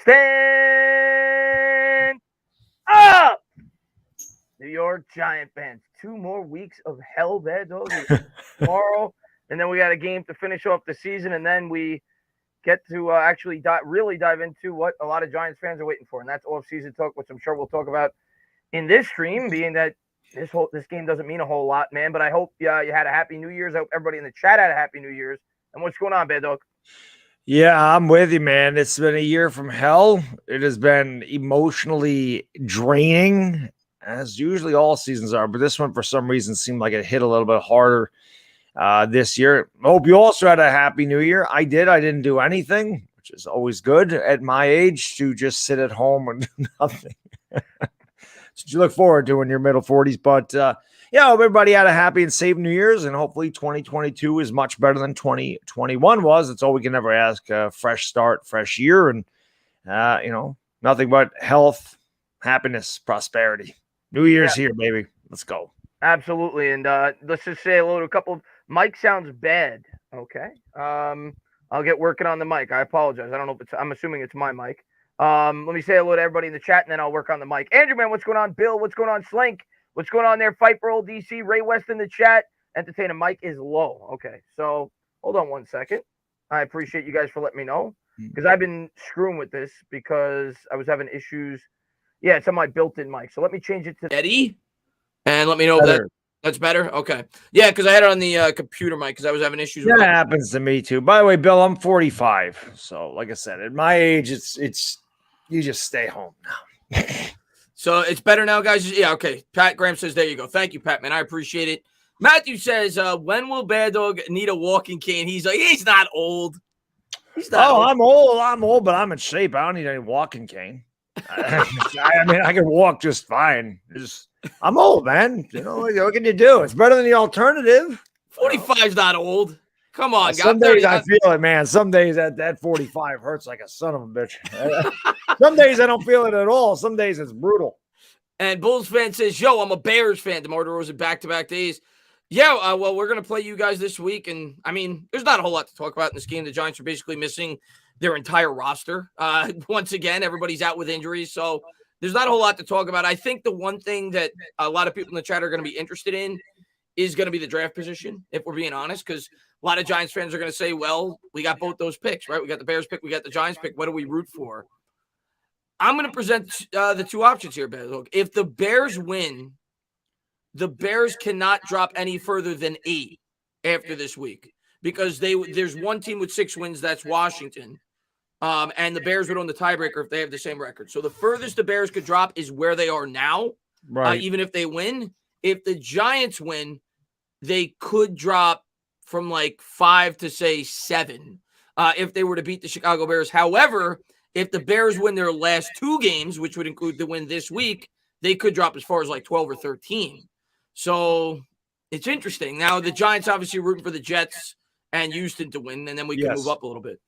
Stand up! New York Giant fans. 2 more weeks of hell there, dog. Tomorrow, and then we got a game to finish off the season, and then we get to actually really dive into what a lot of Giants fans are waiting for, and that's off-season talk, which I'm sure we'll talk about in this stream, being that this game doesn't mean a whole lot, man. But I hope you had a happy New Year's. I hope everybody in the chat had a happy New Year's. And what's going on, Baddog? Yeah, I'm with you, man. It's been a year from hell. It has been emotionally draining, as usually all seasons are. But this one, for some reason, seemed like it hit a little bit harder this year. I hope you also had a happy New Year. I did. I didn't do anything, which is always good at my age, to just sit at home and do nothing. So you look forward to in your middle 40s. But yeah, I hope everybody had a happy and safe New Year's, and hopefully 2022 is much better than 2021 was. That's all we can ever ask. Fresh start, fresh year, and nothing but health, happiness, prosperity. New Year's here, baby. Let's go. Absolutely. And let's just say hello to a couple. Mike sounds bad. Okay. I'll get working on the mic. I apologize. I don't know if I'm assuming it's my mic. Let me say hello to everybody in the chat, and then I'll work on the mic. Andrew, man, what's going on? Bill, what's going on? Slink, what's going on there? Fight for old DC. Ray West in the chat. Entertainer Mike is low. Okay, so hold on one second. I appreciate you guys for letting me know, because I've been screwing with this because I was having issues. Yeah, it's on my built-in mic. So let me change it to Eddie, and let me know if that's better. Okay, yeah, because I had it on the computer mic because I was having issues. That happens to me too. By the way, Bill, I'm 45, so like I said, at my age, it's you just stay home now. So it's better now, guys. Yeah, okay. Pat Graham says, there you go. Thank you, Pat, man. I appreciate it. Matthew says, when will Baddog need a walking cane? He's like, he's not old. He's not old. I'm old, but I'm in shape. I don't need any walking cane. I mean, I can walk just fine. I'm old, man. What can you do? It's better than the alternative. 45's not old. Come on, guys. Some days I feel it, man. Some days that 45 hurts like a son of a bitch. Some days I don't feel it at all. Some days it's brutal. And Bulls fan says, yo, I'm a Bears fan. DeMar DeRozan back-to-back days. Yeah, well, we're going to play you guys this week. And, I mean, there's not a whole lot to talk about in this game. The Giants are basically missing their entire roster. Once again, everybody's out with injuries. So there's not a whole lot to talk about. I think the one thing that a lot of people in the chat are going to be interested in is going to be the draft position, if we're being honest, because a lot of Giants fans are going to say, well, we got both those picks, right? We got the Bears pick, we got the Giants pick. What do we root for? I'm going to present the two options here, Ben. Look, if the Bears win, the Bears cannot drop any further than 8 after this week because there's one team with 6 wins, that's Washington, and the Bears would own the tiebreaker if they have the same record. So the furthest the Bears could drop is where they are now, right? Even if they win. If the Giants win, they could drop from like 5 to say 7 if they were to beat the Chicago Bears. However, if the Bears win their last 2 games, which would include the win this week, they could drop as far as like 12 or 13. So it's interesting. Now, the Giants obviously rooting for the Jets and Houston to win, and then we can move up a little bit.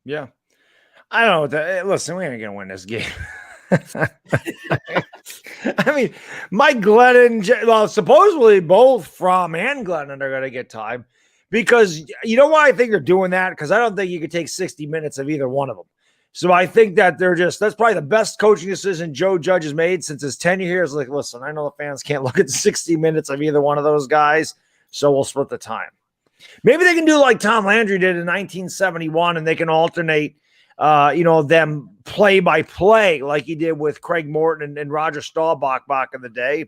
Yeah. I don't know. Listen, we ain't going to win this game. I mean, Mike Glennon, well, supposedly both Fromm and Glennon are going to get time because you know why I think they're doing that? Because I don't think you could take 60 minutes of either one of them. So I think that that's probably the best coaching decision Joe Judge has made since his tenure here. Is like, listen, I know the fans can't look at 60 minutes of either one of those guys, so we'll split the time. Maybe they can do like Tom Landry did in 1971, and they can alternate them play by play like he did with Craig Morton and Roger Staubach back in the day.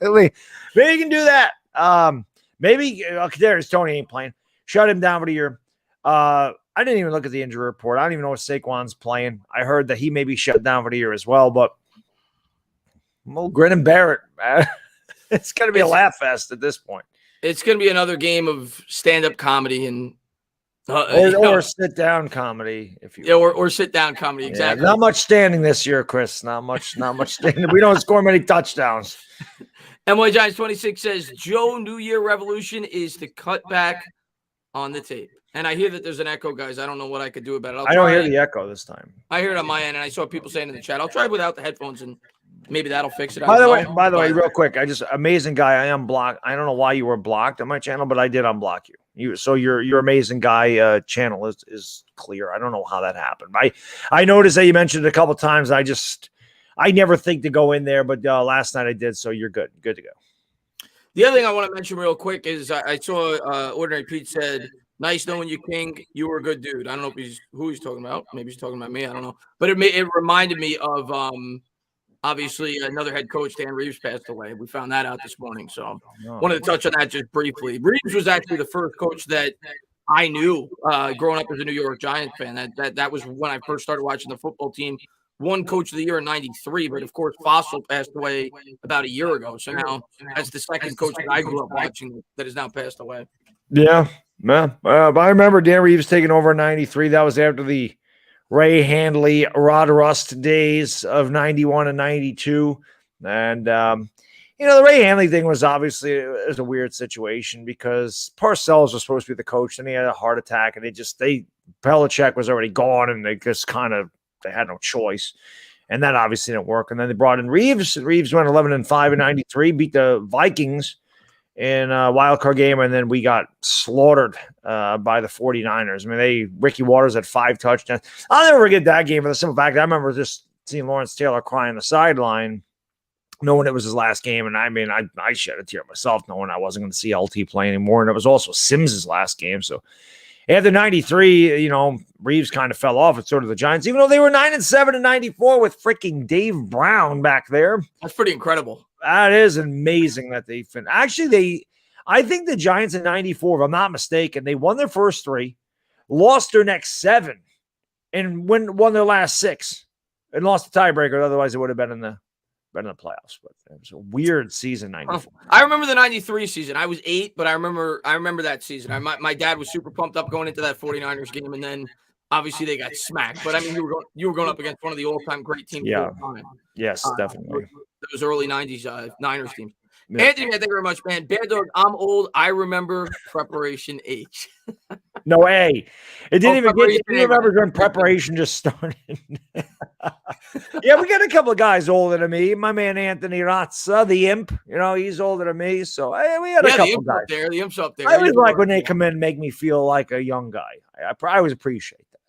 Maybe you can do that. Maybe there's Tony ain't playing. Shut him down for the year. I didn't even look at the injury report. I don't even know if Saquon's playing. I heard that he may be shut down for the year as well, but we'll grin and bear it, man. It's going to be a laugh fest at this point. It's going to be another game of stand-up comedy and or sit-down comedy, if you or sit-down comedy, exactly. Yeah, not much standing this year, Chris. Not much standing. We don't score many touchdowns. MY Giants 26 says, Joe New Year Revolution is to cut back on the tape. And I hear that there's an echo, guys. I don't know what I could do about it. I don't hear the echo this time. I hear it on my end, and I saw people saying in the chat, I'll try it without the headphones, and maybe that'll fix it. By the way, real quick, amazing guy. I am blocked. I don't know why you were blocked on my channel, but I did unblock you. Your amazing guy channel is clear. I don't know how that happened. I noticed that you mentioned it a couple of times. I never think to go in there, but last night I did. So you're good to go. The other thing I want to mention real quick is I saw Ordinary Pete said, "Nice knowing you, King. You were a good dude." I don't know who he's talking about. Maybe he's talking about me. I don't know. But it reminded me of obviously another head coach, Dan Reeves, passed away. We found that out this morning. So wanted to touch on that just briefly. Reeves was actually the first coach that I knew growing up as a New York Giants fan. That was when I first started watching the football team. Won Coach of the Year in '93, but of course Fossil passed away about a year ago. So now that's the second coach that I grew up watching that has now passed away. Yeah, man. I remember Dan Reeves taking over in '93. That was after the Ray Handley, Rod Rust days of '91 and '92. And, the Ray Handley thing was obviously a weird situation because Parcells was supposed to be the coach, and he had a heart attack, and Belichick was already gone, and they just they had no choice. And that obviously didn't work. And then they brought in Reeves. Reeves went 11-5 in '93, beat the Vikings in a wild card game, and then we got slaughtered by the 49ers. I mean, Ricky Waters had 5 touchdowns. I'll never forget that game for the simple fact that I remember just seeing Lawrence Taylor crying on the sideline, knowing it was his last game. And I mean, I shed a tear myself, knowing I wasn't going to see LT play anymore. And it was also Sims's last game. So after '93, Reeves kind of fell off. It's sort of the Giants, even though they were 9-7 in '94 with freaking Dave Brown back there. That's pretty incredible. That is amazing that they finished. Actually, I think the Giants in '94, if I'm not mistaken, they won their first 3, lost their next 7, and won their last 6, and lost the tiebreaker. Otherwise, it would have been in the playoffs. But it was a weird season, '94. I remember the '93 season. I was 8, but I remember that season. My dad was super pumped up going into that 49ers game, and then obviously they got smacked. But I mean, you were going up against one of the all-time great teams. Yeah. Yes, definitely. Those early '90s Niners teams. Yeah. Anthony, thank you very much, man. Baddog, I'm old. I remember Preparation H. No way. It didn't even get. You remember when preparation just started? Yeah, we got a couple of guys older than me. My man Anthony Razza, the imp. He's older than me. So we had a couple of guys. The imp's up there. I always like when they come in and make me feel like a young guy. I always appreciate that.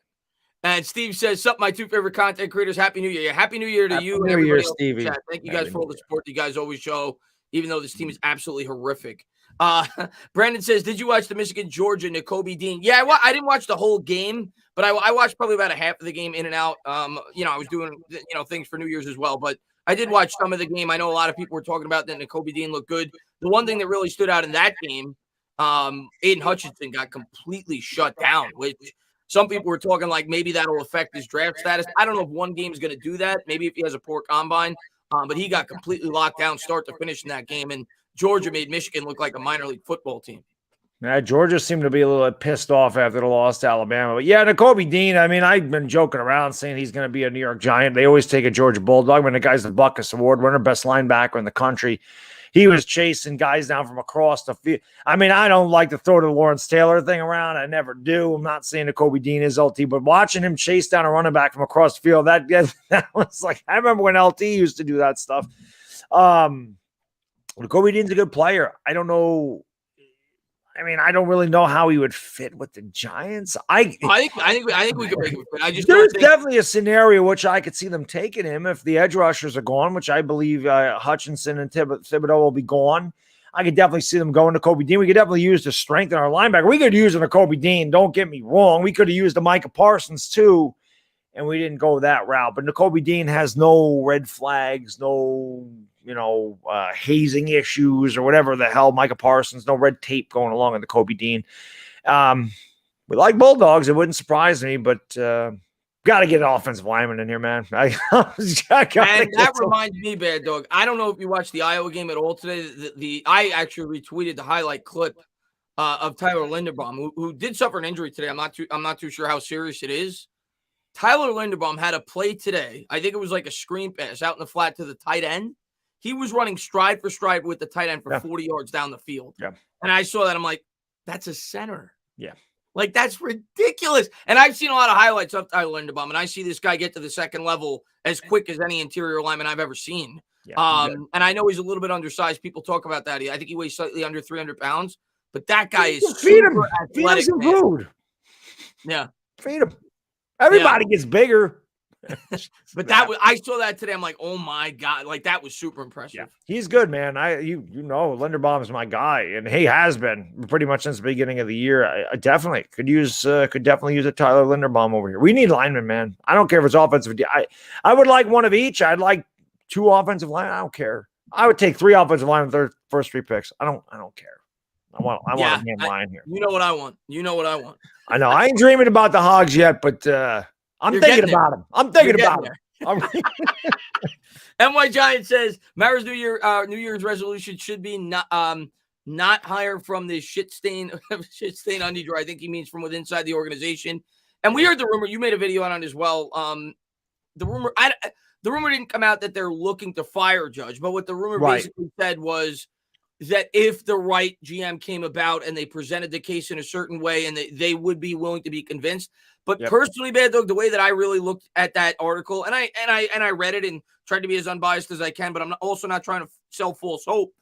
And Steve says, "Sup, my 2 favorite content creators. Happy New Year. Yeah, Happy New Year to you and everybody. Else in the chat. Thank you guys for all the support you guys always show, even though this team is absolutely horrific." Brandon says, "Did you watch the Michigan-Georgia Nakobe Dean?" Yeah, I didn't watch the whole game, but I watched probably about a half of the game in and out. I was doing things for New Year's as well, but I did watch some of the game. I know a lot of people were talking about that Nakobe Dean looked good. The one thing that really stood out in that game, Aiden Hutchinson got completely shut down, which some people were talking like maybe that'll affect his draft status. I don't know if one game is going to do that. Maybe if he has a poor combine, but he got completely locked down start to finish in that game, and Georgia made Michigan look like a minor league football team. Yeah, Georgia seemed to be a little pissed off after the loss to Alabama. But yeah, Nakobe Dean, I mean, I've been joking around saying he's going to be a New York Giant. They always take a Georgia Bulldog. When the guy's the Buckus Award winner, best linebacker in the country. He was chasing guys down from across the field. I mean, I don't like to throw the Lawrence Taylor thing around. I never do. I'm not saying Nakobe Dean is LT, but watching him chase down a running back from across the field, that was like, I remember when LT used to do that stuff. Nakobe Dean's a good player. I don't know. I mean, I don't really know how he would fit with the Giants. I think we could make him fit. There's definitely a scenario which I could see them taking him if the edge rushers are gone, which I believe Hutchinson and Thibodeau will be gone. I could definitely see them going to Nakobe Dean. We could definitely use to strengthen our linebacker. We could use a Nakobe Dean. Don't get me wrong. We could have used a Micah Parsons too, and we didn't go that route. But Nakobe Dean has no red flags, no hazing issues or whatever the hell. Micah Parsons, no red tape going along with Nakobe Dean. We like Bulldogs. It wouldn't surprise me, but got to get an offensive lineman in here, man. And that reminds me, Baddog. I don't know if you watched the Iowa game at all today. I actually retweeted the highlight clip of Tyler Linderbaum, who did suffer an injury today. I'm not too sure how serious it is. Tyler Linderbaum had a play today. I think it was like a screen pass out in the flat to the tight end. He was running stride for stride with the tight end for 40 yards down the field. Yeah. And I saw that. I'm like, that's a center. Yeah. Like, that's ridiculous. And I've seen a lot of highlights of Tyler Linderbaum, and I see this guy get to the second level as quick as any interior lineman I've ever seen. Yeah, and I know he's a little bit undersized. People talk about that. I think he weighs slightly under 300 pounds. but that guy is feed him. super Feed him athletic, some man. food. Yeah. Feed him. Everybody gets bigger. But I saw that today. I'm like, oh my God. Like, that was super impressive. Yeah, he's good, man. You know, Linderbaum is my guy, and he has been pretty much since the beginning of the year. I definitely could definitely use a Tyler Linderbaum over here. We need linemen, man. I don't care if it's offensive. I would like one of each. I'd like 2 offensive linemen. I don't care. I would take 3 offensive linemen with their first 3 picks. I don't care. I want a damn line here. You know what I want. You know what I want. I know. I ain't dreaming about the Hogs yet, but I'm thinking about him. I'm thinking about him. NY Giant says Mara's New Year's resolution should be not hire from the shit stain undie drawer. I think he means from within inside the organization. And we heard the rumor. You made a video on it as well. The rumor didn't come out that they're looking to fire Judge, but what the rumor basically said was that if the right GM came about and they presented the case in a certain way, and they would be willing to be convinced. But personally, Baddog, the way that I really looked at that article, and I read it and tried to be as unbiased as I can, but I'm also not trying to sell false hope.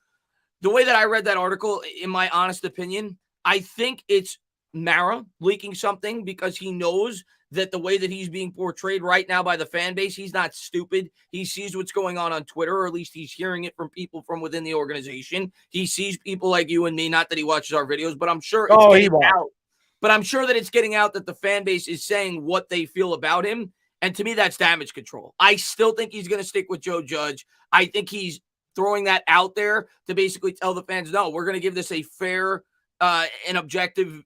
The way that I read that article, in my honest opinion, I think it's Mara leaking something because he knows that the way that he's being portrayed right now by the fan base, he's not stupid. He sees what's going on Twitter, or at least he's hearing it from people from within the organization. He sees people like you and me, not that he watches our videos, but I'm sure it's getting out. But I'm sure that it's getting out that the fan base is saying what they feel about him. And to me, that's damage control. I still think he's going to stick with Joe Judge. I think he's throwing that out there to basically tell the fans, no, we're going to give this a fair and objective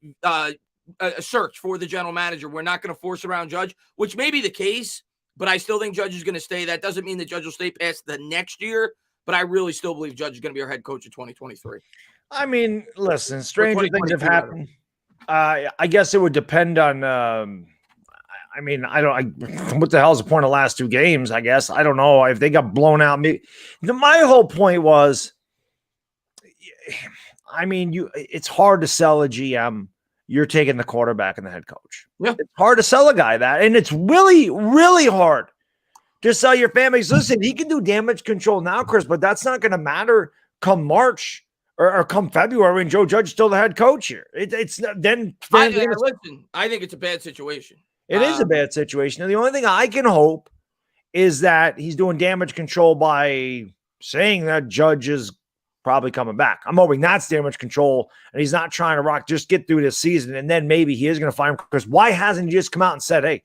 search for the general manager. We're not going to force around Judge, which may be the case, but I still think Judge is going to stay. That doesn't mean that Judge will stay past the next year, but I really still believe Judge is going to be our head coach in 2023. I mean, listen, stranger things have happened. I guess it would depend on. I mean, what the hell is the point of the last 2 games? I guess I don't know if they got blown out. My whole point was, I mean, it's hard to sell a GM. You're taking the quarterback and the head coach. Yeah, it's hard to sell a guy that, and it's really, really hard to sell your fan base. Listen, he can do damage control now, Chris, but that's not going to matter come March. Or come February when Joe Judge is still the head coach here. It's then. Listen, I think it's a bad situation. It is a bad situation. And the only thing I can hope is that he's doing damage control by saying that Judge is probably coming back. I'm hoping that's damage control, and he's not trying to just get through this season, and then maybe he is going to fire him. Because why hasn't he just come out and said, hey,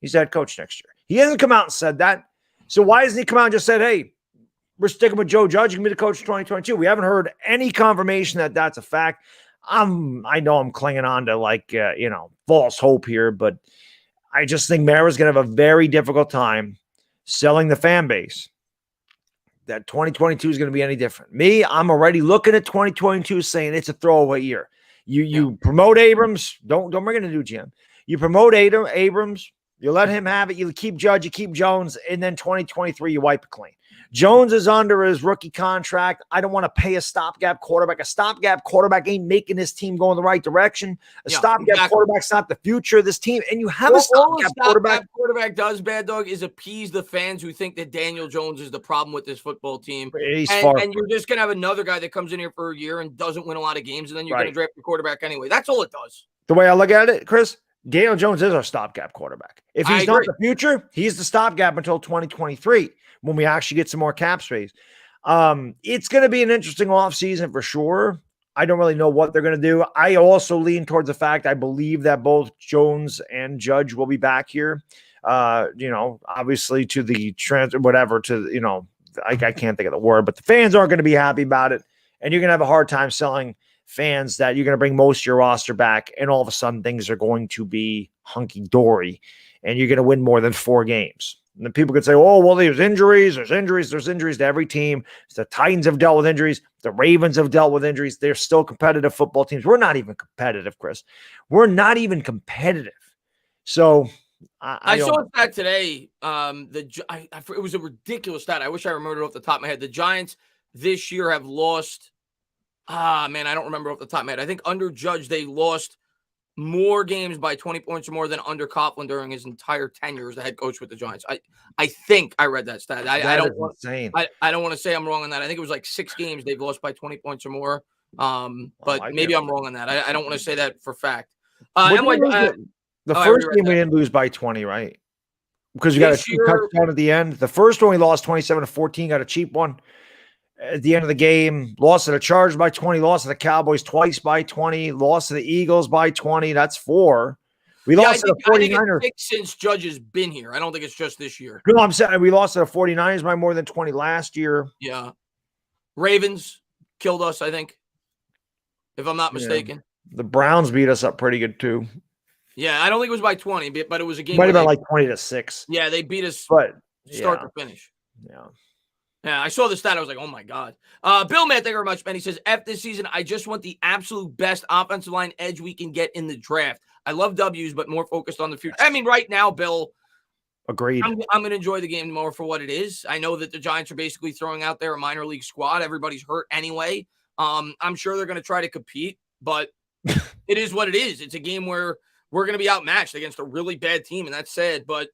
he's the head coach next year? He hasn't come out and said that. So why hasn't he come out and just said, hey, we're sticking with Joe Judge. You can be the coach in 2022. We haven't heard any confirmation that that's a fact. I know I'm clinging on to false hope here, but I just think Mara's going to have a very difficult time selling the fan base that 2022 is going to be any different. I'm already looking at 2022 saying it's a throwaway year. You promote Abrams. Don't bring in a new GM. You promote Abrams. You let him have it. You keep Judge. You keep Jones. And then 2023, you wipe it clean. Jones is under his rookie contract. I don't want to pay a stopgap quarterback. A stopgap quarterback ain't making this team go in the right direction. A stopgap quarterback's not the future of this team. And you have a stopgap quarterback. Quarterback does, Baddog, is appease the fans who think that Daniel Jones is the problem with this football team. And you're just going to have another guy that comes in here for a year and doesn't win a lot of games, and then you're going to draft the quarterback anyway. That's all it does. The way I look at it, Chris, Daniel Jones is our stopgap quarterback. If he's not the future, he's the stopgap until 2023. When we actually get some more cap space. It's going to be an interesting offseason for sure. I don't really know what they're going to do. I also lean towards the fact I believe that both Jones and Judge will be back here. Obviously to the transfer, whatever, I can't think of the word, but the fans aren't going to be happy about it. And you're going to have a hard time selling fans that you're going to bring most of your roster back. And all of a sudden things are going to be hunky-dory and you're going to win more than 4 games. And then people could say, oh, well, there's injuries to every team. The Titans have dealt with injuries. The Ravens have dealt with injuries. They're still competitive football teams. We're not even competitive, Chris. We're not even competitive. So I saw that today. It was a ridiculous stat. I wish I remembered it off the top of my head. The Giants this year have lost. I don't remember off the top of my head. I think under Judge, they lost more games by 20 points or more than under Coughlin during his entire tenure as the head coach with the Giants. I think I read that stat. I don't want to say I'm wrong on that. I think it was like 6 games they've lost by 20 points or more But maybe I'm wrong on that. I don't want to say that for fact. The first game we didn't lose by 20, right? Because you got a cheap touchdown at the end. The first one we lost 27-14, got a cheap one at the end of the game. Lost to the Chargers by 20, lost to the Cowboys twice by 20, lost to the Eagles by 20. That's 4. We lost to the 49ers. I think it's since Judge has been here. I don't think it's just this year. No, I'm saying we lost to the 49ers by more than 20 last year. Yeah. Ravens killed us, I think, if I'm not mistaken. The Browns beat us up pretty good too. Yeah, I don't think it was by 20, but it was a game. Might have been like 20-6. Yeah, they beat us but start to finish. Yeah, I saw the stat. I was like, oh, my God. Bill, man, thank you very much, man. He says, F this season, I just want the absolute best offensive line edge we can get in the draft. I love W's, but more focused on the future. I mean, right now, Bill. Agreed. I'm going to enjoy the game more for what it is. I know that the Giants are basically throwing out there a minor league squad. Everybody's hurt anyway. I'm sure they're going to try to compete, but it is what it is. It's a game where we're going to be outmatched against a really bad team, and that's sad. But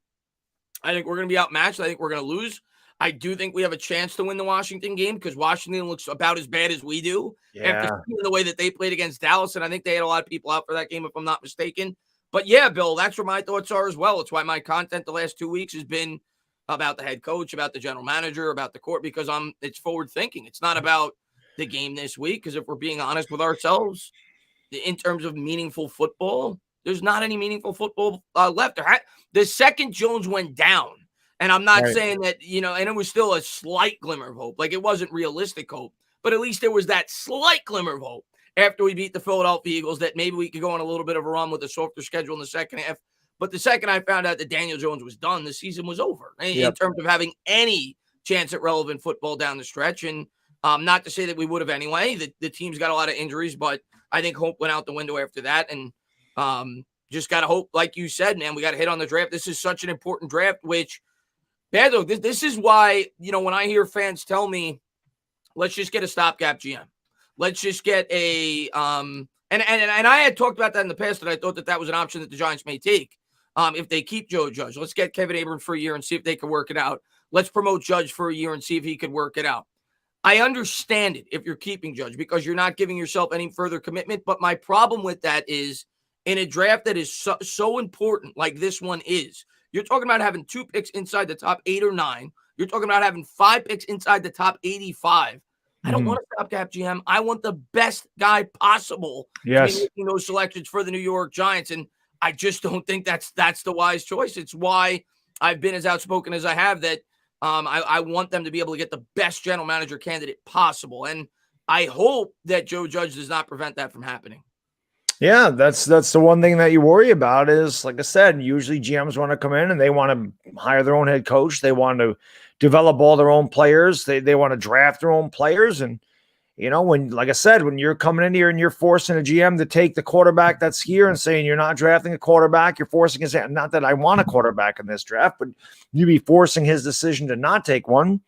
I think we're going to be outmatched. I think we're going to lose. I do think we have a chance to win the Washington game because Washington looks about as bad as we do after seeing the way that they played against Dallas, and I think they had a lot of people out for that game, if I'm not mistaken. But, yeah, Bill, that's where my thoughts are as well. It's why my content the last 2 weeks has been about the head coach, about the general manager, about the court, because it's forward thinking. It's not about the game this week because if we're being honest with ourselves, in terms of meaningful football, there's not any meaningful football left. The second Jones went down, and I'm not saying that, and it was still a slight glimmer of hope. Like, it wasn't realistic hope, but at least there was that slight glimmer of hope after we beat the Philadelphia Eagles that maybe we could go on a little bit of a run with a softer schedule in the second half. But the second I found out that Daniel Jones was done, the season was over in terms of having any chance at relevant football down the stretch. And not to say that we would have anyway. The team's got a lot of injuries, but I think hope went out the window after that. And just got to hope, like you said, man, we got to hit on the draft. This is such an important draft, which, Baddog, this is why, when I hear fans tell me, let's just get a stopgap GM. Let's just get a and I had talked about that in the past, and I thought that was an option that the Giants may take if they keep Joe Judge. Let's get Kevin Abrams for a year and see if they can work it out. Let's promote Judge for a year and see if he could work it out. I understand it if you're keeping Judge because you're not giving yourself any further commitment. But my problem with that is in a draft that is so important like this one is, you're talking about having 2 picks inside the top 8 or 9. You're talking about having 5 picks inside the top 85. I don't want a stopgap GM. I want the best guy possible to be making those selections for the New York Giants. And I just don't think that's the wise choice. It's why I've been as outspoken as I have that I want them to be able to get the best general manager candidate possible. And I hope that Joe Judge does not prevent that from happening. Yeah, that's the one thing that you worry about is, like I said, usually GMs want to come in and they want to hire their own head coach. They want to develop all their own players. They want to draft their own players. And, when, like I said, when you're coming in here and you're forcing a GM to take the quarterback that's here and saying you're not drafting a quarterback, you're forcing his hand. Not that I want a quarterback in this draft, but you'd be forcing his decision to not take one.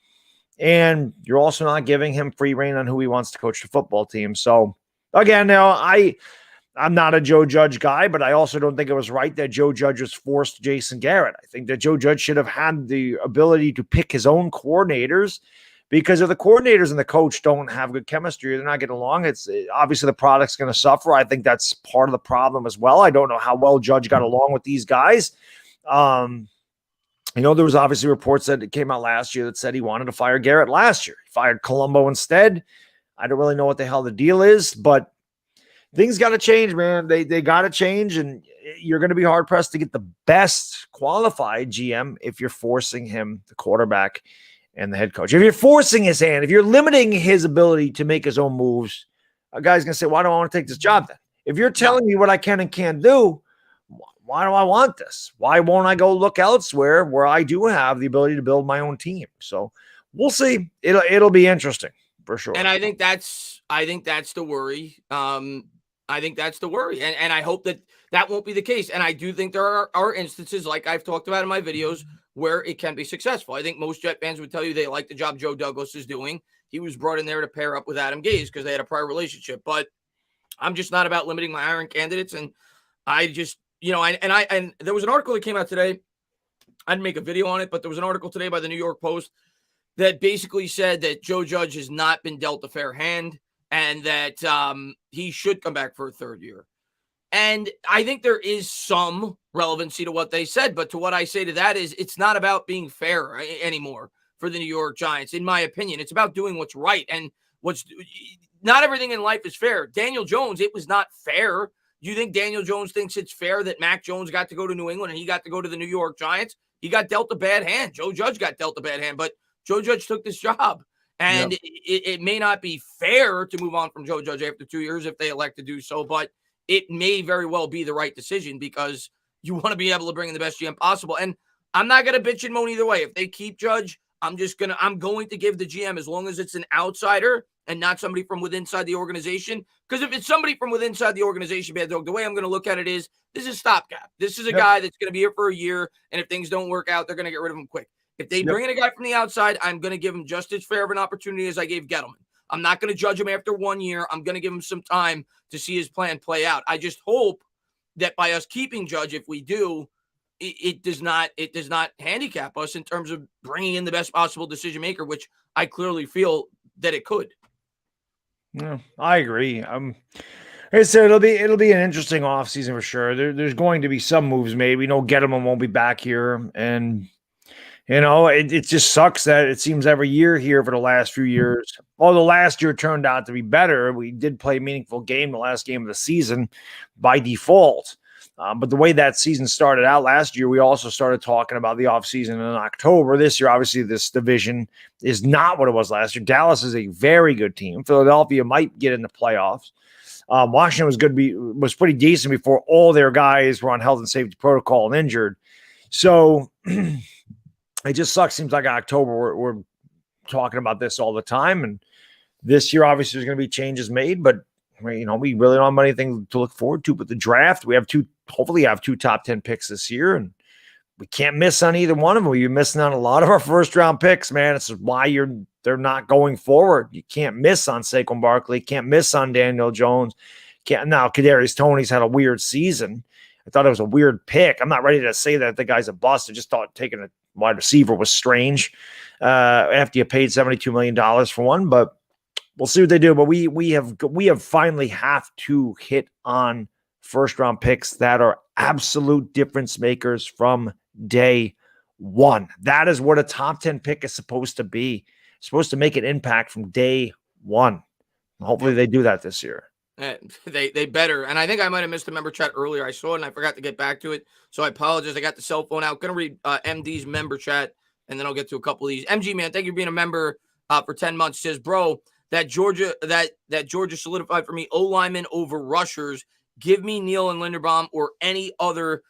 And you're also not giving him free reign on who he wants to coach the football team. So, again, now I'm not a Joe Judge guy, but I also don't think it was right that Joe Judge was forced Jason Garrett. I think that Joe Judge should have had the ability to pick his own coordinators because if the coordinators and the coach don't have good chemistry, they're not getting along. It's obviously the product's going to suffer. I think that's part of the problem as well. I don't know how well Judge got along with these guys. There was obviously reports that came out last year that said he wanted to fire Garrett last year. He fired Colombo instead. I don't really know what the hell the deal is, but things got to change, man. They got to change, and you're going to be hard-pressed to get the best qualified GM if you're forcing him, the quarterback, and the head coach. If you're forcing his hand, if you're limiting his ability to make his own moves, a guy's going to say, why do I want to take this job then? If you're telling me what I can and can't do, why do I want this? Why won't I go look elsewhere where I do have the ability to build my own team? So we'll see. It'll be interesting for sure. And I think that's the worry. I think that's the worry. And I hope that won't be the case. And I do think there are instances, like I've talked about in my videos, where it can be successful. I think most Jet fans would tell you they like the job Joe Douglas is doing. He was brought in there to pair up with Adam Gase because they had a prior relationship. But I'm just not about limiting my hiring candidates. And I just, and there was an article that came out today. I didn't make a video on it, but there was an article today by the New York Post that basically said that Joe Judge has not been dealt a fair hand. and that he should come back for a third year. And I think there is some relevancy to what they said, but to what I say to that is it's not about being fair anymore for the New York Giants, in my opinion. It's about doing what's right, and not everything in life is fair. Daniel Jones, it was not fair. Do you think Daniel Jones thinks it's fair that Mac Jones got to go to New England and he got to go to the New York Giants? He got dealt a bad hand. Joe Judge got dealt a bad hand, but Joe Judge took this job. And it may not be fair to move on from Joe Judge after 2 years if they elect to do so, but it may very well be the right decision because you want to be able to bring in the best GM possible. And I'm not going to bitch and moan either way. If they keep Judge, I'm going to give the GM, as long as it's an outsider and not somebody from within inside the organization. Because if it's somebody from within inside the organization, Baddog, the way I'm going to look at it is this is stopgap. This is a guy that's going to be here for a year, and if things don't work out, they're going to get rid of him quick. If they bring in a guy from the outside, I'm going to give him just as fair of an opportunity as I gave Gettleman. I'm not going to judge him after 1 year. I'm going to give him some time to see his plan play out. I just hope that by us keeping Judge, if we do, it does not handicap us in terms of bringing in the best possible decision maker, which I clearly feel that it could. Yeah, I agree. Like I said, it'll be an interesting offseason for sure. There's going to be some moves made. We know Gettleman won't be back here, and it just sucks that it seems every year here for the last few years. Although last year turned out to be better, we did play a meaningful game, the last game of the season, by default. But the way that season started out last year, we also started talking about the offseason in October. This year, obviously, this division is not what it was last year. Dallas is a very good team. Philadelphia might get in the playoffs. Washington was pretty decent before all their guys were on health and safety protocol and injured. So it just sucks. Seems like October we're talking about this all the time. And this year, obviously, there's going to be changes made, but we really don't have anything to look forward to. But the draft, we have hopefully have two top 10 picks this year, and we can't miss on either one of them. We're missing on a lot of our first round picks, man. It's why they're not going forward. You can't miss on Saquon Barkley. Can't miss on Daniel Jones. Now Kadarius Toney's had a weird season. I thought it was a weird pick. I'm not ready to say that the guy's a bust. I just thought taking a wide receiver was strange after you paid $72 million for one, but we'll see what they do. But we have finally have to hit on first round picks that are absolute difference makers from day one. That is what a top 10 pick is supposed to be. It's supposed to make an impact from day one. Hopefully they do that this year. They better. And I think I might have missed a member chat earlier. I saw it and I forgot to get back to it. So I apologize. I got the cell phone out. Going to read MD's member chat, and then I'll get to a couple of these. MG, man, thank you for being a member for 10 months. Says, bro, that Georgia solidified for me O-lineman over rushers. Give me Neal and Linderbaum or any other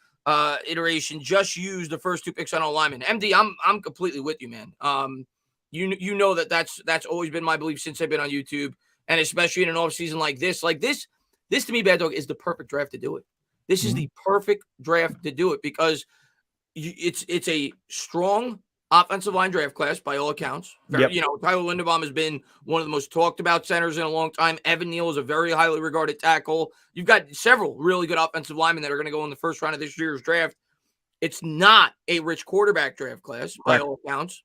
iteration. Just use the first two picks on O-lineman. MD, I'm completely with you, man. You know that's always been my belief since I've been on YouTube. And especially in an offseason like this to me, Baddog, is the perfect draft to do it. This is the perfect draft to do it because it's a strong offensive line draft class by all accounts. Tyler Linderbaum has been one of the most talked about centers in a long time. Evan Neal is a very highly regarded tackle. You've got several really good offensive linemen that are going to go in the first round of this year's draft. It's not a rich quarterback draft class by all accounts.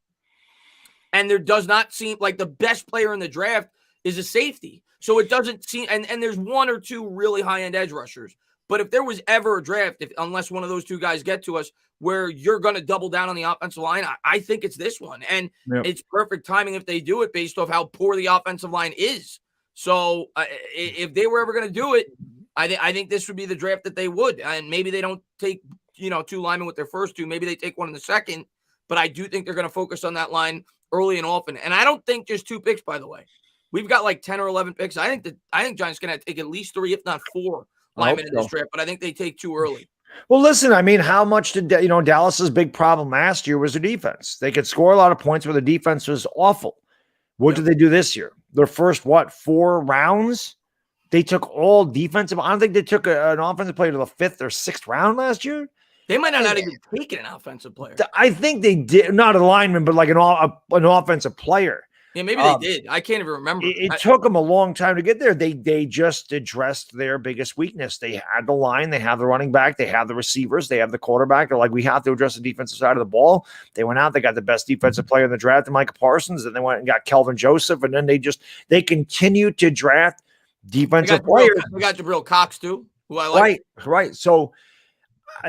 And there does not seem like the best player in the draft is a safety. So it doesn't seem, and there's one or two really high-end edge rushers. But if there was ever a draft, unless one of those two guys get to us, where you're going to double down on the offensive line, I think it's this one. And it's perfect timing if they do it based off how poor the offensive line is. So if they were ever going to do it, I think this would be the draft that they would. And maybe they don't take, two linemen with their first two. Maybe they take one in the second. But I do think they're going to focus on that line early and often. And I don't think just two picks, by the way. We've got like 10 or 11 picks. I think Giants going to take at least 3, if not 4 linemen in this draft, but I think they take 2 early. Well, listen, I mean, how much did Dallas's big problem last year was their defense. They could score a lot of points, but the defense was awful. What did they do this year? Their first, 4 rounds? They took all defensive. I don't think they took an offensive player to the 5th or 6th round last year. They might not even taken an offensive player. I think they did, not a lineman, but like an offensive player. Yeah, maybe they did. I can't even remember. It took them a long time to get there. They just addressed their biggest weakness. They had the line, they have the running back, they have the receivers, they have the quarterback. They're like, we have to address the defensive side of the ball. They went out, they got the best defensive player in the draft, Micah Parsons, and they went and got Kelvin Joseph, and then they continue to draft defensive players. We got Jabril Cox too, who I like. Right. So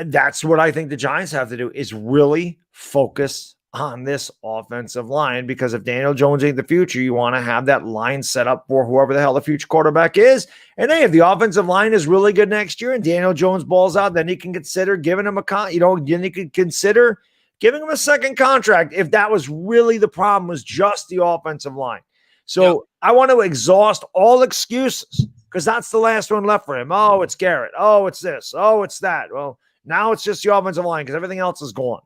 that's what I think the Giants have to do is really focus on this offensive line, because if Daniel Jones ain't the future, you want to have that line set up for whoever the hell the future quarterback is. And hey, if the offensive line is really good next year and Daniel Jones balls out, then you can consider giving him then you could consider giving him a second contract if that was really the problem, was just the offensive line. So I want to exhaust all excuses, because that's the last one left for him. Oh, it's Garrett. Oh, it's this. Oh, it's that. Well, now it's just the offensive line because everything else is gone.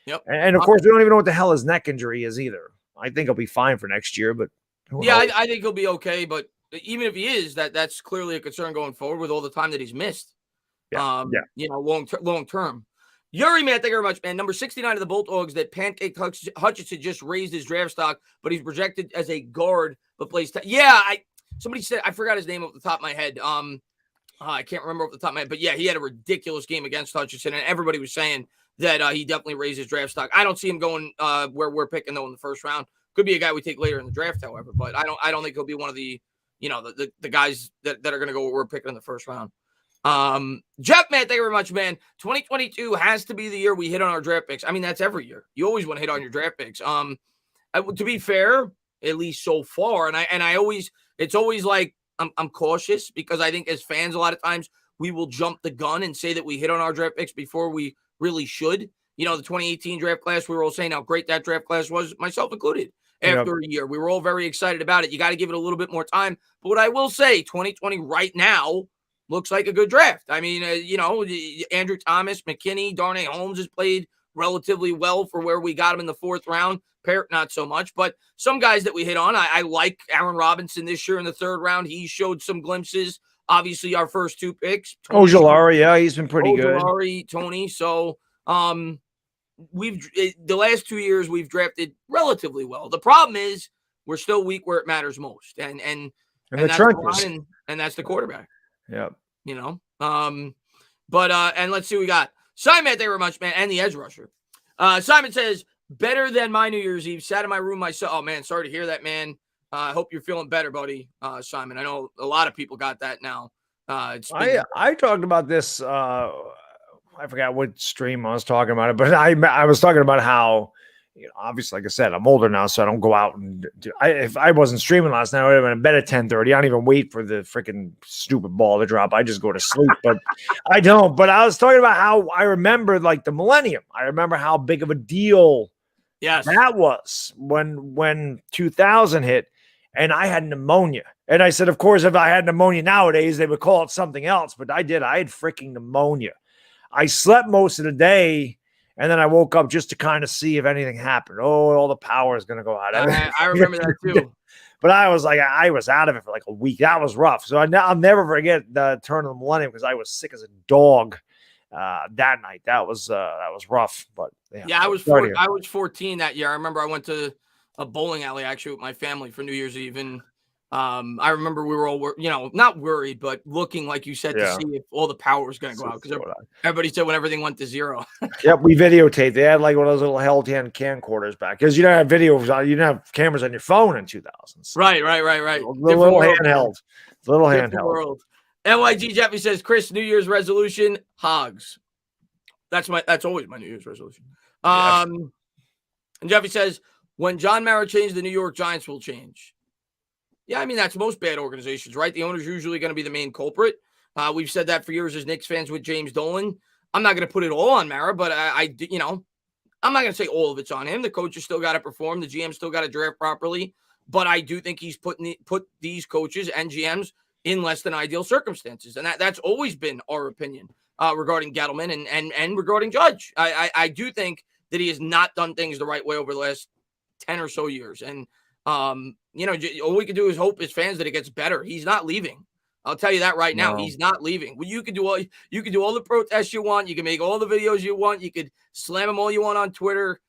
Yep. And of course, we don't even know what the hell his neck injury is either. I think he'll be fine for next year, but I think he'll be okay. But even if he is, that's clearly a concern going forward with all the time that he's missed. Long term. Yuri, man, thank you very much, man. Number 69 of the Bulldogs, that Pancake Hutchinson just raised his draft stock, but he's projected as a guard, but plays. Somebody said, I forgot his name off the top of my head. I can't remember off the top of my head, but yeah, he had a ridiculous game against Hutchinson, and everybody was saying that he definitely raised his draft stock. I don't see him going where we're picking though in the first round. Could be a guy we take later in the draft, however, but I don't think he'll be one of the the guys that are going to go where we're picking in the first round. Jeff, man, thank you very much, man. 2022 has to be the year we hit on our draft picks. I mean, that's every year. You always want to hit on your draft picks. To be fair, at least so far, it's always like I'm cautious, because I think as fans, a lot of times we will jump the gun and say that we hit on our draft picks before we really should. The 2018 draft class, we were all saying how great that draft class was, myself included. After a year, we were all very excited about it. You got to give it a little bit more time. But what I will say, 2020 right now looks like a good draft. I mean, Andrew Thomas, McKinney, Darnay Holmes has played relatively well for where we got him in the fourth round. Parrott, not so much. But some guys that we hit on, I like Aaron Robinson this year in the third round. He showed some glimpses. Obviously, our first two picks. Ojulari, he's been pretty good. Tony. So, the last 2 years we've drafted relatively well. The problem is we're still weak where it matters most, and the that's trenches, and that's the quarterback. Yep. And let's see what we got. Simon, thank you very much, man, and the edge rusher. Simon says, better than my New Year's Eve. Sat in my room myself. Oh man, sorry to hear that, man. I hope you're feeling better, buddy. Simon, I know a lot of people got that now. I talked about this. I forgot what stream I was talking about it, but I was talking about how, obviously, like I said, I'm older now, so I don't go out and if I wasn't streaming last night, I would have been in bed at 10:30. I don't even wait for the freaking stupid ball to drop. I just go to sleep, but I don't. But I was talking about how I remember like the millennium. I remember how big of a deal that was when 2000 hit. And I had pneumonia. And I said, of course, if I had pneumonia nowadays, they would call it something else. But I did. I had freaking pneumonia. I slept most of the day, and then I woke up just to kind of see if anything happened. Oh, all the power is going to go out. I remember that too. But I was like, I was out of it for like a week. That was rough. So I'll never forget the turn of the millennium, because I was sick as a dog that night. That was rough. But I was 14 that year. I remember I went to a bowling alley actually with my family for New Year's Eve, and I remember we were all not worried, but looking, like you said, to see if all the power was going to go out, because everybody said when everything went to zero. Yep, we videotaped. They had like one of those little held-hand camcorders back, because you don't have videos, you didn't have cameras on your phone in 2000s. Right. The little handheld. Little handheld. World. NYG Jeffy says, Chris, New Year's resolution, hogs. That's always my New Year's resolution. Yes. And Jeffy says, when John Mara changed, the New York Giants will change. Yeah, I mean, that's most bad organizations, right? The owner's usually going to be the main culprit. We've said that for years as Knicks fans with James Dolan. I'm not going to put it all on Mara, but I'm not going to say all of it's on him. The coaches still got to perform. The GM still got to draft properly. But I do think he's put these coaches and GMs in less than ideal circumstances. And that's always been our opinion regarding Gettleman and regarding Judge. I do think that he has not done things the right way over the last 10 or so years. And, all we can do is hope as fans that it gets better. He's not leaving. I'll tell you that right now. He's not leaving. Well, you can do all the protests you want. You can make all the videos you want. You could slam him all you want on Twitter.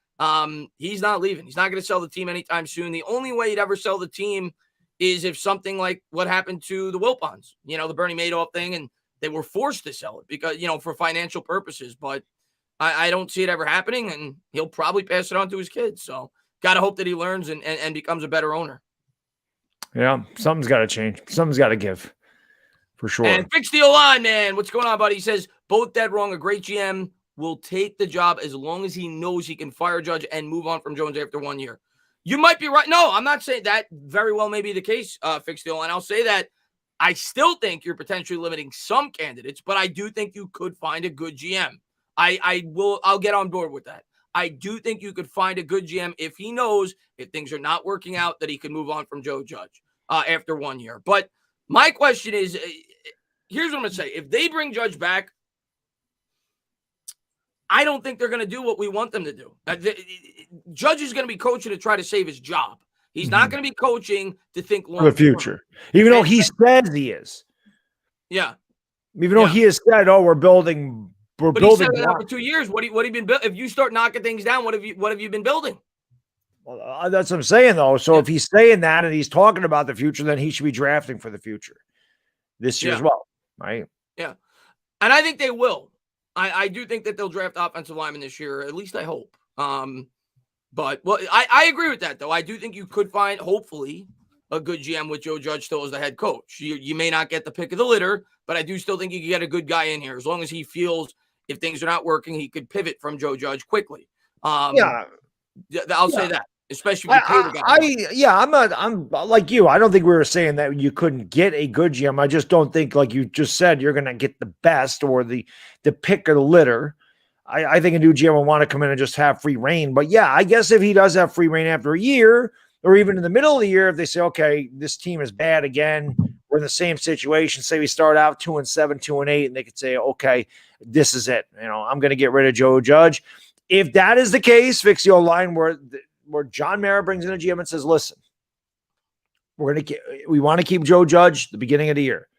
He's not leaving. He's not going to sell the team anytime soon. The only way he'd ever sell the team is if something like what happened to the Wilpons, the Bernie Madoff thing, and they were forced to sell it because, for financial purposes. But I don't see it ever happening, and he'll probably pass it on to his kids. So got to hope that he learns and becomes a better owner. Yeah, something's got to change. Something's got to give, for sure. And Fix the O-line, man. What's going on, buddy? He says, both dead wrong. A great GM will take the job as long as he knows he can fire Judge and move on from Jones after 1 year. You might be right. No, I'm not saying that. Very well may be the case, Fix the O-line. I'll say that I still think you're potentially limiting some candidates, but I do think you could find a good GM. I'll get on board with that. I do think you could find a good GM if he knows if things are not working out that he can move on from Joe Judge after 1 year. But my question is, here's what I'm going to say. If they bring Judge back, I don't think they're going to do what we want them to do. Judge is going to be coaching to try to save his job. He's not going to be coaching to think long for the future, even though he says he is. Yeah. Even though he has said, "Oh, we're building." But he said that for 2 years. What have you been building? If you start knocking things down, what have you been building? Well, that's what I'm saying, though. So if he's saying that and he's talking about the future, then he should be drafting for the future this year as well, right? Yeah, and I think they will. I do think that they'll draft offensive linemen this year. At least I hope. But I agree with that, though. I do think you could find, hopefully, a good GM with Joe Judge still as the head coach. You may not get the pick of the litter, but I do still think you can get a good guy in here as long as he feels if things are not working, he could pivot from Joe Judge quickly. I'll say that, especially if you pay the guy. I'm like you. I don't think we were saying that you couldn't get a good GM. I just don't think, like you just said, you're going to get the best or the pick of the litter. I think a new GM will want to come in and just have free reign. But yeah, I guess if he does have free reign after a year or even in the middle of the year, if they say, okay, this team is bad again, we're in the same situation. Say we start out 2-7, 2-8, and they could say, okay, this is it. I'm going to get rid of Joe Judge. If that is the case, fix the O-line where John Mara brings in a GM and says, listen, we want to keep Joe Judge the beginning of the year.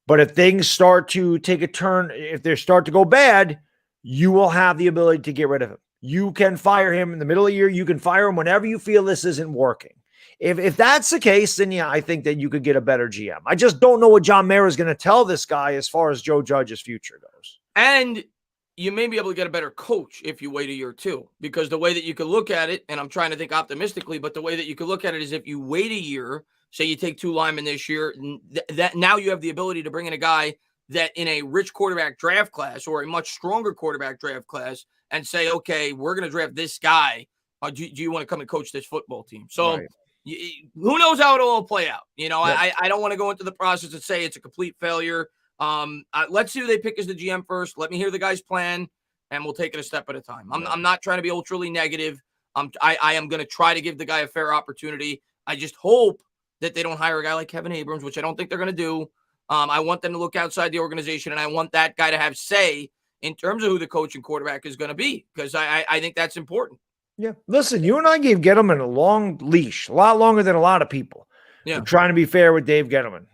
But if things start to take a turn, if they start to go bad, you will have the ability to get rid of him. You can fire him in the middle of the year. You can fire him whenever you feel this isn't working. If that's the case, then yeah, I think that you could get a better GM. I just don't know what John Mara is going to tell this guy as far as Joe Judge's future goes. And you may be able to get a better coach if you wait a year too, because the way that you could look at it, and I'm trying to think optimistically, but the way that you could look at it is if you wait a year, say you take 2 linemen this year, that now you have the ability to bring in a guy that in a rich quarterback draft class or a much stronger quarterback draft class and say, okay, we're going to draft this guy. Do you want to come and coach this football team? So right. Who knows how it'll all play out? I don't want to go into the process and say it's a complete failure. Let's see who they pick as the GM first. Let me hear the guy's plan, and we'll take it a step at a time. I'm not trying to be ultra negative. I am going to try to give the guy a fair opportunity. I just hope that they don't hire a guy like Kevin Abrams, which I don't think they're going to do. I want them to look outside the organization, and I want that guy to have say in terms of who the coach and quarterback is going to be, because I think that's important. Yeah. Listen, you and I gave Gettleman a long leash, a lot longer than a lot of people. Yeah. We're trying to be fair with Dave Gettleman.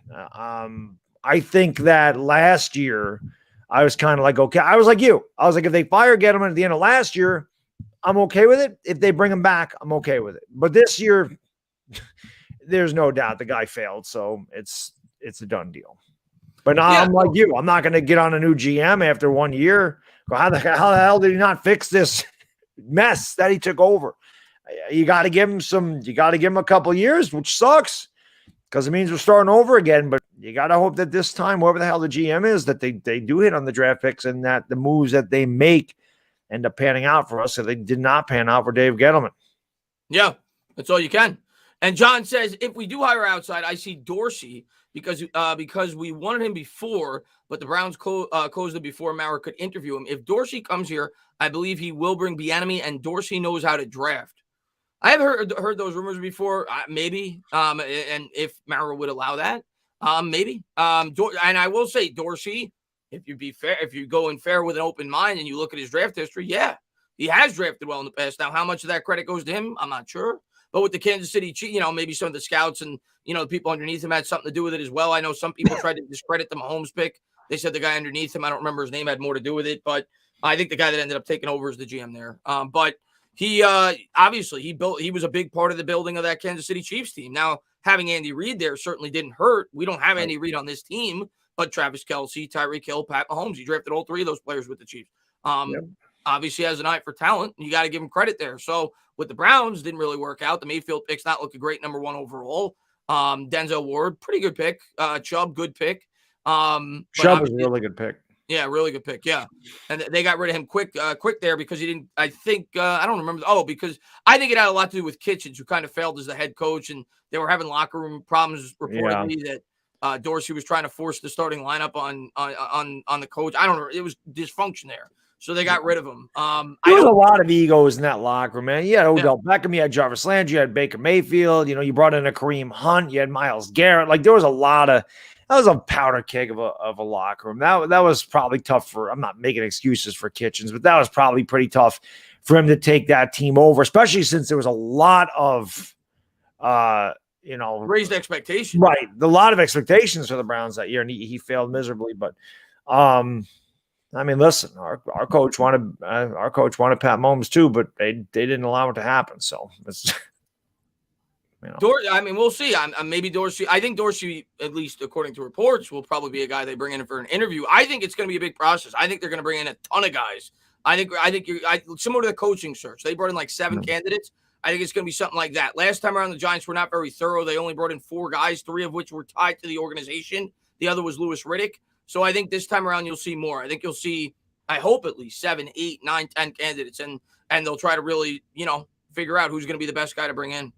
I think that last year I was kind of like, okay, I was like you. I was like, if they fire Gettleman at the end of last year, I'm okay with it. If they bring him back, I'm okay with it. But this year, there's no doubt the guy failed. So it's a done deal. But now I'm like you. I'm not going to get on a new GM after 1 year. How the hell did he not fix this mess that he took over? You got to give him a couple years, which sucks because it means we're starting over again. But you got to hope that this time, whoever the hell the GM is, that they do hit on the draft picks and that the moves that they make end up panning out for us. So they did not pan out for Dave Gettleman. Yeah, that's all you can. And John says, if we do hire outside, I see Dorsey because we wanted him before, but the Browns closed it before Maurer could interview him. If Dorsey comes here, I believe he will bring Bieniemy, and Dorsey knows how to draft. I have heard those rumors before, maybe, and if Maurer would allow that, maybe. And I will say, Dorsey, if you go in fair with an open mind and you look at his draft history, yeah, he has drafted well in the past. Now, how much of that credit goes to him, I'm not sure. But with the Kansas City Chiefs, maybe some of the scouts and, the people underneath him had something to do with it as well. I know some people tried to discredit the Mahomes pick. They said the guy underneath him, I don't remember his name, had more to do with it. But I think the guy that ended up taking over is the GM there. But he obviously he was a big part of the building of that Kansas City Chiefs team. Now, having Andy Reid there certainly didn't hurt. We don't have Andy Reid on this team, but Travis Kelce, Tyreek Hill, Pat Mahomes, he drafted all 3 of those players with the Chiefs. Obviously has an eye for talent. You got to give him credit there. So with the Browns, didn't really work out. The Mayfield pick's not looking great, number 1 overall. Denzel Ward, pretty good pick. Chubb, good pick. Chubb was a really good pick. Yeah, really good pick. Yeah. And they got rid of him quick there because he didn't, I think, I don't remember. Oh, because I think it had a lot to do with Kitchens, who kind of failed as the head coach, and they were having locker room problems reportedly that Dorsey was trying to force the starting lineup on the coach. I don't know. It was dysfunction there. So they got rid of him. There was a lot of egos in that locker room, man. You had Odell Beckham, you had Jarvis Landry, you had Baker Mayfield. You know, you brought in a Kareem Hunt, you had Myles Garrett. Like, there was a lot of – that was a powder keg of a locker room. That was probably tough for – I'm not making excuses for Kitchens, but that was probably pretty tough for him to take that team over, especially since there was a lot of raised expectations. Right. A lot of expectations for the Browns that year, and he failed miserably. But I mean, listen, our coach wanted Pat Mahomes too, but they didn't allow it to happen. So it's I mean, we'll see. Maybe Dorsey. I think Dorsey, at least according to reports, will probably be a guy they bring in for an interview. I think it's going to be a big process. I think they're going to bring in a ton of guys. I think similar to the coaching search, they brought in like 7 candidates. I think it's going to be something like that. Last time around, the Giants were not very thorough. They only brought in 4 guys, 3 of which were tied to the organization. The other was Louis Riddick. So I think this time around you'll see more. I think you'll see, I hope, at least 7, 8, 9, 10 candidates, and they'll try to really, figure out who's going to be the best guy to bring in.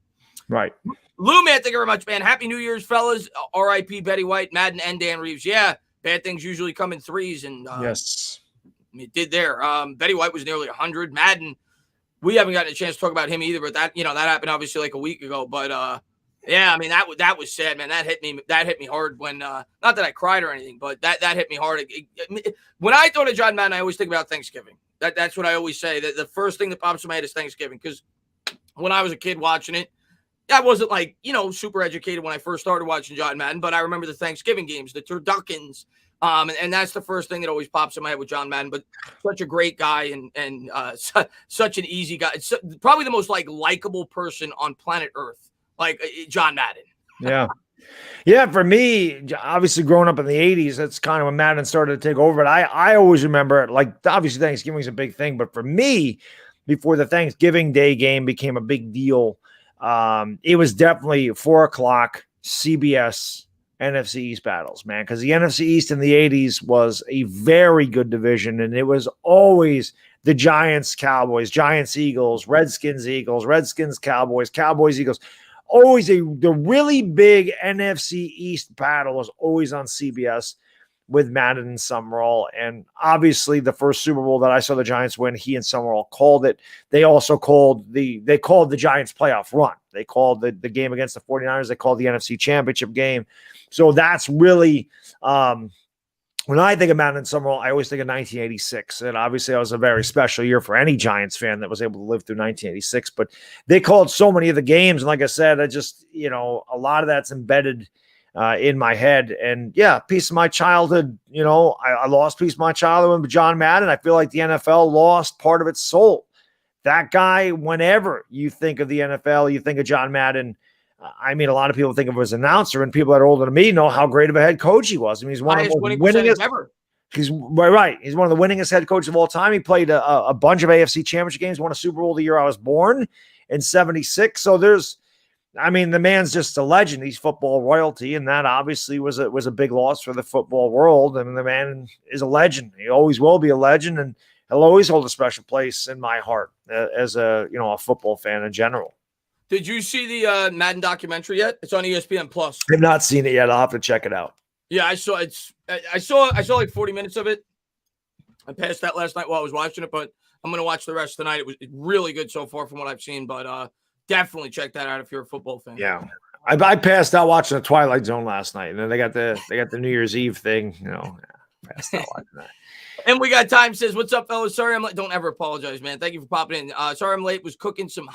Right. Lou, man, thank you very much, man. Happy New Year's, fellas. R.I.P. Betty White, Madden, and Dan Reeves. Yeah, bad things usually come in threes, and yes, it did there. Betty White was nearly 100. Madden, we haven't gotten a chance to talk about him either, but that happened obviously like a week ago. But yeah, I mean that was sad, man. That hit me hard when not that I cried or anything, but that hit me hard. When I thought of John Madden, I always think about Thanksgiving. That's what I always say. That the first thing that pops in my head is Thanksgiving, because when I was a kid watching it, I wasn't like, super educated when I first started watching John Madden, but I remember the Thanksgiving games, the turduckens. And that's the first thing that always pops in my head with John Madden, but such a great guy and such an easy guy. It's probably the most likable person on planet Earth, like John Madden. Yeah. Yeah. For me, obviously growing up in the 80s, that's kind of when Madden started to take over. But I always remember, like, obviously Thanksgiving is a big thing, but for me, before the Thanksgiving Day game became a big deal, it was definitely 4:00 CBS NFC East battles, man, because the NFC East in the 80s was a very good division, and it was always the Giants, Cowboys, Giants, Eagles, Redskins, Eagles, Redskins, Cowboys, Cowboys, Eagles. Always the really big NFC East battle was always on CBS with Madden and Summerall. And obviously the first Super Bowl that I saw the Giants win, he and Summerall called it. They also called the Giants playoff run. They called the game against the 49ers. They called the NFC Championship game. So that's really, when I think of Madden and Summerall, I always think of 1986. And obviously that was a very special year for any Giants fan that was able to live through 1986. But they called so many of the games. And like I said, I just, a lot of that's embedded in my head. And yeah, piece of my childhood, I lost piece of my childhood with John Madden. I feel like the NFL lost part of its soul. That guy, whenever you think of the NFL, you think of John Madden. I mean, a lot of people think of him as an announcer, and people that are older than me know how great of a head coach he was. I mean, he's one of the winningest ever. He's right. He's one of the winningest head coaches of all time. He played a bunch of AFC Championship games, won a Super Bowl the year I was born in '76. So the man's just a legend. He's football royalty, and that obviously was a big loss for the football world. And the man is a legend. He always will be a legend, and he'll always hold a special place in my heart as a football fan in general. Did you see the Madden documentary yet? It's on ESPN Plus. I've not seen it yet. I'll have to check it out. Yeah, I saw like 40 minutes of it. I passed that last night while I was watching it, but I'm going to watch the rest tonight. It was really good so far from what I've seen, but definitely check that out if you're a football fan. Yeah. I passed out watching the Twilight Zone last night, and then they got the New Year's Eve thing, passed out watching that. And we got time says, "What's up, fellas? Sorry I'm late." Don't ever apologize, man. Thank you for popping in. Sorry I'm late. Was cooking some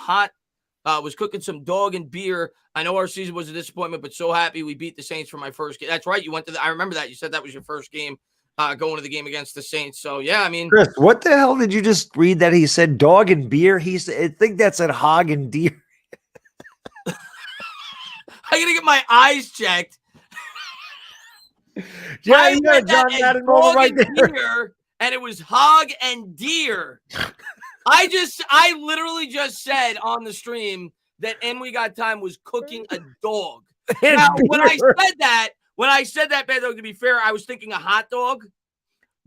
dog and beer. I know our season was a disappointment, but so happy we beat the Saints for my first game. That's right. You went to I remember that. You said that was your first game going to the game against the Saints. So, yeah, I mean. Chris, what the hell did you just read that he said dog and beer? I think that said hog and deer. I got to get my eyes checked. Yeah, you got John Madden moment right there. Deer, and it was hog and deer. I literally just said on the stream that And We Got Time was cooking a dog. Now, when I said that, Baddog, to be fair, I was thinking a hot dog,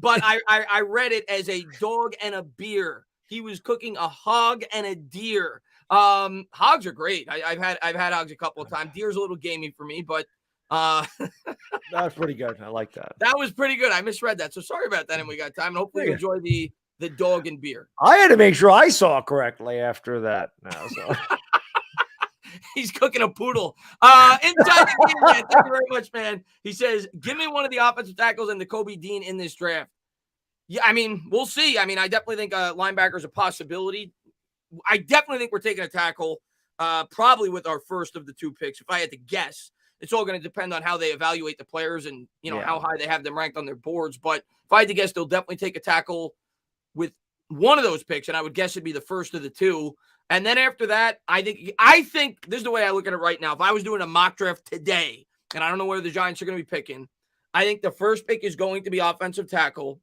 but I read it as a dog and a beer. He was cooking a hog and a deer. Hogs are great. I've had hogs a couple of times. Deer's a little gamey for me, but that's pretty good. I like that. That was pretty good. I misread that, so sorry about that. And We Got Time. And hopefully you enjoy the dog and beer. I had to make sure I saw correctly after that. Now, so. He's cooking a poodle. Inside the game, man. Thank you very much, man. He says, give me one of the offensive tackles and the Kobe Dean in this draft. Yeah, I mean, we'll see. I mean, I definitely think linebacker is a possibility. I definitely think we're taking a tackle, probably with our first of the 2 picks. If I had to guess, it's all going to depend on how they evaluate the players and, how high they have them ranked on their boards. But if I had to guess, they'll definitely take a tackle with one of those picks, and I would guess it'd be the first of the 2. And then after that, I think this is the way I look at it right now. If I was doing a mock draft today, and I don't know where the Giants are going to be picking, I think the first pick is going to be offensive tackle.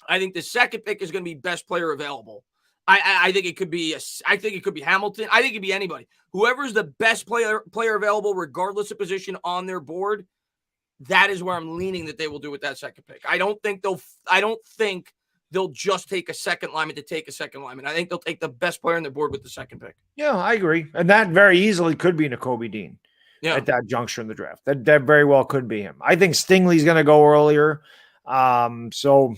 I think the second pick is going to be best player available. I think it could be Hamilton. I think it could be anybody. Whoever's the best player available, regardless of position on their board, that is where I'm leaning that they will do with that second pick. I don't think they'll just take a second lineman to take a second lineman. I think they'll take the best player on their board with the second pick. Yeah, I agree. And that very easily could be Kobe Dean at that juncture in the draft. That very well could be him. I think Stingley's going to go earlier. So,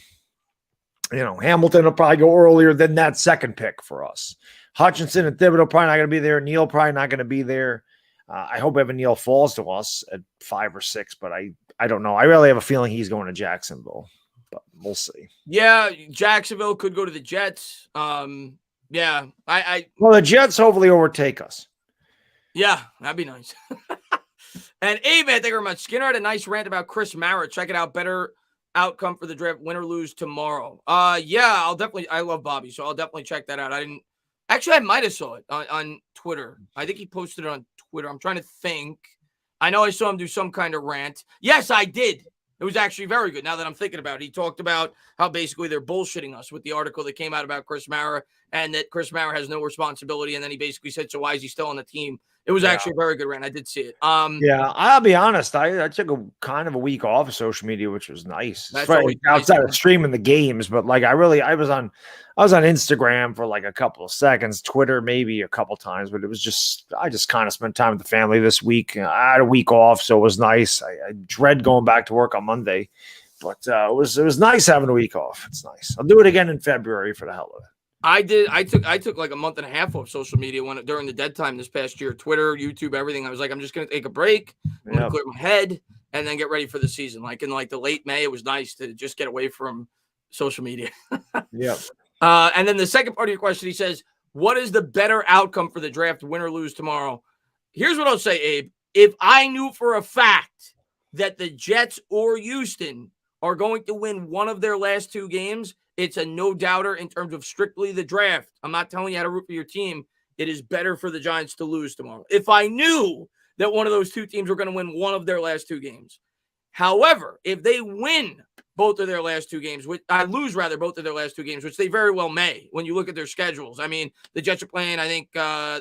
Hamilton will probably go earlier than that second pick for us. Hutchinson and Thibodeau probably not going to be there. Neal probably not going to be there. I hope Evan Neal falls to us at 5 or 6, but I don't know. I really have a feeling he's going to Jacksonville. But we'll see. Yeah, Jacksonville could go to the Jets. Well, the Jets hopefully overtake us. Yeah, that'd be nice. And Abe, thank you very much. Skinner had a nice rant about Chris Mara. Check it out. Better outcome for the draft, win or lose tomorrow. I love Bobby, so I'll definitely check that out. I might have saw it on Twitter. I think he posted it on Twitter. I'm trying to think. I know I saw him do some kind of rant. Yes, I did. It was actually very good now that I'm thinking about it. He talked about how basically they're bullshitting us with the article that came out about Chris Mara and that Chris Mara has no responsibility. And then he basically said, so why is he still on the team? It was actually a very good rant. I did see it. I'll be honest. I took a kind of a week off of social media, which was nice. That's right, outside of streaming the games, but I was on Instagram for like a couple of seconds, Twitter maybe a couple times, but I just kind of spent time with the family this week. I had a week off, so it was nice. I dread going back to work on Monday, but it was nice having a week off. It's nice. I'll do it again in February for the hell of it. I did. I took like a month and a half off social media during the dead time this past year, Twitter, YouTube, everything. I was like, I'm just going to take a break, I'm going to clear my head, and then get ready for the season. Like in the late May, it was nice to just get away from social media. Yeah. And then the second part of your question, he says, what is the better outcome for the draft, win or lose tomorrow? Here's what I'll say, Abe. If I knew for a fact that the Jets or Houston are going to win one of their last 2 games, it's a no-doubter in terms of strictly the draft. I'm not telling you how to root for your team. It is better for the Giants to lose tomorrow. If I knew that one of those 2 teams were going to win one of their last 2 games. However, if they win both of their last 2 games, both of their last 2 games, which they very well may when you look at their schedules. I mean, the Jets are playing, I think,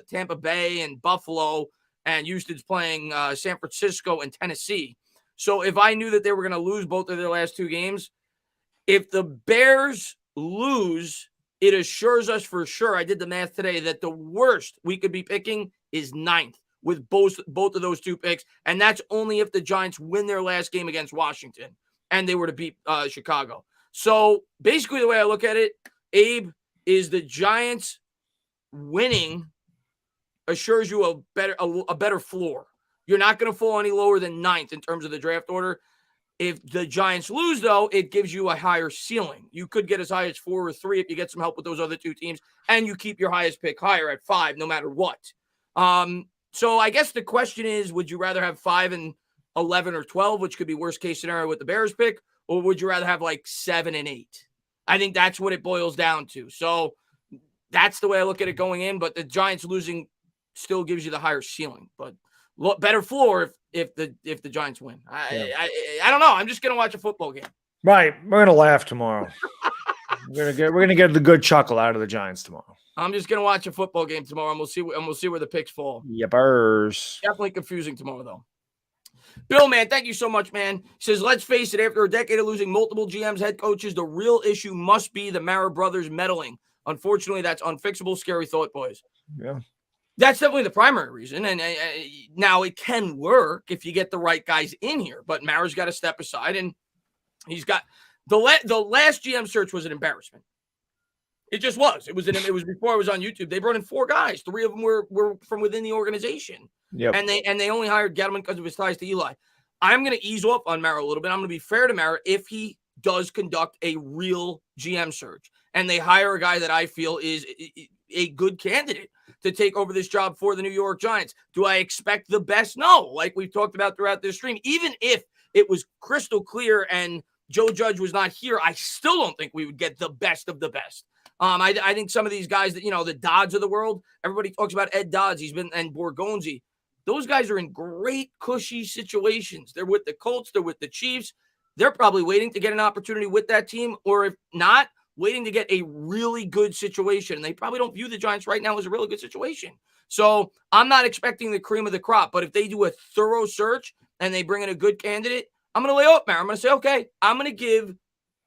Tampa Bay and Buffalo, and Houston's playing San Francisco and Tennessee. So if I knew that they were going to lose both of their last 2 games, if the Bears lose, it assures us for sure, I did the math today, that the worst we could be picking is 9th with both of those 2 picks. And that's only if the Giants win their last game against Washington and they were to beat Chicago. So basically the way I look at it, Abe, is the Giants winning assures you a better floor. You're not going to fall any lower than 9th in terms of the draft order. If the Giants lose, though, it gives you a higher ceiling. You could get as high as 4 or 3 if you get some help with those other 2 teams, and you keep your highest pick higher at 5, no matter what. So I guess the question is, would you rather have 5 and 11 or 12, which could be worst case scenario with the Bears pick, or would you rather have like 7 and 8? I think that's what it boils down to. So that's the way I look at it going in. But the Giants losing still gives you the higher ceiling, but better floor if the Giants win. I don't know. I'm just gonna watch a football game. Right, we're gonna laugh tomorrow. we're gonna get the good chuckle out of the Giants tomorrow. I'm just gonna watch a football game tomorrow, and we'll see where the picks fall. Yepers. Definitely confusing tomorrow, though. Bill, man, thank you so much, man. He says, let's face it, after a decade of losing multiple GMs, head coaches, the real issue must be the Mara brothers meddling. Unfortunately, that's unfixable. Scary thought, boys. Yeah. That's definitely the primary reason. And now it can work if you get the right guys in here. But Mara's got to step aside, and he's got the last GM search was an embarrassment. It just was. It was before I was on YouTube. They brought in 4 guys. 3 of them were from within the organization. Yep. And they only hired Gettleman because of his ties to Eli. I'm going to ease off on Mara a little bit. I'm going to be fair to Mara if he does conduct a real GM search and they hire a guy that I feel is a good candidate to take over this job for the New York Giants. Do I expect the best? No. Like we've talked about throughout this stream, even if it was crystal clear and Joe Judge was not here, I still don't think we would get the best of the best. I think some of these guys that, the Dodds of the world, everybody talks about Ed Dodds. And Borgonzi. Those guys are in great, cushy situations. They're with the Colts. They're with the Chiefs. They're probably waiting to get an opportunity with that team, or if not, waiting to get a really good situation. And they probably don't view the Giants right now as a really good situation. So I'm not expecting the cream of the crop, but if they do a thorough search and they bring in a good candidate, I'm going to lay off Mara. I'm going to say, okay, I'm going to give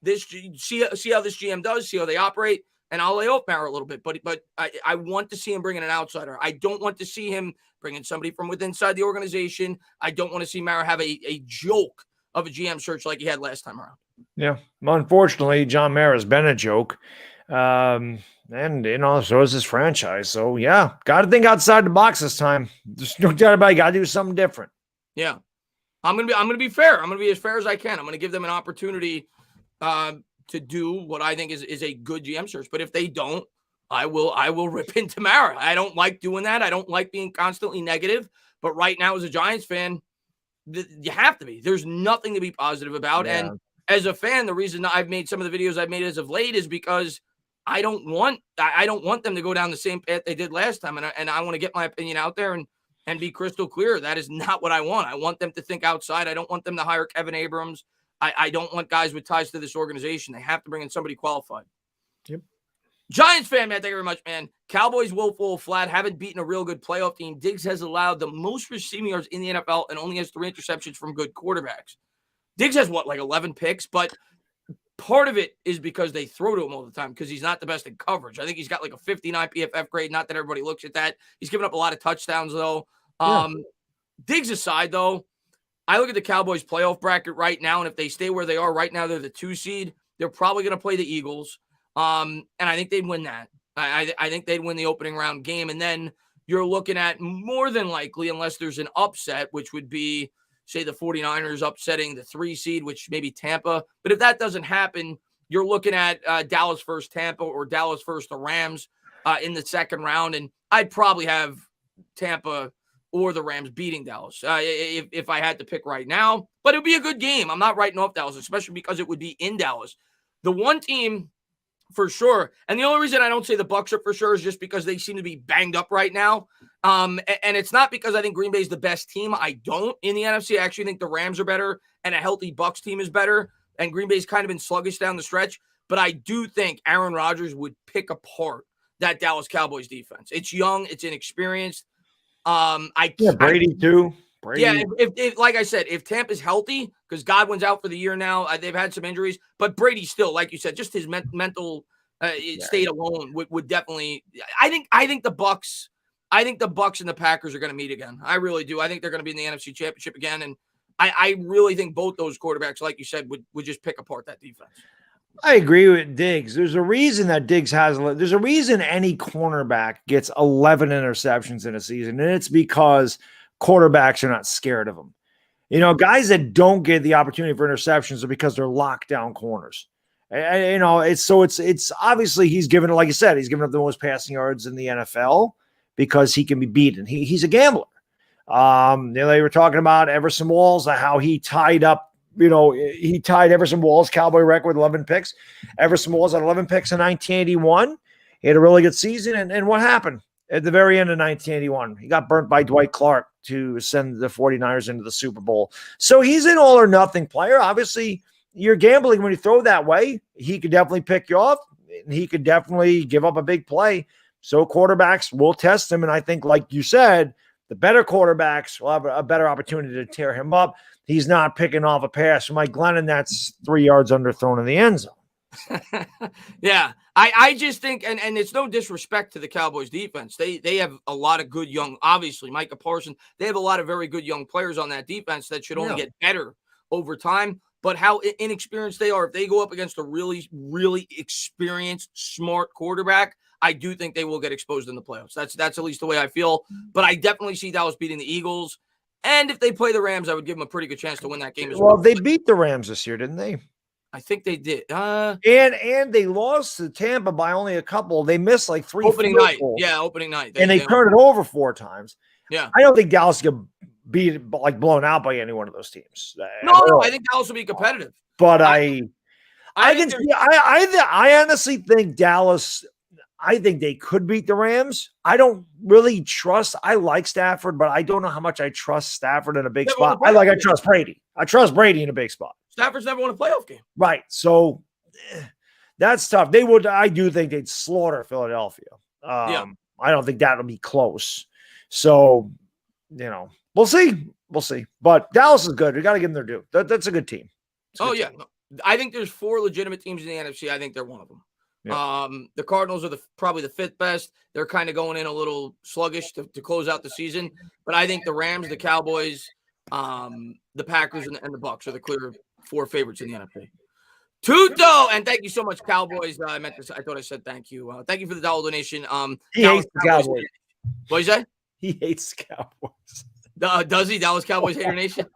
this, see how this GM does, see how they operate. And I'll lay off Mara a little bit, but I want to see him bring in an outsider. I don't want to see him bring in somebody from inside the organization. I don't want to see Mara have a joke of a GM search like he had last time around. Yeah. Unfortunately, John Mara's been a joke. And, so is his franchise. So, yeah, got to think outside the box this time. There's no doubt about it. Got to do something different. Yeah. I'm going to be fair. I'm going to be as fair as I can. I'm going to give them an opportunity to do what I think is a good GM search. But if they don't, I will rip into Mara. I don't like doing that. I don't like being constantly negative. But right now, as a Giants fan, you have to be. There's nothing to be positive about. Yeah. And as a fan, the reason I've made some of the videos I've made as of late is because I don't want them to go down the same path they did last time. And I want to get my opinion out there and be crystal clear. That is not what I want. I want them to think outside. I don't want them to hire Kevin Abrams. I don't want guys with ties to this organization. They have to bring in somebody qualified. Yep. Giants fan, man, thank you very much, man. Cowboys will fall flat. Haven't beaten a real good playoff team. Diggs has allowed the most receiving yards in the NFL and only has 3 interceptions from good quarterbacks. Diggs has, 11 picks? But part of it is because they throw to him all the time because he's not the best in coverage. I think he's got a 59 PFF grade. Not that everybody looks at that. He's given up a lot of touchdowns, though. Diggs aside, though, I look at the Cowboys playoff bracket right now, and if they stay where they are right now, they're the 2 seed. They're probably going to play the Eagles, and I think they'd win that. I think they'd win the opening round game, and then you're looking at more than likely, unless there's an upset, which would be, say, the 49ers upsetting the 3 seed, which maybe Tampa. But if that doesn't happen, you're looking at Dallas versus Tampa or Dallas versus the Rams in the second round, and I'd probably have Tampa or the Rams beating Dallas if I had to pick right now. But it would be a good game. I'm not writing off Dallas, especially because it would be in Dallas. The one team for sure, and the only reason I don't say the Bucs are for sure is just because they seem to be banged up right now. And it's not because I think Green Bay is the best team. I don't. In the NFC, I actually think the Rams are better, and a healthy Bucs team is better. And Green Bay's kind of been sluggish down the stretch. But I do think Aaron Rodgers would pick apart that Dallas Cowboys defense. It's young. It's inexperienced. Brady too. Brady. Yeah, if like I said, if Tampa's healthy, because Godwin's out for the year now, they've had some injuries, but Brady still, like you said, just his mental state alone would definitely. I think the Bucs and the Packers are going to meet again. I really do. I think they're going to be in the NFC Championship again, and I really think both those quarterbacks, like you said, would just pick apart that defense. I agree with Diggs. There's a reason that Diggs there's a reason any cornerback gets 11 interceptions in a season, and it's because quarterbacks are not scared of them. Guys that don't get the opportunity for interceptions are because they're lockdown corners. It's obviously he's given, like you said, he's given up the most passing yards in the NFL because he can be beaten. He's a gambler. They were talking about Everson Walls, how he tied up he tied Everson Wall's Cowboy record with 11 picks. Everson Walls had 11 picks in 1981. He had a really good season. And what happened at the very end of 1981? He got burnt by Dwight Clark to send the 49ers into the Super Bowl. So he's an all or nothing player. Obviously, you're gambling when you throw that way. He could definitely pick you off. And he could definitely give up a big play. So quarterbacks will test him. And I think, like you said, the better quarterbacks will have a better opportunity to tear him up. He's not picking off a pass from Mike Glennon that's 3 yards underthrown in the end zone. Yeah, I just think, and it's no disrespect to the Cowboys defense. They have a lot of good young, obviously, Micah Parsons. They have a lot of very good young players on that defense that should only get better over time. But how inexperienced they are, if they go up against a really, really experienced, smart quarterback, I do think they will get exposed in the playoffs. That's at least the way I feel. But I definitely see Dallas beating the Eagles. And if they play the Rams, I would give them a pretty good chance to win that game as well. Well, they beat the Rams this year, didn't they? I think they did. And they lost to Tampa by only a couple. They missed like 3 opening night. Yeah, opening night. They turned it over 4 times. Yeah. I don't think Dallas could be like blown out by any one of those teams. No, I think Dallas will be competitive. But I honestly think Dallas. I think they could beat the Rams. I don't really trust. I like Stafford, but I don't know how much I trust Stafford in a big spot. I trust Brady. I trust Brady in a big spot. Stafford's never won a playoff game. Right. So that's tough. I do think they'd slaughter Philadelphia. I don't think that'll be close. So, we'll see. We'll see. But Dallas is good. We got to give them their due. That's a good team. Team. I think there's 4 legitimate teams in the NFC. I think they're one of them. Yeah. The Cardinals are probably the 5th best. They're kind of going in a little sluggish to close out the season. But I think the Rams, the Cowboys, the Packers, and the Bucs are the clear 4 favorites in the NFC. Tuto, and thank you so much, Cowboys. I meant this. I thought I said thank you. Thank you for the dollar donation. He hates the Cowboys. What did you say? He hates Cowboys. Does he? Dallas Cowboys Hater Nation?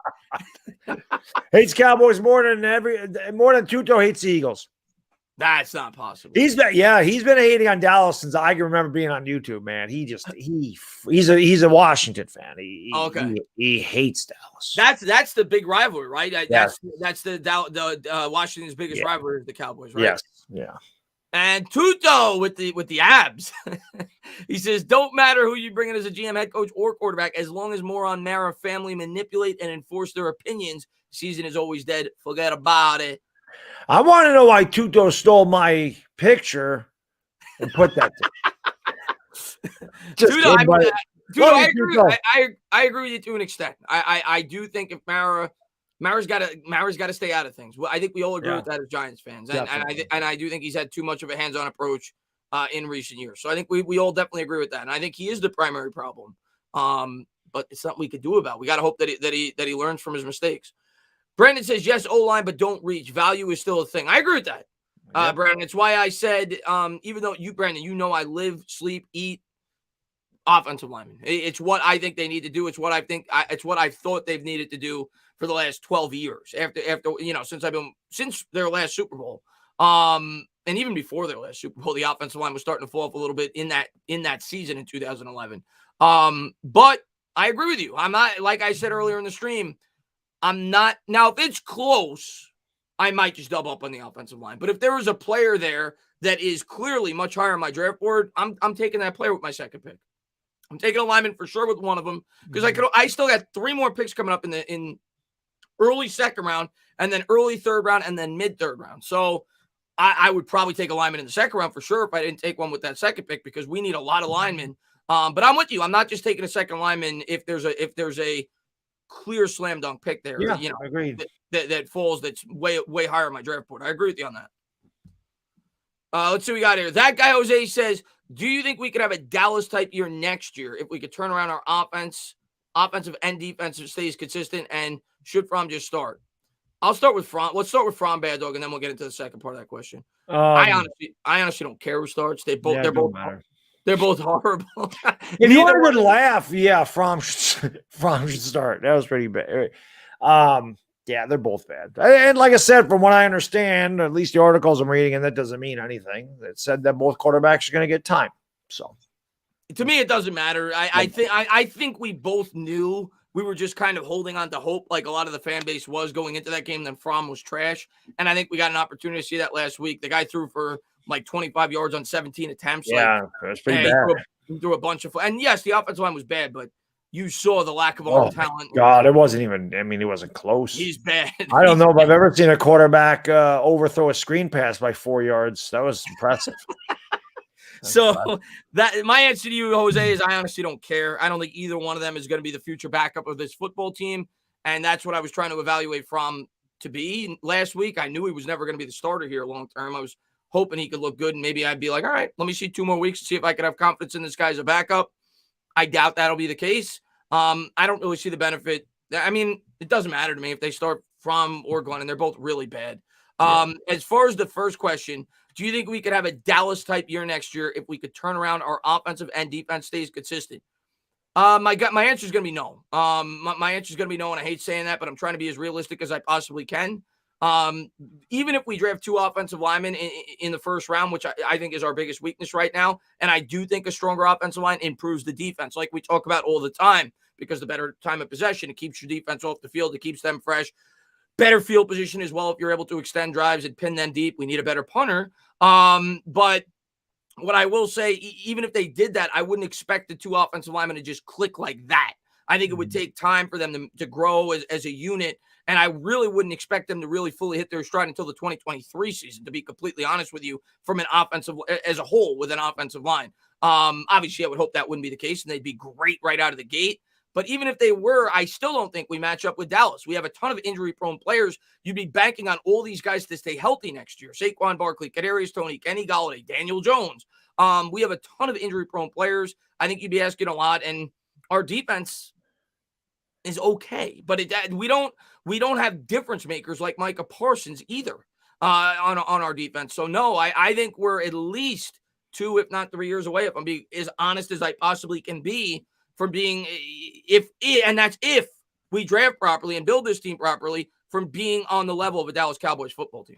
Hates Cowboys more than Tuto hates the Eagles. That's not possible. He's been hating on Dallas since I can remember being on YouTube, man. He's a Washington fan. He hates Dallas. That's the big rivalry, right? Yes. That's the Washington's biggest rivalry is the Cowboys, right? Yes. Yeah. And Tuto with the abs. He says, don't matter who you bring in as a GM, head coach, or quarterback, as long as Moron Mara family manipulate and enforce their opinions, season is always dead. Forget about it. I want to know why Tuto stole my picture and put that there. I agree with you to an extent. I do think if Mara's got to stay out of things. Well, I think we all agree with that as Giants fans, and I do think he's had too much of a hands-on approach in recent years. So I think we all definitely agree with that, and I think he is the primary problem. But it's something we could do about. We got to hope that he learns from his mistakes. Brandon says, yes, O-line, but don't reach. Value is still a thing. I agree with that, Brandon. It's why I said, even though Brandon, I live, sleep, eat offensive linemen. It's what I think they need to do. It's what I think. It's what I thought they've needed to do for the last 12 years. After since their last Super Bowl, and even before their last Super Bowl, the offensive line was starting to fall off a little bit in that season in 2011. But I agree with you. I'm not, like I said earlier in the stream. I'm not now. If it's close, I might just double up on the offensive line. But if there was a player there that is clearly much higher on my draft board, I'm taking that player with my second pick. I'm taking a lineman for sure with one of them because I still got 3 more picks coming up in early second round and then early third round and then mid third round. So I would probably take a lineman in the second round for sure if I didn't take one with that second pick because we need a lot of linemen. But I'm with you. I'm not just taking a second lineman if there's a clear slam dunk pick there. Yeah, agreed. That falls that's way higher on my draft board. I agree with you on that. Let's see what we got here. That guy Jose says, do you think we could have a Dallas type year next year if we could turn around our offensive and defensive stays consistent, and should Fromm just start? I'll start with Fromm. Let's start with Fromm, Baddog, and then we'll get into the second part of that question. I honestly don't care who starts. They're both horrible. If you want a good laugh, Fromm should start. That was pretty bad. They're both bad. And like I said, from what I understand, at least the articles I'm reading, and that doesn't mean anything, it said that both quarterbacks are going to get time. So to me, it doesn't matter. I think we both knew we were just kind of holding on to hope like a lot of the fan base was going into that game. Then Fromm was trash. And I think we got an opportunity to see that last week. The guy threw for like 25 yards on 17 attempts. Yeah, like, it was pretty bad. He threw a bunch of – and, yes, the offensive line was bad, but you saw the lack of arm talent. God, it wasn't even – I mean, it wasn't close. He's bad. I don't know if I've ever seen a quarterback overthrow a screen pass by 4 yards. That was impressive. So that my answer to you, Jose, is I honestly don't care. I don't think either one of them is going to be the future backup of this football team. And that's what I was trying to evaluate Fromm to be last week. I knew he was never going to be the starter here long term. I was hoping he could look good, and maybe I'd be like, all right, let me see 2 more weeks to see if I could have confidence in this guy as a backup. I doubt that'll be the case. I don't really see the benefit. I mean, it doesn't matter to me if they start Fromm or Glenn, and they're both really bad. As far as the first question, do you think we could have a Dallas-type year next year if we could turn around our offensive and defense stays consistent? My answer is going to be no. My answer is going to be no, and I hate saying that, but I'm trying to be as realistic as I possibly can. Even if we draft 2 offensive linemen in the first round, which I think is our biggest weakness right now, and I do think a stronger offensive line improves the defense, like we talk about all the time, because the better time of possession, it keeps your defense off the field, it keeps them fresh. Better field position as well if you're able to extend drives and pin them deep. We need a better punter. But what I will say, even if they did that, I wouldn't expect the 2 offensive linemen to just click like that. I think it would take time for them to grow as a unit, and I really wouldn't expect them to really fully hit their stride until the 2023 season, to be completely honest with you, from an offensive as a whole with an offensive line. Obviously, I would hope that wouldn't be the case, and they'd be great right out of the gate. But even if they were, I still don't think we match up with Dallas. We have a ton of injury-prone players. You'd be banking on all these guys to stay healthy next year. Saquon Barkley, Kadarius Toney, Kenny Golladay, Daniel Jones. We have a ton of injury-prone players. I think you'd be asking a lot, and our defense is okay. But we don't have difference makers like Micah Parsons either on our defense. So, no, I think we're at least 2, if not 3 years away, if I'm being as honest as I possibly can be, from being, and that's if we draft properly and build this team properly, from being on the level of a Dallas Cowboys football team.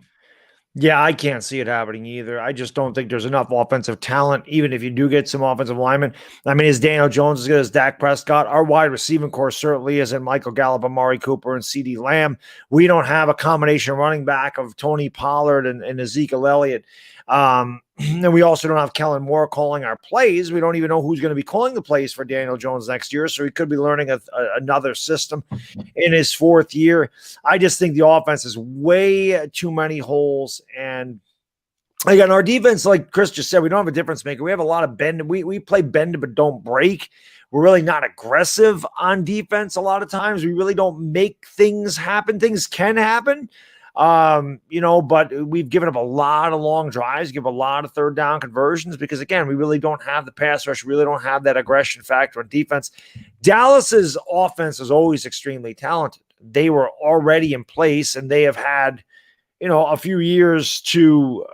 Yeah, I can't see it happening either. I just don't think there's enough offensive talent, even if you do get some offensive linemen. I mean, is Daniel Jones as good as Dak Prescott? Our wide receiving core certainly isn't. Michael Gallup, Amari Cooper, and CeeDee Lamb. We don't have a combination running back of Tony Pollard and Ezekiel Elliott. And we also don't have Kellen Moore calling our plays. We don't even know who's going to be calling the plays for Daniel Jones next year. So he could be learning another system in his 4th year. I just think the offense is way too many holes. And again, our defense, like Chris just said, we don't have a difference maker. We have a lot of bend. We play bend but don't break. We're really not aggressive on defense a lot of times. We really don't make things happen. Things can happen. But we've given up a lot of long drives, give a lot of 3rd down conversions because, again, we really don't have the pass rush. We really don't have that aggression factor on defense. Dallas's offense is always extremely talented. They were already in place, and they have had, a few years to,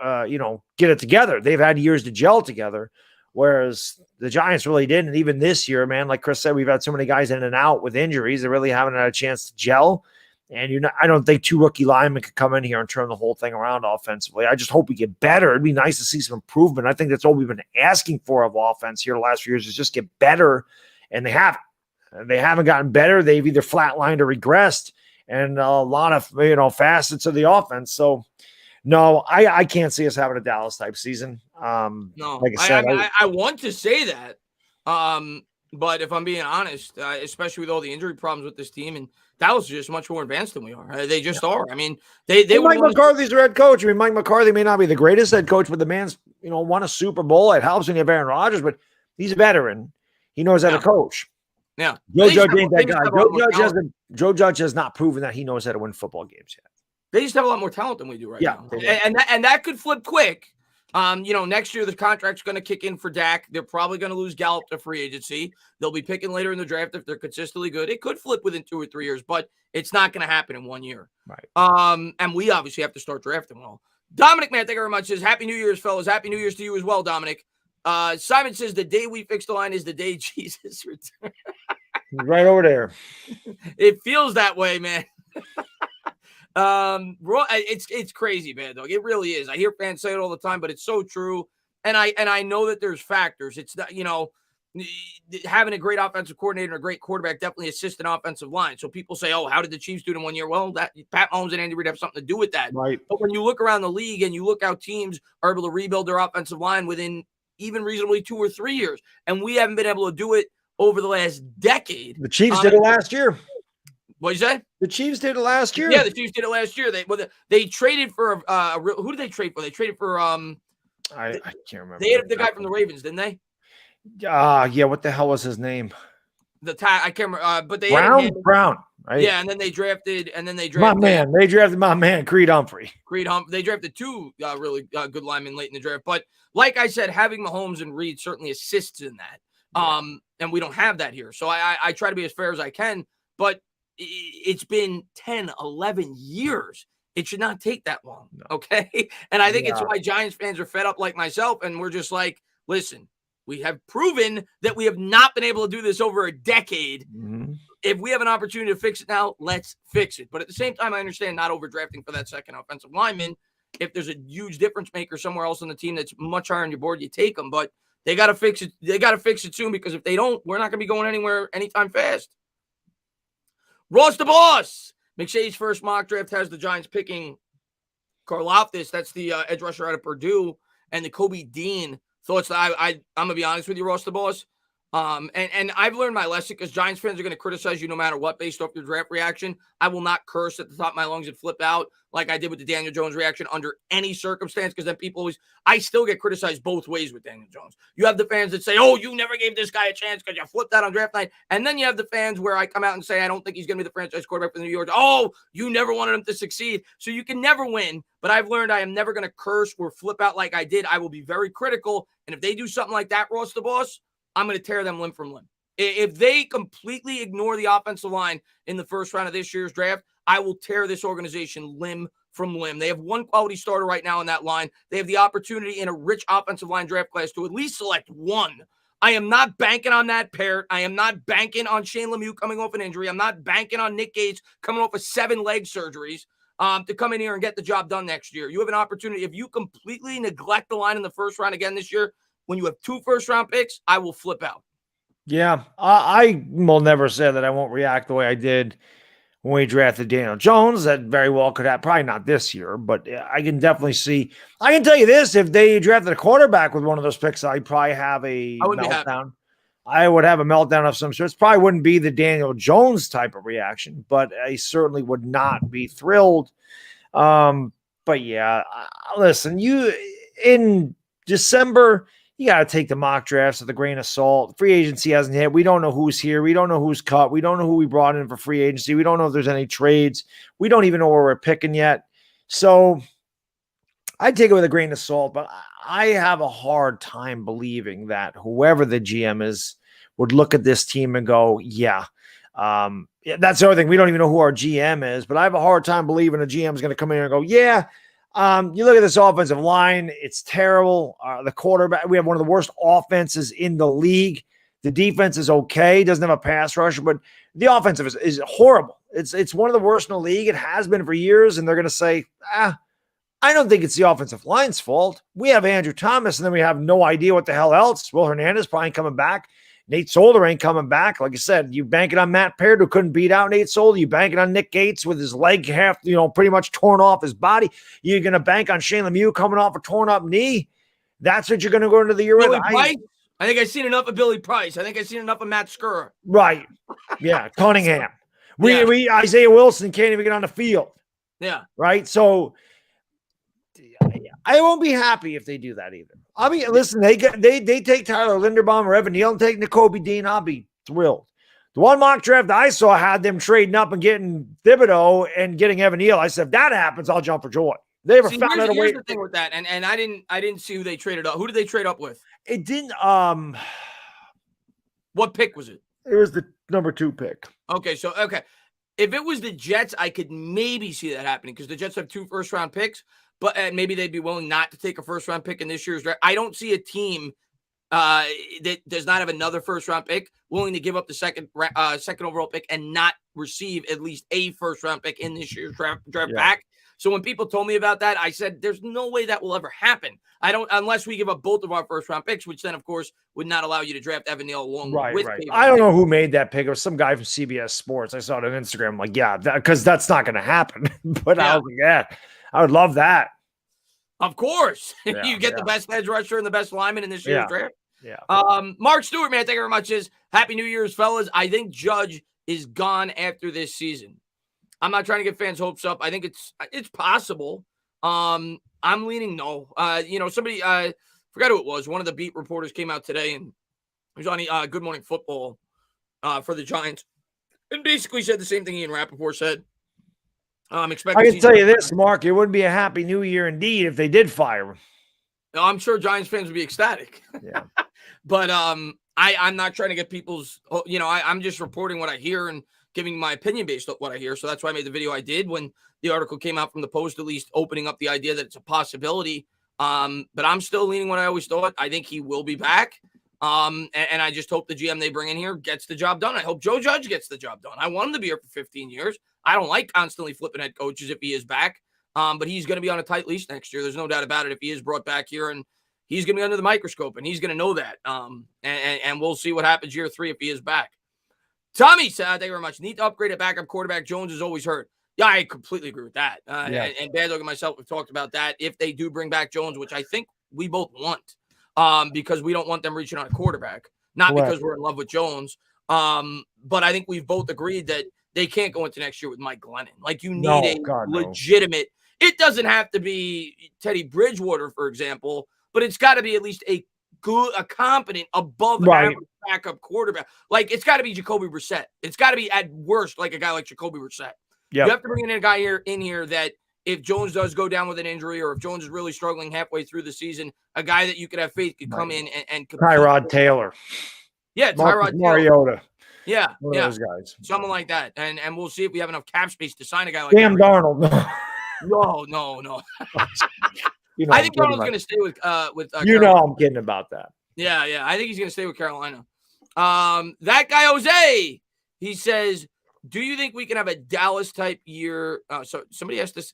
get it together. They've had years to gel together, whereas the Giants really didn't. And even this year, man, like Chris said, we've had so many guys in and out with injuries. They really haven't had a chance to gel. And I don't think 2 rookie linemen could come in here and turn the whole thing around offensively. I just hope we get better. It'd be nice to see some improvement. I think that's all we've been asking for of offense here the last few years is just get better, and they haven't. They haven't gotten better. They've either flatlined or regressed, and a lot of facets of the offense. So, no, I can't see us having a Dallas type season. No, like I said, I want to say that. But if I'm being honest, especially with all the injury problems with this team, and Dallas is just much more advanced than we are. They just are. I mean, they Mike McCarthy's their head coach. I mean, Mike McCarthy may not be the greatest head coach, but the man's, won a Super Bowl. It helps when you have Aaron Rodgers, but he's a veteran. He knows how to coach. Yeah. Joe Judge ain't that guy. Joe Judge has not proven that he knows how to win football games yet. They just have a lot more talent than we do right now. And that could flip quick. Next year the contract's going to kick in for Dak. They're probably going to lose Gallup to free agency. They'll be picking later in the draft if they're consistently good. It could flip within 2 or 3 years, but it's not going to happen in 1 year. Right. And we obviously have to start drafting well. Dominic, man, thank you very much. Says Happy New Year's, fellas. Happy New Year's to you as well, Dominic. Simon says the day we fix the line is the day Jesus returns. Right over there. It feels that way, man. It's crazy, Baddog. It really is. I hear fans say it all the time, but it's so true. And I know that there's factors. It's that, having a great offensive coordinator and a great quarterback definitely assists an offensive line. So people say, oh, how did the Chiefs do it in 1 year? Well, that Pat Mahomes and Andy Reid have something to do with that. Right. But when you look around the league and you look how teams are able to rebuild their offensive line within even reasonably 2 or 3 years, and we haven't been able to do it over the last decade. The Chiefs did it last year. What'd you say? The Chiefs did it last year. Yeah, the Chiefs did it last year. They traded for who did they trade for? They traded for I can't remember. They had the guy from the Ravens, didn't they? Yeah. What the hell was his name? I can't remember. But they Brown. Right? Yeah, and then they drafted. My man. They drafted my man, Creed Humphrey. They drafted 2 really good linemen late in the draft. But like I said, having Mahomes and Reed certainly assists in that. And we don't have that here. So I try to be as fair as I can. But it's been 10, 11 years. It should not take that long. Okay. And I think it's why Giants fans are fed up like myself. And we're just like, listen, we have proven that we have not been able to do this over a decade. Mm-hmm. If we have an opportunity to fix it now, let's fix it. But at the same time, I understand not overdrafting for that second offensive lineman. If there's a huge difference maker somewhere else on the team that's much higher on your board, you take them. But they got to fix it. They got to fix it soon, because if they don't, we're not going to be going anywhere anytime fast. Ross the Boss. McShay's first mock draft has the Giants picking Karlaftis. That's the edge rusher out of Purdue, and the Kobe Dean. Thoughts that I'm going to be honest with you, Ross the Boss. And I've learned my lesson, because Giants fans are going to criticize you no matter what based off your draft reaction. I will not curse at the top of my lungs and flip out like I did with the Daniel Jones reaction under any circumstance, because then people always – I still get criticized both ways with Daniel Jones. You have the fans that say, oh, you never gave this guy a chance because you flipped out on draft night. And then you have the fans where I come out and say, I don't think he's going to be the franchise quarterback for the New York. Oh, you never wanted him to succeed. So you can never win. But I've learned I am never going to curse or flip out like I did. I will be very critical. And if they do something like that, Ross the Boss, I'm going to tear them limb from limb. If they completely ignore the offensive line in the first round of this year's draft, I will tear this organization limb from limb. They have one quality starter right now in that line. They have the opportunity in a rich offensive line draft class to at least select one. I am not banking on that Parrott. I am not banking on Shane Lemieux coming off an injury. I'm not banking on Nick Gates coming off of 7 leg surgeries to come in here and get the job done next year. You have an opportunity. If you completely neglect the line in the first round again this year, when you have 2 first-round picks, I will flip out. Yeah, I will never say that I won't react the way I did when we drafted Daniel Jones. That very well could have, probably not this year, but I can definitely see. I can tell you this, if they drafted a quarterback with one of those picks, I'd probably have a meltdown. I would have a meltdown of some sort. It probably wouldn't be the Daniel Jones type of reaction, but I certainly would not be thrilled. But yeah, listen, you in December, you got to take the mock drafts with a grain of salt. Free agency hasn't hit. We don't know who's here. We don't know who's cut. We don't know who we brought in for free agency. We don't know if there's any trades. We don't even know where we're picking yet. So I take it with a grain of salt, but I have a hard time believing that whoever the GM is would look at this team and go, yeah, that's the other thing. We don't even know who our GM is, but I have a hard time believing a GM is going to come in here and go, yeah, you look at this offensive line, it's terrible. The quarterback, we have one of the worst offenses in the league. The defense is okay, doesn't have a pass rusher, but the offensive is horrible. It's one of the worst in the league. It has been for years, and they're going to say, I don't think it's the offensive line's fault. We have Andrew Thomas, and then we have no idea what the hell else. Will Hernandez probably ain't coming back. Nate Solder ain't coming back. Like I said, you banking on Matt Parrott, who couldn't beat out Nate Solder. You banking on Nick Gates with his leg half, pretty much torn off his body. You're going to bank on Shane Lemieux coming off a torn up knee. That's what you're going to go into the year with. I think I've seen enough of Billy Price. I think I've seen enough of Matt Skura. Right. Yeah. Cunningham. We Isaiah Wilson can't even get on the field. Yeah. Right. So I won't be happy if they do that either. I mean, listen, they take Tyler Linderbaum or Evan Neal and take Nakobe Dean. I'll be thrilled. The one mock draft I saw had them trading up and getting Thibodeau and getting Evan Neal. I said, if that happens, I'll jump for joy. They ever found out a way. Here's the thing with that, and I didn't see who they traded up. Who did they trade up with? It didn't. What pick was it? It was the number 2 pick. Okay. If it was the Jets, I could maybe see that happening, because the Jets have 2 first-round picks. But maybe they'd be willing not to take a first-round pick in this year's draft. I don't see a team that does not have another first-round pick willing to give up the second overall pick and not receive at least a first-round pick in this year's draft back. So when people told me about that, I said, there's no way that will ever happen. Unless we give up both of our first round picks, which then, of course, would not allow you to draft Evan Neal along with Right. David. I don't know who made that pick. It was some guy from CBS Sports. I saw it on Instagram. I'm like, yeah, because that's not going to happen. But I was like, yeah, I would love that. Of course. Yeah, You get the best edge rusher and the best lineman in this year's draft. Yeah. Mark Stewart, man, thank you very much. Says, Happy New Year's, fellas. I think Judge is gone after this season. I'm not trying to get fans' hopes up. I think it's possible. I'm leaning no. Somebody forgot who it was. One of the beat reporters came out today and he was on Good Morning Football for the Giants and basically said the same thing Ian Rappaport said. I can tell you this, Mark. It wouldn't be a happy New Year indeed if they did fire him. I'm sure Giants fans would be ecstatic. Yeah. But I'm not trying to get people's, I'm just reporting what I hear and giving my opinion based on what I hear. So that's why I made the video I did when the article came out from the Post, at least opening up the idea that it's a possibility. But I'm still leaning what I always thought. I think he will be back. And I just hope the GM they bring in here gets the job done. I hope Joe Judge gets the job done. I want him to be here for 15 years. I don't like constantly flipping head coaches if he is back. But he's going to be on a tight leash next year. There's no doubt about it if he is brought back here, and he's going to be under the microscope, and he's going to know that. And we'll see what happens year 3 if he is back. Tommy said, thank you very much. Need to upgrade a backup quarterback. Jones is always hurt. Yeah, I completely agree with that. And Baddog and myself have talked about that. If they do bring back Jones, which I think we both want, because we don't want them reaching on a quarterback, not because we're in love with Jones. But I think we've both agreed that they can't go into next year with Mike Glennon. Like, you need legitimate. It doesn't have to be Teddy Bridgewater, for example, but it's got to be at least a competent, above average backup quarterback. Like, it's got to be Jacoby Brissett. It's got to be at worst like a guy like Jacoby Brissett. Yep. You have to bring in a guy in here that if Jones does go down with an injury, or if Jones is really struggling halfway through the season, a guy that you could have faith could come in and compete. Tyrod Taylor. Yeah, Tyrod Mariota. Yeah, one of those guys. Someone like that. And we'll see if we have enough cap space to sign a guy like Sam Darnold. No. I think Darnold's going to stay with Carolina. I'm kidding about that. Yeah. I think he's going to stay with Carolina. That guy Jose, he says, do you think we can have a Dallas type year? So somebody asked this.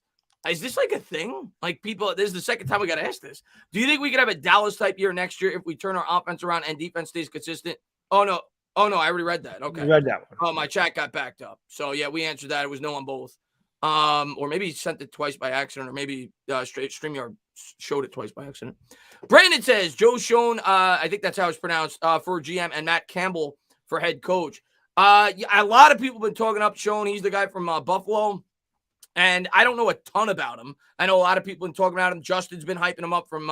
Is this like a thing? Like, people, this is the second time we got to ask this. Do you think we can have a Dallas type year next year if we turn our offense around and defense stays consistent? Oh no, I already read that. Okay. You read that one. Oh, my chat got backed up. So yeah, we answered that. It was no on both. Or maybe he sent it twice by accident, or maybe StreamYard showed it twice by accident. Brandon says Joe Schoen, I think that's how it's pronounced, for GM, and Matt Campbell for head coach. A lot of people have been talking up Schoen. He's the guy from Buffalo, and I don't know a ton about him. I know a lot of people have been talking about him. Justin's been hyping him up from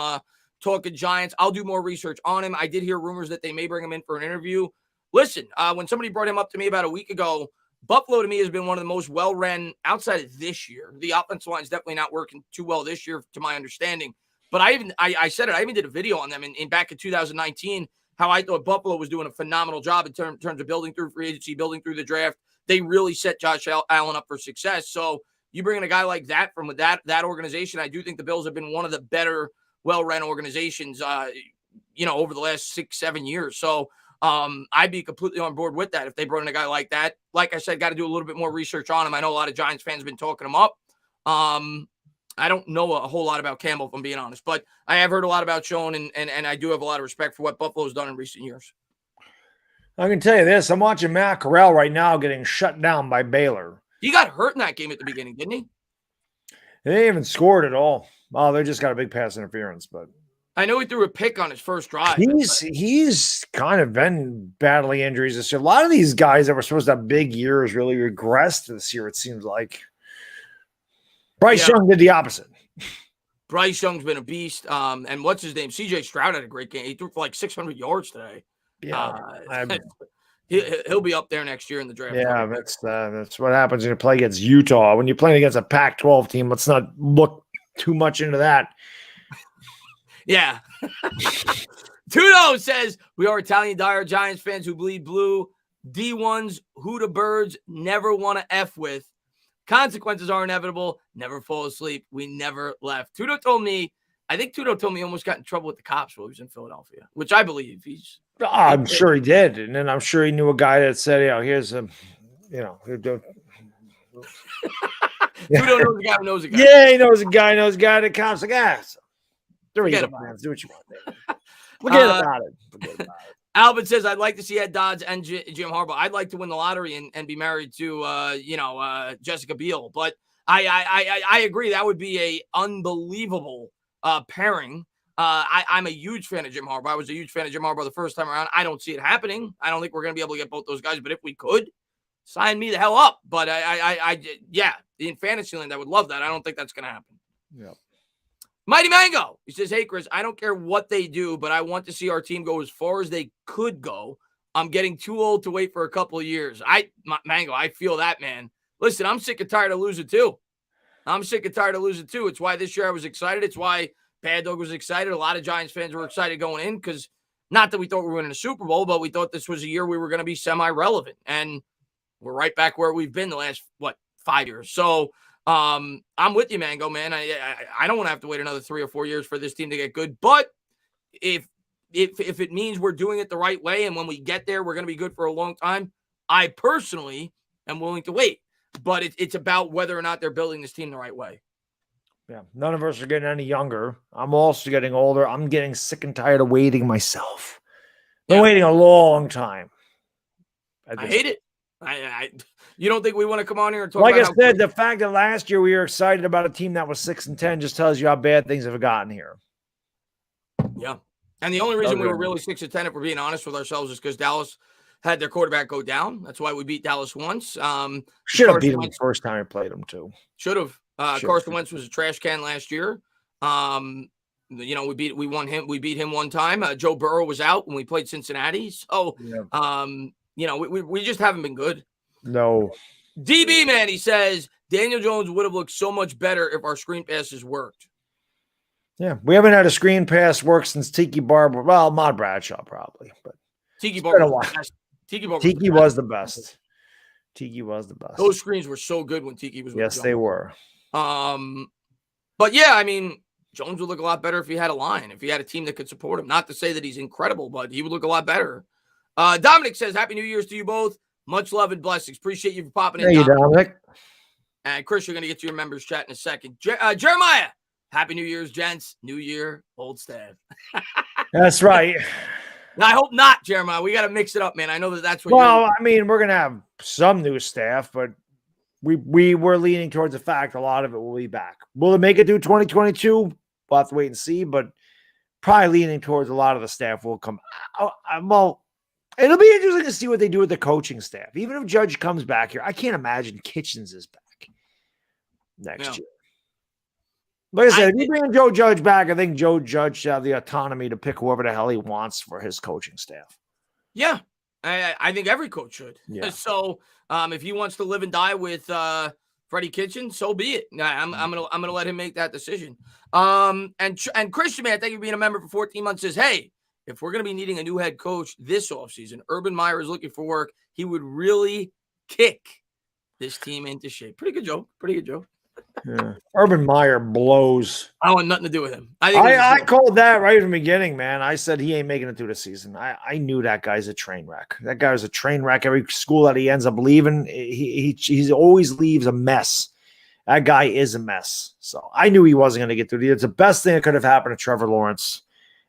Talking Giants. I'll do more research on him. I did hear rumors that they may bring him in for an interview. Listen, when somebody brought him up to me about a week ago, Buffalo to me has been one of the most well-ran outside of this year. The offensive line is definitely not working too well this year, to my understanding. But I said it. I even did a video on them in back in 2019, how I thought Buffalo was doing a phenomenal job in terms of building through free agency, building through the draft. They really set Josh Allen up for success. So you bring in a guy like that from that organization. I do think the Bills have been one of the better, well-run organizations, over the last 6-7 years. So I'd be completely on board with that if they brought in a guy like that. Like I said, got to do a little bit more research on him. I know a lot of Giants fans have been talking him up. I don't know a whole lot about Campbell, if I'm being honest, but I have heard a lot about Schoen, and I do have a lot of respect for what Buffalo's done in recent years. I can tell you this. I'm watching Matt Corral right now getting shut down by Baylor. He got hurt in that game at the beginning, didn't he? They didn't even scored at all. Oh, they just got a big pass interference, but I know he threw a pick on his first drive. He's kind of been battling injuries this year. A lot of these guys that were supposed to have big years really regressed this year, it seems like. Bryce Young did the opposite. Bryce Young's been a beast. And what's his name? CJ Stroud had a great game. He threw for like 600 yards today. Yeah. He'll be up there next year in the draft. Yeah, that's what happens when you play against Utah. When you're playing against a Pac-12 team, let's not look too much into that. Yeah. Tudo says, we are Italian dire Giants fans who bleed blue. D1s, who the birds never want to F with. Consequences are inevitable. Never fall asleep. We never left. Tudo told me he almost got in trouble with the cops while he was in Philadelphia, which I believe I'm sure he did. And then I'm sure he knew a guy that said, here's a, don't know the guy who knows a guy. Yeah, he knows a guy that counts like ass. Forget about it. Do what you want, baby. Forget about it. Alvin says, I'd like to see Ed Dodds and Jim Harbaugh. I'd like to win the lottery and be married to, Jessica Biel. But I agree. That would be a unbelievable pairing. I'm a huge fan of Jim Harbaugh. I was a huge fan of Jim Harbaugh the first time around. I don't see it happening. I don't think we're going to be able to get both those guys. But if we could, sign me the hell up. But yeah, in Fantasyland, I would love that. I don't think that's going to happen. Yeah. Mighty Mango, he says, hey, Chris, I don't care what they do, but I want to see our team go as far as they could go. I'm getting too old to wait for a couple of years. Mango, I feel that, man. Listen, I'm sick and tired of losing too. It's why this year I was excited. It's why Baddog was excited. A lot of Giants fans were excited going in because not that we thought we were winning a Super Bowl, but we thought this was a year we were going to be semi-relevant. And we're right back where we've been the last, 5 years. So, I'm with you, Mango, man. I don't want to have to wait another 3 or 4 years for this team to get good. But if it means we're doing it the right way, and when we get there, we're going to be good for a long time, I personally am willing to wait. But it's about whether or not they're building this team the right way. Yeah, none of us are getting any younger. I'm also getting older. I'm getting sick and tired of waiting myself. Been waiting a long time. I hate it. You don't think we want to come on here and talk like about I said, the fact that last year we were excited about a team that was 6-10 just tells you how bad things have gotten here. Yeah. And the only reason we were really 6-10, if we're being honest with ourselves, is because Dallas had their quarterback go down. That's why we beat Dallas once. Should have beat them the first time we played them, too. Should have. Carson Wentz was a trash can last year. We beat him one time. Joe Burrow was out when we played Cincinnati. So, we just haven't been good. No. DB, man, he says, Daniel Jones would have looked so much better if our screen passes worked. Yeah, we haven't had a screen pass work since Tiki Barber. Well, Mod Bradshaw probably, but Tiki Barber was the best. Tiki was the best. Tiki was the best. Those screens were so good when Tiki was with Yes, they were. But yeah, I mean, Jones would look a lot better if he had a line, if he had a team that could support him. Not to say that he's incredible, but he would look a lot better. Dominic says, Happy New Year's to you both. Much love and blessings. Appreciate you for popping in. Hey, Dominic. And Chris, you're going to get to your members chat in a second. Jeremiah, Happy New Year's, gents. New year, old staff. That's right. I hope not, Jeremiah. We got to mix it up, man. I know that's what. Well, I mean, we're going to have some new staff, but we were leaning towards the fact a lot of it will be back. Will it make it through 2022? We'll have to wait and see, but probably leaning towards a lot of the staff will come. Well, it'll be interesting to see what they do with the coaching staff. Even if Judge comes back here, I can't imagine Kitchens is back next year. Like I said, if you bring Joe Judge back, I think Joe Judge should have the autonomy to pick whoever the hell he wants for his coaching staff. Yeah, I think every coach should. Yeah. So if he wants to live and die with Freddie Kitchens, so be it. I'm gonna let him make that decision. And Christian, man, thank you for being a member for 14 months. Says, hey, if we're going to be needing a new head coach this offseason, Urban Meyer is looking for work. He would really kick this team into shape. Pretty good joke. Yeah. Urban Meyer blows. I want nothing to do with him. I called that right from the beginning, man. I said he ain't making it through the season. I knew that guy's a train wreck. That guy was a train wreck. Every school that he ends up leaving, he always leaves a mess. That guy is a mess. So I knew he wasn't going to get through. It's the best thing that could have happened to Trevor Lawrence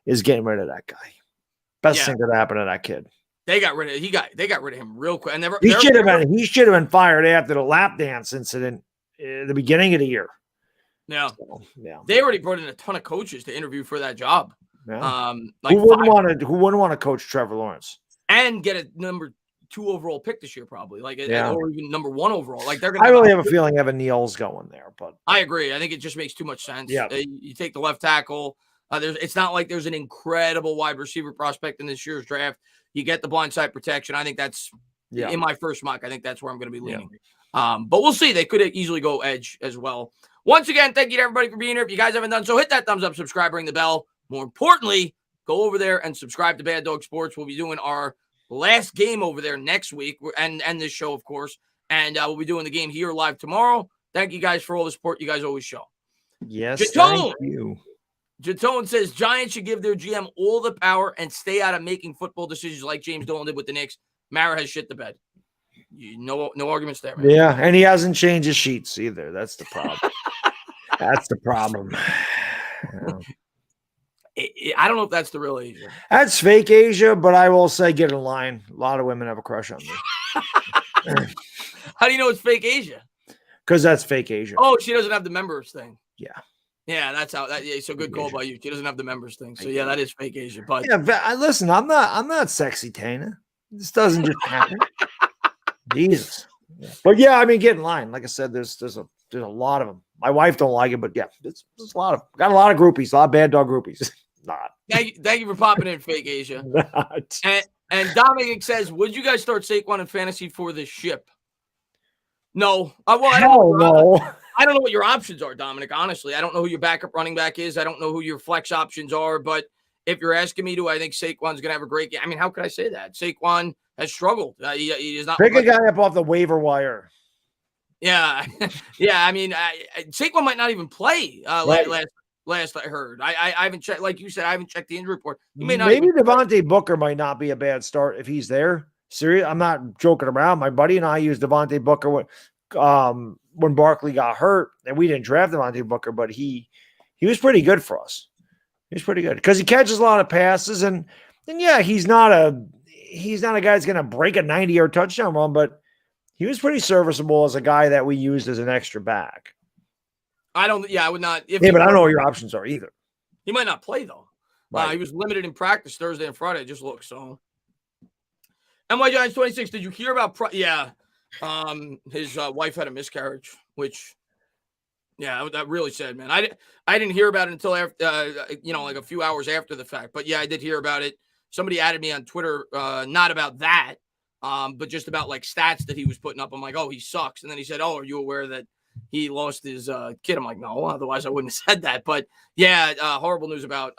is getting rid of that guy. Best thing that happened to that kid. They got rid of him real quick. And he should have been fired after the lap dance incident at the beginning of the year. Yeah. So, yeah. They already brought in a ton of coaches to interview for that job. Yeah. Who wouldn't want to coach Trevor Lawrence and get a number 2 overall pick this year, probably or even number 1 overall. Like they're gonna. I really have a feeling Evan Neal's going there, but I agree. I think it just makes too much sense. Yeah. You take the left tackle. It's not like there's an incredible wide receiver prospect in this year's draft. You get the blindside protection. I think that's in my first mock. I think that's where I'm going to be leaning. Yeah. But we'll see. They could easily go edge as well. Once again, thank you to everybody for being here. If you guys haven't done so, hit that thumbs up, subscribe, ring the bell. More importantly, go over there and subscribe to Bad Dog Sports. We'll be doing our last game over there next week and this show, of course. And we'll be doing the game here live tomorrow. Thank you guys for all the support you guys always show. Yes, thank you. Jatone says Giants should give their GM all the power and stay out of making football decisions like James Dolan did with the Knicks. Mara has shit the bed. No arguments there, man. Yeah, and he hasn't changed his sheets either. That's the problem. That's the problem. I don't know if that's the real Asia. That's fake Asia, but I will say get in line. A lot of women have a crush on me. How do you know it's fake Asia? Because that's fake Asia. Oh, she doesn't have the members thing. Yeah. Yeah, that's how. So good call by you. She doesn't have the members thing. So yeah, that is fake Asia. But yeah, listen, I'm not sexy, Tana. This doesn't just happen. Jesus. Yeah. But yeah, I mean, get in line. Like I said, there's a lot of them. My wife don't like it, but yeah, there's a lot of got a lot of groupies, a lot of bad dog groupies. Not. Thank you for popping in, fake Asia. And Dominic says, would you guys start Saquon in fantasy for this ship? No. Well, I don't know. I don't know what your options are, Dominic. Honestly, I don't know who your backup running back is. I don't know who your flex options are. But if you're asking me, do I think Saquon's going to have a great game? I mean, how could I say that? Saquon has struggled. He is not. Pick a guy up off the waiver wire. Yeah, yeah. I mean, Saquon might not even play. Right. Last I heard, I haven't checked. Like you said, I haven't checked the injury report. He may not. Maybe Devonte Booker might not be a bad start if he's there. Serious, I'm not joking around. My buddy and I used Devonte Booker when Barkley got hurt, and we didn't draft Devonte Booker, but he was pretty good for us. He was pretty good because he catches a lot of passes, and yeah, he's not a guy that's going to break a 90-yard touchdown run, but he was pretty serviceable as a guy that we used as an extra back. I would not. But I don't know what your options are either. He might not play though. Right. He was limited in practice Thursday and Friday. Just look. So, NY Giants 26. Did you hear about? His wife had a miscarriage, which, yeah, that really sad, man. I didn't hear about it until after, like a few hours after the fact. But yeah, I did hear about it. Somebody added me on Twitter, not about that, but just about like stats that he was putting up. I'm like, oh, he sucks. And then he said, oh, are you aware that he lost his kid? I'm like, no, otherwise I wouldn't have said that. But yeah, horrible news about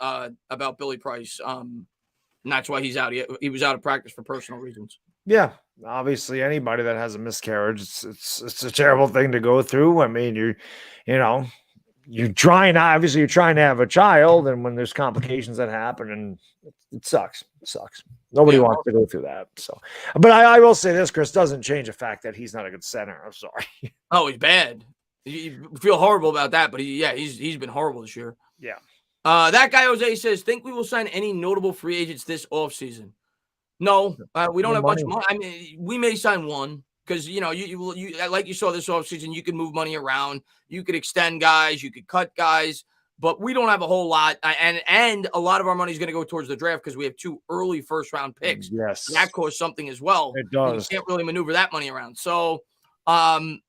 Billy Price. And that's why he's out. He was out of practice for personal reasons. Yeah, obviously anybody that has a miscarriage, it's a terrible thing to go through. I mean, you're trying to have a child, and when there's complications that happen, and it sucks. It sucks. Nobody wants to go through that. So, but I will say this, Chris, doesn't change the fact that he's not a good center. I'm sorry. Oh, he's bad. You feel horrible about that, but he's been horrible this year. Yeah. That guy Jose says, think we will sign any notable free agents this offseason? No, we don't have much money. I mean, we may sign one because you like you saw this offseason, you can move money around, you could extend guys, you could cut guys, but we don't have a whole lot. And a lot of our money is going to go towards the draft because we have 2 early first-round picks. Yes, that costs something as well. It does. You can't really maneuver that money around. So, don't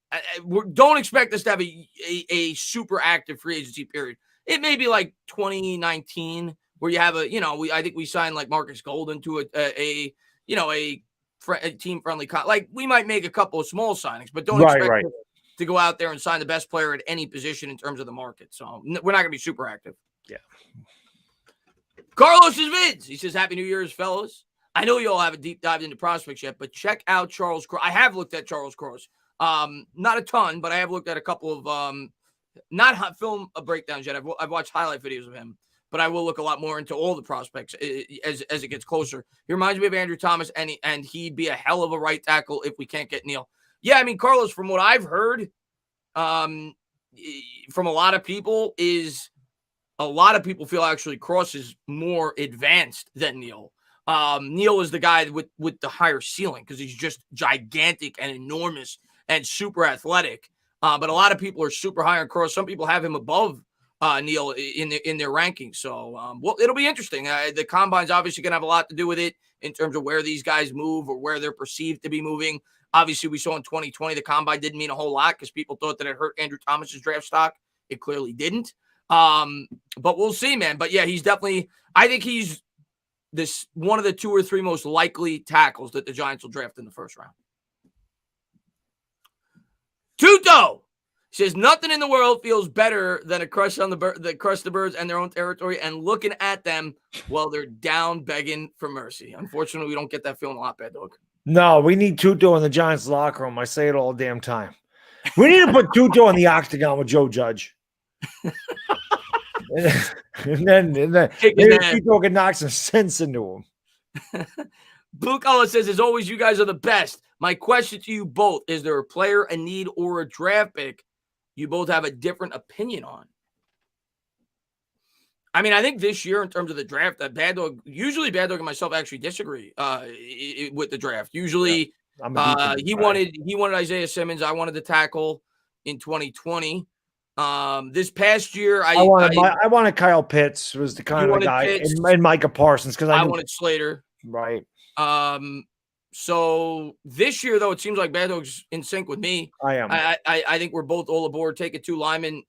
expect us to have a super active free agency period. It may be like 2019. Where you have I think we signed like Marcus Golden to a team friendly like we might make a couple of small signings, but don't expect to go out there and sign the best player at any position in terms of the market. So we're not going to be super active. Yeah. Carlos is vids. He says, Happy New Year's, fellas. I know you all haven't deep dived into prospects yet, but check out Charles Cross. I have looked at Charles Cross. Not a ton, but I have looked at a couple of not hot film breakdowns yet. I've watched highlight videos of him. But I will look a lot more into all the prospects as it gets closer. He reminds me of Andrew Thomas, and he'd be a hell of a right tackle if we can't get Neal. Yeah, I mean, Carlos, from what I've heard from a lot of people, is a lot of people feel actually Cross is more advanced than Neal. Neal is the guy with the higher ceiling because he's just gigantic and enormous and super athletic. But a lot of people are super high on Cross. Some people have him above Neal in their rankings. So, it'll be interesting. The combine's obviously going to have a lot to do with it in terms of where these guys move or where they're perceived to be moving. Obviously, we saw in 2020, the combine didn't mean a whole lot because people thought that it hurt Andrew Thomas's draft stock. It clearly didn't. But we'll see, man. But yeah, I think he's one of the 2 or 3 most likely tackles that the Giants will draft in the first round. Tuto says nothing in the world feels better than a crush on the Birds and their own territory and looking at them while they're down begging for mercy. Unfortunately, we don't get that feeling a lot, Baddog. No, we need Tuto in the Giants locker room. I say it all the damn time. We need to put Tuto in the octagon with Joe Judge. and then Tuto can knock some sense into him. Blue Collar says, as always, you guys are the best. My question to you both, is there a player, a need, or a draft pick you both have a different opinion on? I mean, I think this year in terms of the draft, that Baddog and myself actually disagree with the draft. Usually he wanted Isaiah Simmons. I wanted the tackle in 2020. This past year, I wanted Kyle Pitts was the kind of the guy, and Micah Parsons, because I wanted Slater. Right. So this year, though, it seems like Baddog's in sync with me. I am. I think we're both all aboard. Take it 2 linemen.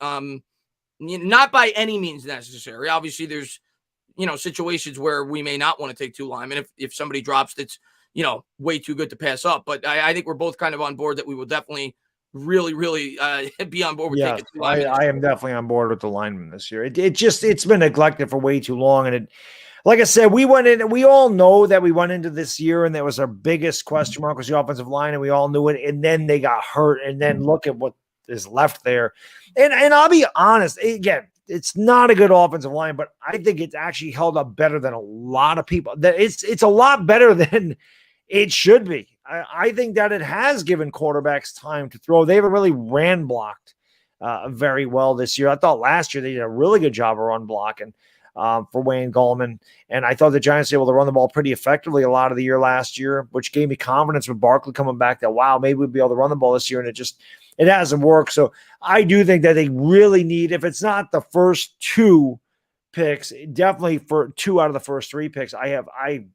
Not by any means necessary. Obviously, there's situations where we may not want to take 2 linemen if somebody drops that's way too good to pass up. But I think we're both kind of on board that we will definitely really be on board with taking 2 linemen. I am definitely on board with the linemen this year. It's been neglected for way too long, and like I said, we all know that we went into this year and that was our biggest question mark was the offensive line, and we all knew it. And then they got hurt, and then look at what is left there. And I'll be honest, again, it's not a good offensive line, but I think it's actually held up better than a lot of people. That it's a lot better than it should be. I think that it has given quarterbacks time to throw. They haven't really ran blocked very well this year. I thought last year they did a really good job of run blocking for Wayne Gallman. And I thought the Giants were able to run the ball pretty effectively a lot of the year last year, which gave me confidence with Barkley coming back that, wow, maybe we'd be able to run the ball this year. And it hasn't worked. So I do think that they really need, if it's not the first 2 picks, definitely for 2 out of the first 3 picks, I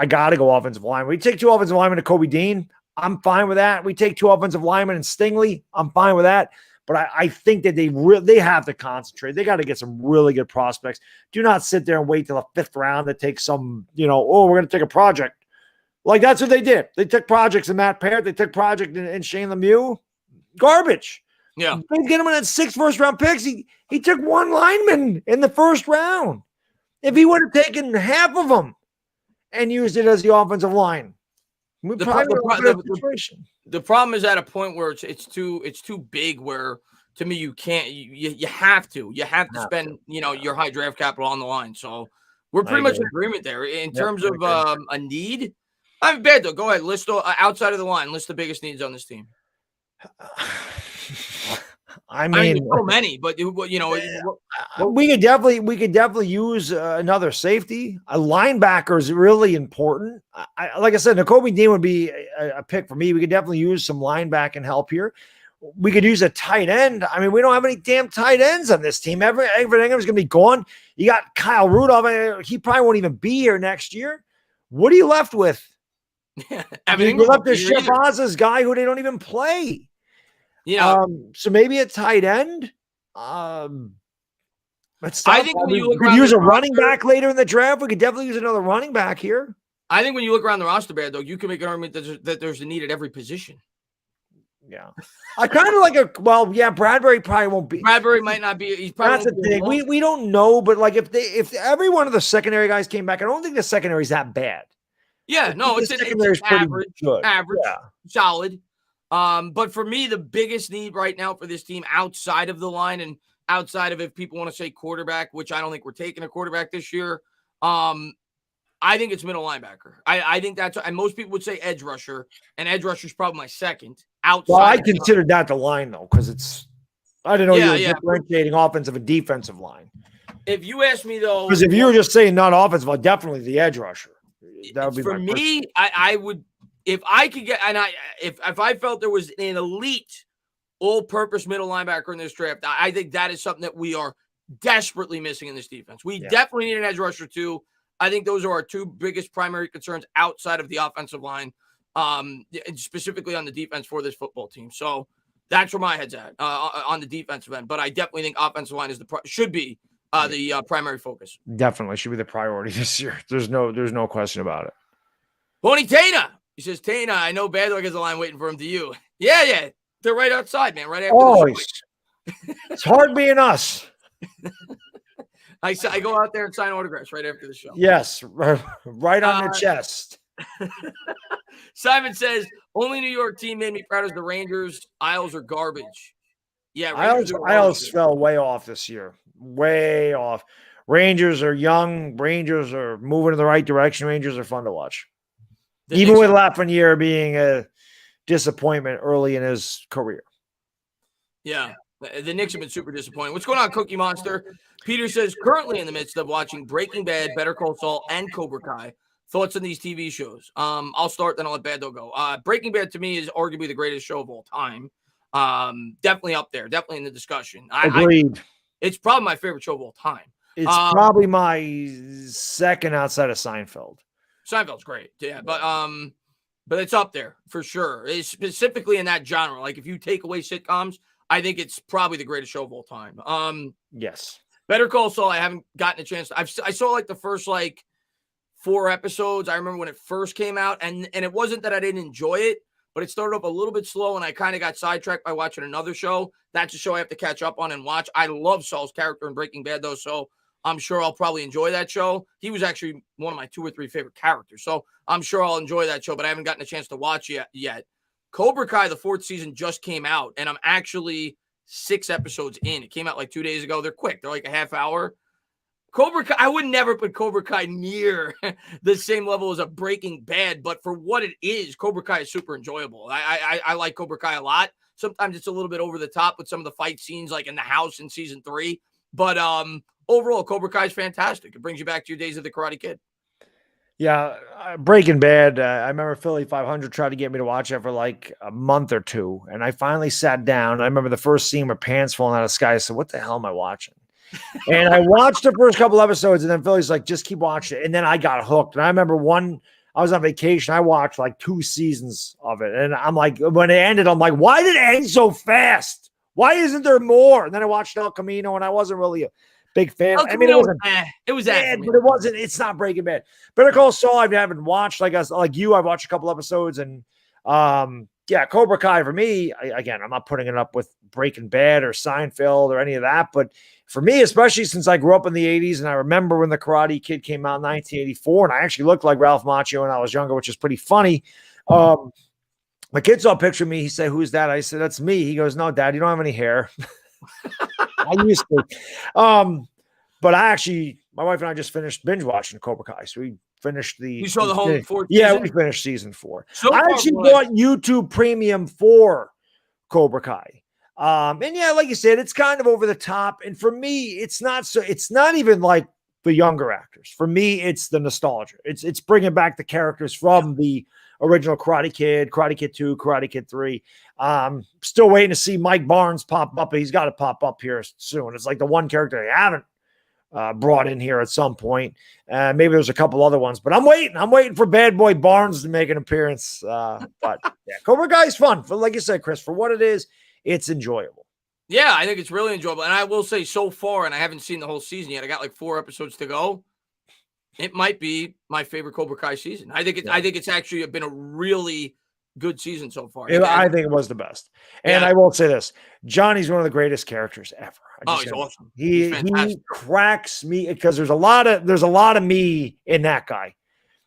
got to go offensive lineman. We take 2 offensive linemen to Kobe Dean. I'm fine with that. We take 2 offensive linemen and Stingley. I'm fine with that. But I think that they have to concentrate. They got to get some really good prospects. Do not sit there and wait till the 5th round to take some, we're going to take a project. Like, that's what they did. They took projects in Matt Parrott. They took project in Shane Lemieux. Garbage. Yeah. They get him in that 6 first-round picks. He took 1 lineman in the 1st round. If he would have taken half of them and used it as the offensive line, the problem is at a point where it's too big, where to me you can't, you have to spend your high draft capital on the line. So we're pretty much in agreement there in terms of a need. I'm bad though. Go ahead, list outside of the line. List the biggest needs on this team. I mean, so many, but we could definitely use another safety. A linebacker is really important. Like I said, Nakobe Dean would be a pick for me. We could definitely use some linebacking help here. We could use a tight end. I mean, we don't have any damn tight ends on this team. Everett Ingram's going to be gone. You got Kyle Rudolph. He probably won't even be here next year. What are you left with? You're left with Chef Oz's guy who they don't even play. So maybe a tight end. I think we could use a running back later in the draft. We could definitely use another running back here. I think when you look around the roster, though, you can make an argument that there's a need at every position. Yeah, I kind of like Bradbury probably won't be. Bradbury might not be. He's probably that's the thing. We don't know, but like if every one of the secondary guys came back, I don't think the secondary is that bad. Yeah, no, it's average, solid. But for me, the biggest need right now for this team outside of the line and outside of, if people want to say quarterback, which I don't think we're taking a quarterback this year, I think it's middle linebacker. I think that's, and most people would say edge rusher, and edge rusher is probably my second. Outside, well, I considered that the line though, because I didn't know you were differentiating offensive and defensive line. If you ask me though, because if you were just saying not offensive, well, definitely the edge rusher. That would be for me. I would, if I could get, and if I felt there was an elite all-purpose middle linebacker in this draft, I think that is something that we are desperately missing in this defense. We definitely need an edge rusher too. I think those are our 2 biggest primary concerns outside of the offensive line, specifically on the defense for this football team. So that's where my head's at on the defensive end. But I definitely think offensive line is should be the primary focus. Definitely should be the priority this year. There's no question about it. Pony Tana. He says, Tana, I know Baddog has a line waiting for him to you. Yeah. They're right outside, man. Right after the show. It's hard being us. I go out there and sign autographs right after the show. Yes, right on the chest. Simon says, only New York team made me proud as the Rangers. Isles are garbage. Yeah, Isles fell way off this year. Way off. Rangers are young. Rangers are moving in the right direction. Rangers are fun to watch. Even with Lafreniere being a disappointment early in his career. Yeah. The Knicks have been super disappointing. What's going on, Cookie Monster? Peter says, currently in the midst of watching Breaking Bad, Better Call Saul, and Cobra Kai. Thoughts on these TV shows? I'll start, then I'll let Baddog go. Breaking Bad, to me, is arguably the greatest show of all time. Definitely up there. Definitely in the discussion. Agreed. It's probably my favorite show of all time. It's probably my second outside of Seinfeld. Seinfeld's great. Yeah, but it's up there for sure. It's specifically in that genre. Like, if you take away sitcoms, I think it's probably the greatest show of all time. Yes. Better Call Saul, I haven't gotten a chance. I saw like the first 4 episodes. I remember when it first came out, and it wasn't that I didn't enjoy it, but it started up a little bit slow, and I kind of got sidetracked by watching another show. That's a show I have to catch up on and watch. I love Saul's character in Breaking Bad, though, so I'm sure I'll probably enjoy that show. He was actually one of my 2 or 3 favorite characters, so I'm sure I'll enjoy that show, but I haven't gotten a chance to watch yet. Cobra Kai, the 4th season, just came out, and I'm actually 6 episodes in. It came out 2 days ago. They're quick. They're like a half hour. Cobra Kai, I would never put Cobra Kai near the same level as a Breaking Bad, but for what it is, Cobra Kai is super enjoyable. I like Cobra Kai a lot. Sometimes it's a little bit over the top with some of the fight scenes, like in the house in season 3. But overall, Cobra Kai is fantastic. It brings you back to your days of the Karate Kid. Yeah, Breaking Bad. I remember Philly 500 tried to get me to watch it for a month or 2, and I finally sat down. I remember the first scene where pants falling out of the sky. I said, "What the hell am I watching?" And I watched the first couple episodes, and then Philly's like, "Just keep watching it." And then I got hooked. And I remember I was on vacation. I watched 2 seasons of it, and I'm like, when it ended, I'm like, "Why did it end so fast? Why isn't there more?" And then I watched El Camino, and I wasn't really a big fan. I mean, it was bad, but it wasn't. It's not Breaking Bad. Better Call Saul, I haven't watched. Like you, I watched a couple episodes, and yeah, Cobra Kai for me. Again, I'm not putting it up with Breaking Bad or Seinfeld or any of that, but for me, especially since I grew up in the '80s, and I remember when the Karate Kid came out in 1984, and I actually looked like Ralph Macchio when I was younger, which is pretty funny. My kids all picture me. He said, "Who's that?" I said, "That's me." He goes, "No, Dad, you don't have any hair." I used to. But my wife and I just finished binge watching Cobra Kai. So we finished You saw the whole 4th Yeah, season? we finished season 4. So I actually bought YouTube Premium for Cobra Kai. And yeah, like you said, it's kind of over the top. And for me, it's not even like the younger actors. For me, it's the nostalgia. It's bringing back the characters from the original Karate Kid 2, Karate Kid 3. Still waiting to see Mike Barnes pop up. He's got to pop up here soon. It's like the one character they haven't brought in here at some point. Maybe there's a couple other ones, but I'm waiting for Bad Boy Barnes to make an appearance. But yeah, Cobra Kai is fun. For, like you said, Chris, for what it is, it's enjoyable. Yeah, I think it's really enjoyable. And I will say so far, and I haven't seen the whole season yet. I got 4 episodes to go. It might be my favorite Cobra Kai season. I think it's actually been a really good season so far. I think it was the best. And I will say this, Johnny's one of the greatest characters ever. He's awesome. He cracks me because there's a lot of me in that guy.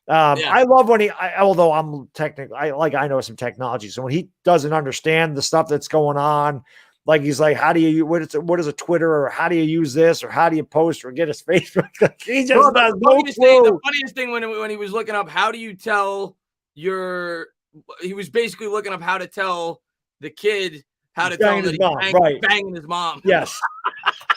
I love when although I'm technical, I know some technology. So when he doesn't understand the stuff that's going on, like he's like, how do you, what is a Twitter, or how do you use this, or how do you post or get his Facebook? He just does no clue. The funniest thing when he was looking up, how do you tell he was basically looking up how to tell the kid how to tell him that he's banging his mom. Yes.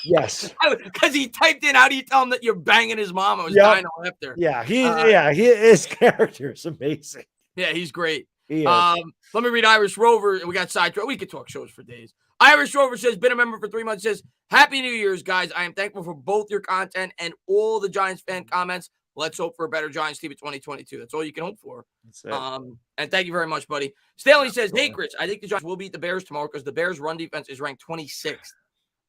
Yes. Because he typed in, how do you tell him that you're banging his mom? I was dying to laugh there. Yeah. His character is amazing. Yeah, he's great. He is. Let me read Irish Rover. We got sidetracked. We could talk shows for days. Irish Rover says, been a member for 3 months, says, Happy New Year's, guys. I am thankful for both your content and all the Giants fan comments. Let's hope for a better Giants team in 2022. That's all you can hope for. And thank you very much, buddy. Stanley says, hey, Chris, I think the Giants will beat the Bears tomorrow because the Bears' run defense is ranked 26th.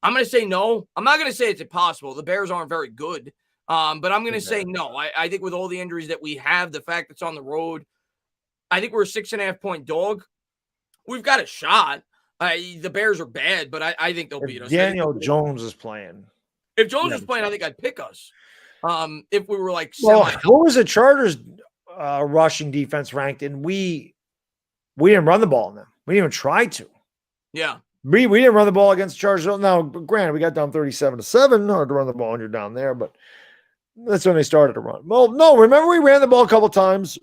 I'm going to say no. I'm not going to say it's impossible. The Bears aren't very good. But I'm going to say no. I think with all the injuries that we have, the fact it's on the road, I think we're a 6.5-point dog. We've got a shot. The Bears are bad, but I think they'll beat us. Daniel Jones is playing. If Jones was playing, I think I'd pick us. If we were like what was the Chargers rushing defense ranked, and we didn't run the ball on them. We didn't even try to. Yeah. We didn't run the ball against the Chargers. Now, granted, we got down 37-7. Hard to run the ball when you're down there, but that's when they started to run. Well, no, remember we ran the ball a couple times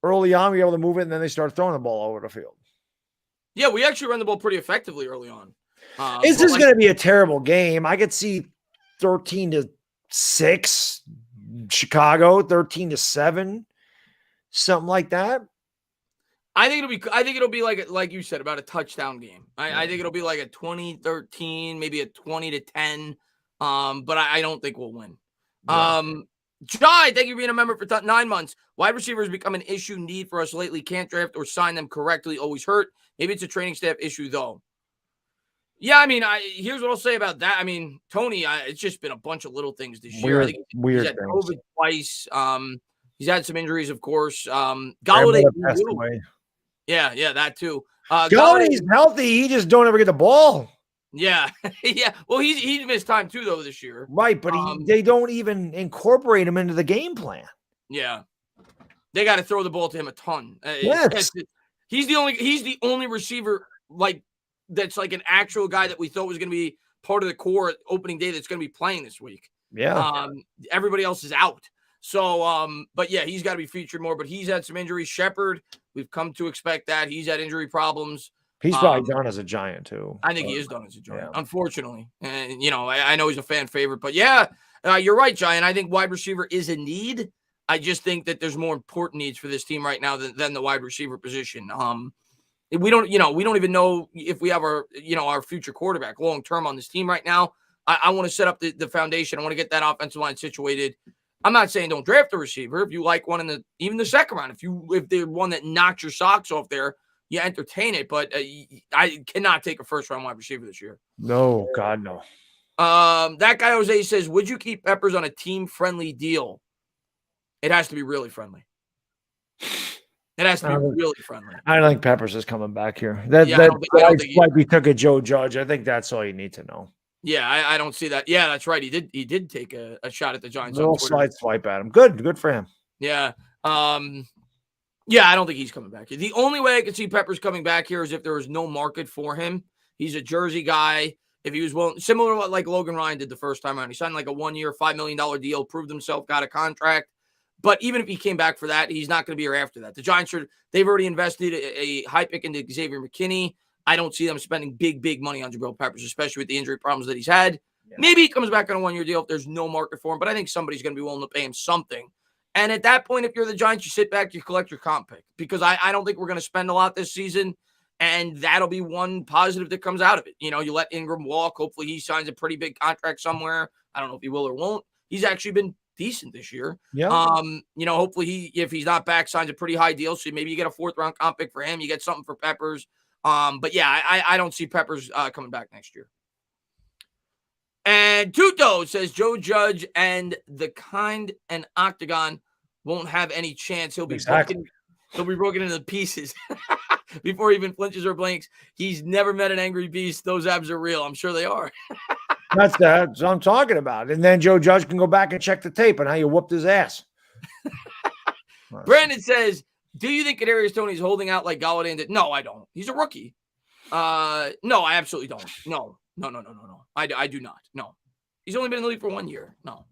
early on, we were able to move it, and then they start throwing the ball over the field. Yeah, we actually run the ball pretty effectively early on. This is going to be a terrible game. I could see 13-6 Chicago, 13-7, something like that. I think it'll be like you said, about a touchdown game. I think it'll be like a 20-13, maybe a 20-10. But I don't think we'll win. Yeah. Jai, thank you for being a member for 9 months. Wide receivers become an issue need for us lately. Can't draft or sign them correctly. Always hurt. Maybe it's a training staff issue though. Yeah, I mean, here's what I'll say about that. I mean, Tony, it's just been a bunch of little things this year. I think he's had COVID twice. He's had some injuries, of course. Galladay passed away. Yeah, that too. Galladay's healthy. He just don't ever get the ball. Yeah, yeah. Well, he missed time too though this year. Right, but they don't even incorporate him into the game plan. Yeah, they got to throw the ball to him a ton. Yes, he's the only receiver like that's like an actual guy that we thought was going to be part of the core opening day that's going to be playing this week. Yeah. Everybody else is out. So, but yeah, he's got to be featured more. But he's had some injuries. Shepard, we've come to expect that. He's had injury problems. He's probably done as a Giant too. I think he is done as a Giant, unfortunately. And I know he's a fan favorite, but yeah, you're right, Giant. I think wide receiver is a need. I just think that there's more important needs for this team right now than the wide receiver position. We don't even know if we have our future quarterback long term on this team right now. I want to set up the foundation. I want to get that offensive line situated. I'm not saying don't draft a receiver. If you like one even the second round, if they're one that knocks your socks off there, you entertain it. But I cannot take a first round wide receiver this year. No, God, no. That guy Jose says, would you keep Peppers on a team friendly deal? It has to be really friendly. It has to be really friendly. I don't think Peppers is coming back here. Like we took a Joe Judge. I think that's all you need to know. Yeah, I don't see that. Yeah, that's right. He did take a shot at the Giants. A little side swipe at him. Good for him. Yeah. Yeah, I don't think he's coming back. The only way I could see Peppers coming back here is if there was no market for him. He's a Jersey guy. If he was willing, similar to what like Logan Ryan did the first time around. He signed like a 1-year, $5 million deal, proved himself, got a contract. But even if he came back for that, he's not going to be here after that. The Giants they've already invested a high pick into Xavier McKinney. I don't see them spending big money on Jabril Peppers, especially with the injury problems that he's had. Yeah. Maybe he comes back on a 1-year deal if there's no market for him, but I think somebody's going to be willing to pay him something. And at that point, if you're the Giants, you sit back, you collect your comp pick, because I don't think we're going to spend a lot this season, and that'll be one positive that comes out of it. You let Ingram walk. Hopefully he signs a pretty big contract somewhere. I don't know if he will or won't. He's actually been decent this year. Yeah. Hopefully if he's not back, signs a pretty high deal. So maybe you get a 4th round comp pick for him. You get something for Peppers. But yeah, I don't see Peppers coming back next year. And Tuto says Joe Judge and the Kind and Octagon won't have any chance. He'll be broken into pieces before he even flinches or blinks. He's never met an angry beast. Those abs are real. I'm sure they are. That's what I'm talking about. And then Joe Judge can go back and check the tape on how you whooped his ass. Brandon says, do you think Kadarius Toney's holding out like Galladay? No, I don't. He's a rookie. No, I absolutely don't. No. I do not. No. He's only been in the league for 1 year. No.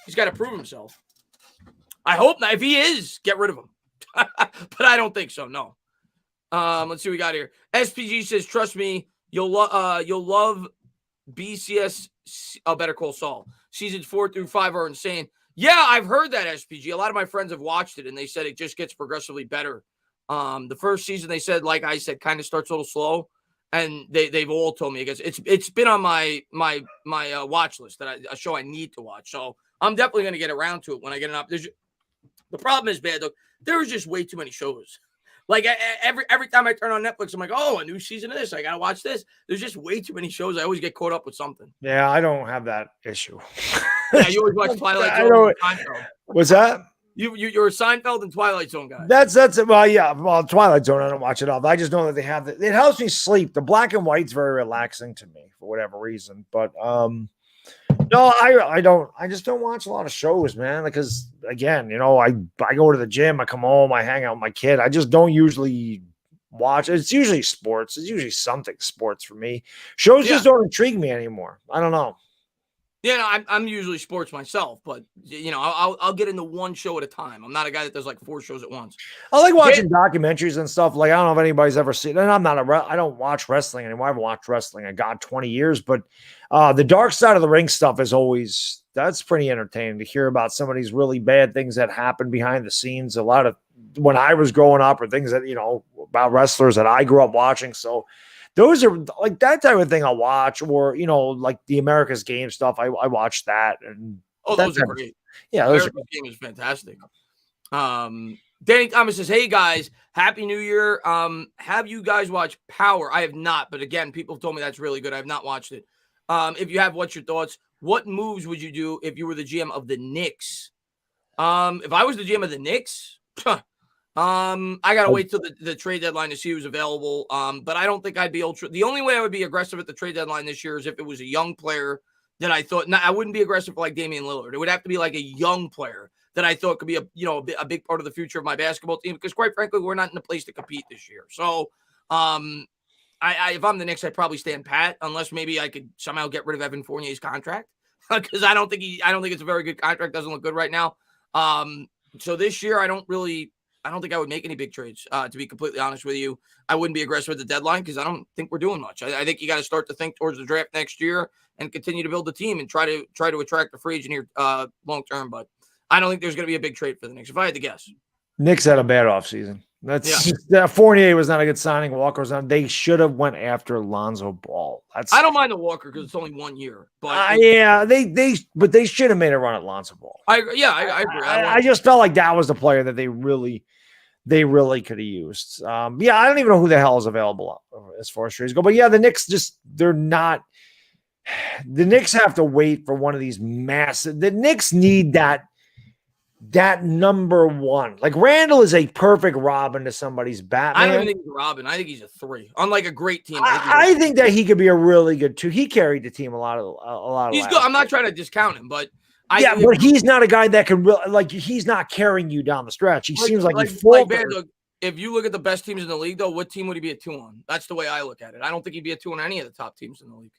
He's got to prove himself. I hope not. If he is, get rid of him. But I don't think so. No. Let's see what we got here. SPG says, trust me, you'll love BCS. Better Call Saul. Seasons 4 through 5 are insane. Yeah, I've heard that, SPG. A lot of my friends have watched it, and they said it just gets progressively better. The first season, they said, like I said, kind of starts a little slow, and they've all told me it's been on my watch list, a show I need to watch. So I'm definitely going to get around to it when I get it up. The problem is, Baddog, there's just way too many shows. Like every time I turn on Netflix, I'm like, oh, a new season of this. I got to watch this. There's just way too many shows. I always get caught up with something. Yeah, I don't have that issue. Yeah, you always watch Twilight Zone. What's that? You're a Seinfeld and Twilight Zone guy. That's it. Well, yeah. Well, Twilight Zone, I don't watch it all. I just know that they have it. It helps me sleep. The black and white's very relaxing to me for whatever reason. But no, I don't. I just don't watch a lot of shows, man. Because again, I go to the gym, I come home, I hang out with my kid. I just don't usually watch. It's usually sports. It's usually something sports for me. Shows just don't intrigue me anymore. I don't know. Yeah, no, I'm usually sports myself, but I'll get into one show at a time. I'm not a guy that does like 4 shows at once. I like watching documentaries and stuff. Like, I don't know if anybody's ever seen, and I don't watch wrestling anymore. I haven't watched wrestling in 20 years, but the dark side of the ring stuff is always, that's pretty entertaining to hear about some of these really bad things that happen behind the scenes. A lot of when I was growing up, or things that, about wrestlers that I grew up watching. So those are like that type of thing I'll watch, or, like the America's Game stuff. I watch that. And those are great. Yeah. America's Game is fantastic. Danny Thomas says, "Hey guys, Happy New Year. Have you guys watched Power? I have not, but again, people have told me that's really good. I have not watched it. If you have, what's your thoughts? What moves would you do if you were the GM of the Knicks? If I was the GM of the Knicks, I gotta wait till the trade deadline to see who's available. But I don't think I'd be the only way I would be aggressive at the trade deadline this year is if it was a young player that I thought. I wouldn't be aggressive like Damian Lillard. It would have to be like a young player that I thought could be a big part of the future of my basketball team, because quite frankly, we're not in a place to compete this year. So, if I'm the Knicks, I'd probably stand pat, unless maybe I could somehow get rid of Evan Fournier's contract, because I don't think it's a very good contract. Doesn't look good right now. So this year, I don't think I would make any big trades. To be completely honest with you, I wouldn't be aggressive at the deadline because I don't think we're doing much. I think you got to start to think towards the draft next year and continue to build the team and try to attract a free agent here long term. But I don't think there's going to be a big trade for the Knicks, if I had to guess. Knicks had a bad offseason. Fournier was not a good signing. Walker was not. They should have went after Lonzo Ball. I don't mind the Walker because it's only 1 year. But they should have made a run at Lonzo Ball. I agree. I just felt like that was the player that they really could have used. I don't even know who the hell is available as far as trades go. But the Knicks they're not. The Knicks have to wait for one of these massive. The Knicks need that number one. Like, Randall is a perfect Robin to somebody's Batman. I don't even think he's a Robin. I think he's a 3. Unlike a great team. I think that he could be a really good 2. He carried the team a lot of. He's good. I'm not trying to discount him, but but he's not a guy that can really, he's not carrying you down the stretch. He seems like he's full. If you look at the best teams in the league, though, what team would he be a 2 on? That's the way I look at it. I don't think he'd be a 2 on any of the top teams in the league.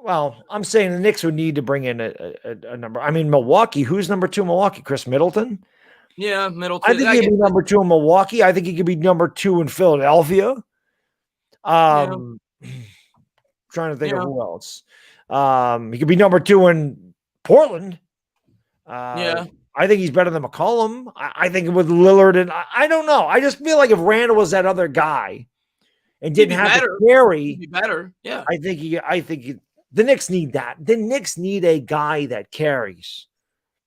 Well, I'm saying the Knicks would need to bring in a number. I mean, Milwaukee. Who's number 2 in Milwaukee? Chris Middleton? Yeah, Middleton. I think he'd be number 2 in Milwaukee. I think he could be number 2 in Philadelphia. Trying to think of who else. He could be number 2 in Portland. I think he's better than McCollum. I think with Lillard, and I don't know. I just feel like if Randall was that other guy and didn't have to carry, he'd be better. Yeah, I think the Knicks need that. The Knicks need a guy that carries.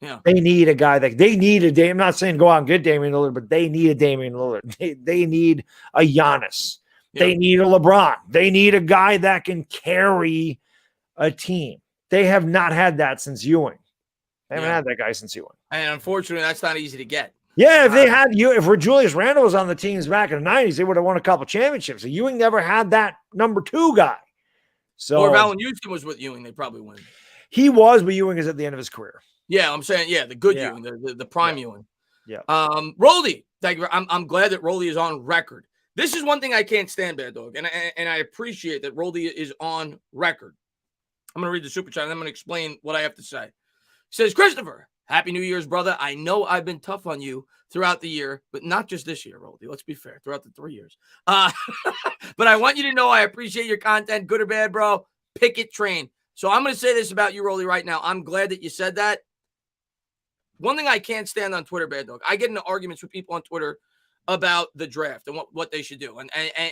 Yeah. They need a guy that they need a I'm not saying go out and get Damian Lillard, but they need a Damian Lillard. They need a Giannis. Yeah. They need a LeBron. They need a guy that can carry a team. They have not had that since Ewing. They haven't had that guy since Ewing. And unfortunately, that's not easy to get. Yeah, if Julius Randle was on the teams back in the 90s, they would have won a couple championships. So Ewing never had that number 2 guy. So, or if Allen Houston was with Ewing, they probably win. He was, but Ewing is at the end of his career. Yeah, I'm saying, the good Ewing, the prime Ewing. Yeah. Roldy, thank you. I'm glad that Roldy is on record. This is one thing I can't stand, Baddog, and I appreciate that Roldy is on record. I'm going to read the super chat, and I'm going to explain what I have to say. It says, Christopher, Happy New Year's, brother. I know I've been tough on you throughout the year, but not just this year, Roldy. Let's be fair, throughout the 3 years. But I want you to know I appreciate your content, good or bad, bro. Picket train. So I'm going to say this about you, Roldy, right now. I'm glad that you said that. One thing I can't stand on Twitter, Baddog, I get into arguments with people on Twitter about the draft and what they should do.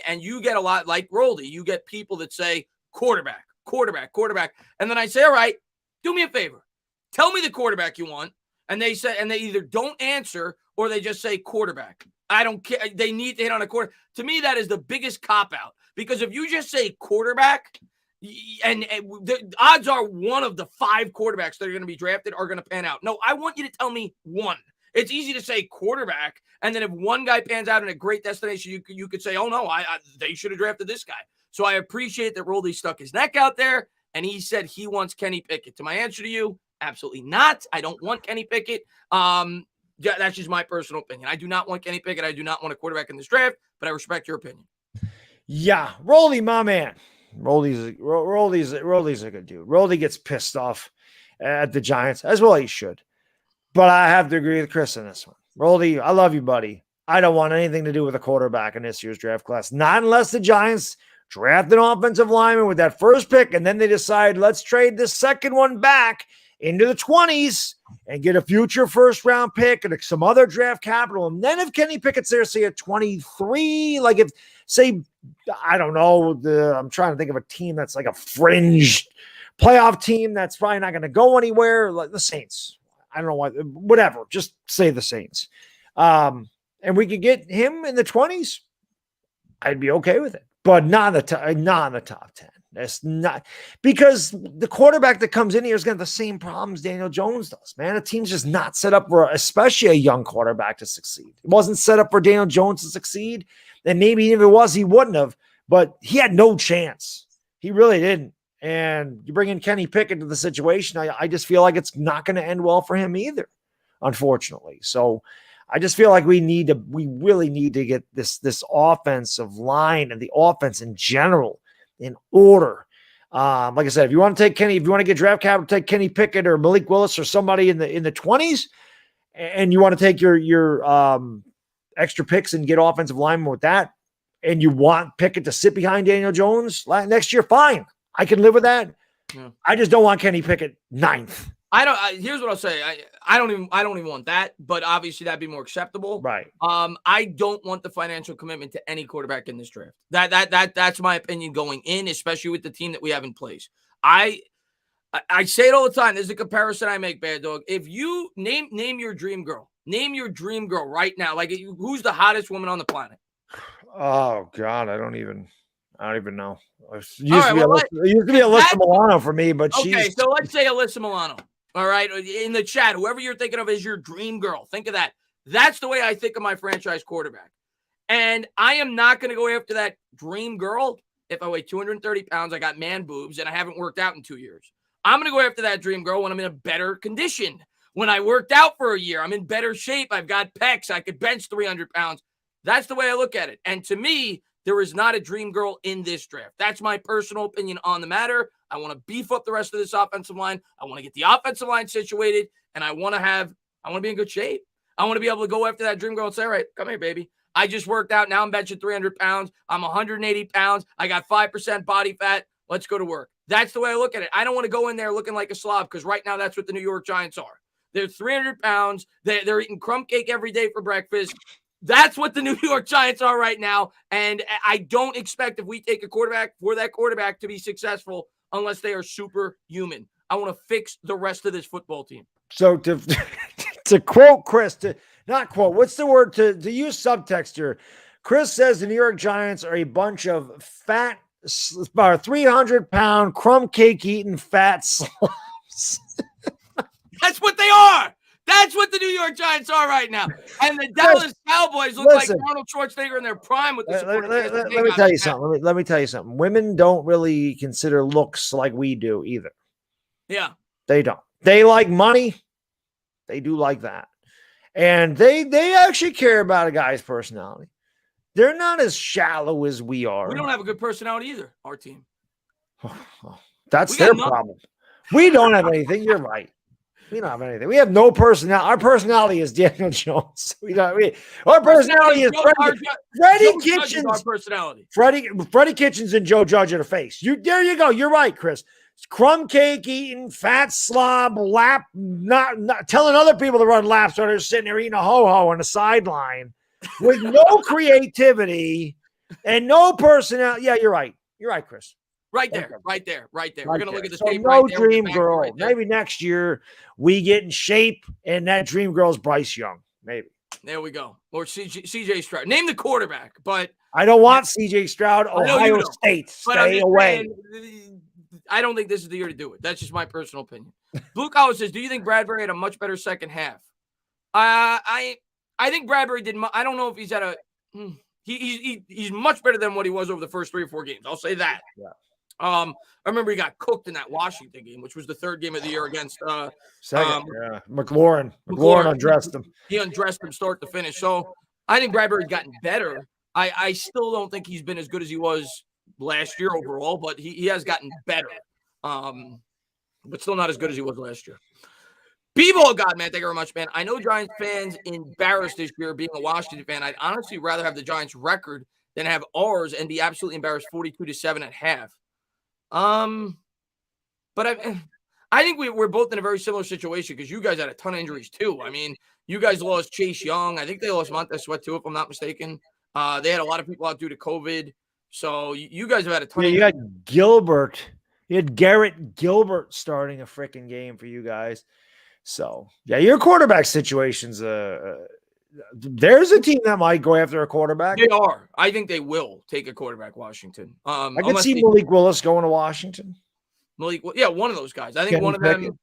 And you get a lot, like Roldy, you get people that say quarterback. And then I say, all right, do me a favor. Tell me the quarterback you want. And they either don't answer or they just say quarterback. I don't care. They need to hit on a quarter. To me, that is the biggest cop-out. Because if you just say quarterback, and the odds are one of the 5 quarterbacks that are going to be drafted are going to pan out. No, I want you to tell me one. It's easy to say quarterback, and then if one guy pans out in a great destination, you could say, oh, no, they should have drafted this guy. So I appreciate that Roldy stuck his neck out there, and he said he wants Kenny Pickett. To my answer to you, absolutely not. I don't want Kenny Pickett. That's just my personal opinion. I do not want Kenny Pickett. I do not want a quarterback in this draft, but I respect your opinion. Yeah, Roldy, my man. Roldy's a good dude. Roldy gets pissed off at the Giants, as well he should. But I have to agree with Chris on this one. Roldy, I love you, buddy. I don't want anything to do with a quarterback in this year's draft class. Not unless the Giants draft an offensive lineman with that first pick, and then they decide, let's trade the second one back into the 20s and get a future first-round pick and some other draft capital. And then if Kenny Pickett's there, say at 23, like if, say, I don't know, I'm trying to think of a team that's like a fringe playoff team that's probably not going to go anywhere, like the Saints. I don't know why, whatever, just say the Saints. And we could get him in the 20s, I'd be okay with it. But not in the top 10. That's not because the quarterback that comes in here is going to have the same problems Daniel Jones does, man. The team's just not set up for, especially a young quarterback, to succeed. It wasn't set up for Daniel Jones to succeed. And maybe if it was, he wouldn't have. But he had no chance. He really didn't. And you bring in Kenny Pickett to the situation, I just feel like it's not going to end well for him either, unfortunately. So I just feel like we really need to get this offensive line and the offense in general in order. Like I said, if you want to take Kenny, if you want to get draft capital, take Kenny Pickett or Malik Willis or somebody in the 20s, and you want to take your extra picks and get offensive linemen with that, and you want Pickett to sit behind Daniel Jones next year, fine. I can live with that. Yeah. I just don't want Kenny Pickett 9th. Here's what I'll say. I don't even want that, but obviously that'd be more acceptable. Right. I don't want the financial commitment to any quarterback in this draft. That's my opinion going in, especially with the team that we have in place. I say it all the time. There's a comparison I make, Bad Dog. If you name your dream girl, right now. Like, who's the hottest woman on the planet? Oh God, I don't even know. It used to be Alyssa Milano for me, but okay. So let's say Alyssa Milano. All right, in the chat, whoever you're thinking of as your dream girl, think of that. That's the way I think of my franchise quarterback. And I am not going to go after that dream girl if I weigh 230 pounds, I got man boobs, and I haven't worked out in 2 years. I'm going to go after that dream girl when I'm in a better condition. When I worked out for a year, I'm in better shape. I've got pecs. I could bench 300 pounds. That's the way I look at it. And to me, there is not a dream girl in this draft. That's my personal opinion on the matter. I want to beef up the rest of this offensive line. I want to get the offensive line situated, and I want to be in good shape. I want to be able to go after that dream girl and say, all right, come here, baby. I just worked out. Now I'm benching 300 pounds. I'm 180 pounds. I got 5% body fat. Let's go to work. That's the way I look at it. I don't want to go in there looking like a slob because right now that's what the New York Giants are. They're 300 pounds. They're eating crumb cake every day for breakfast. That's what the New York Giants are right now. And I don't expect if we take a quarterback for that quarterback to be successful unless they are superhuman. I want to fix the rest of this football team. So to quote Chris, what's the word to use subtext here? Chris says the New York Giants are a bunch of fat, 300-pound, crumb cake eating fat slobs. That's what they are. That's what the New York Giants are right now. And the Dallas Cowboys look like Arnold Schwarzenegger in their prime with the support. Let me tell you something. Let me tell you something. Women don't really consider looks like we do either. Yeah. They don't. They like money. They do like that. And they actually care about a guy's personality. They're not as shallow as we are. We don't have a good personality either, our team. That's their problem. We don't have anything. You're right. We don't have anything. We have no personality. Our personality is Daniel Jones. Our personality is Freddie Kitchens. Our personality. Freddie Kitchens and Joe Judge in the face. There you go. You're right, Chris. Crumb cake eating, fat slob, lap, not telling other people to run laps while they're sitting there eating a ho-ho on the sideline with no creativity and no personality. Yeah, you're right. You're right, Chris. Right there. We're going to look at the tape right there. No dream girl. Maybe next year we get in shape and that dream girl's Bryce Young. Maybe. There we go. Or CJ Stroud. Name the quarterback, but I don't want CJ Stroud. Ohio State. Stay away. I don't think this is the year to do it. That's just my personal opinion. Blue Collar says, do you think Bradbury had a much better second half? I think Bradbury did. I don't know if he's at a he's much better than what he was over the first 3 or 4 games. I'll say that. Yeah. I remember he got cooked in that Washington game, which was the 3rd game of the year against McLaurin. McLaurin undressed him. He undressed him start to finish. So I think Bradbury's gotten better. I still don't think he's been as good as he was last year overall, but he has gotten better. but still not as good as he was last year. B-Ball God, man, thank you very much, man. I know Giants fans embarrassed this year being a Washington fan. I'd honestly rather have the Giants record than have ours and be absolutely embarrassed 42-7 at half. But I think we're both in a very similar situation because you guys had a ton of injuries too. I mean, you guys lost Chase Young. I think they lost Montez Sweat too, if I'm not mistaken. They had a lot of people out due to COVID. So you guys have had a ton of you injuries. got Gilbert. You had Garrett Gilbert starting a freaking game for you guys. So, yeah, your quarterback situation's there's a team that might go after a quarterback. They are. I think they will take a quarterback, Washington. I could see Malik Willis going to Washington. Yeah, one of those guys. I think one of them,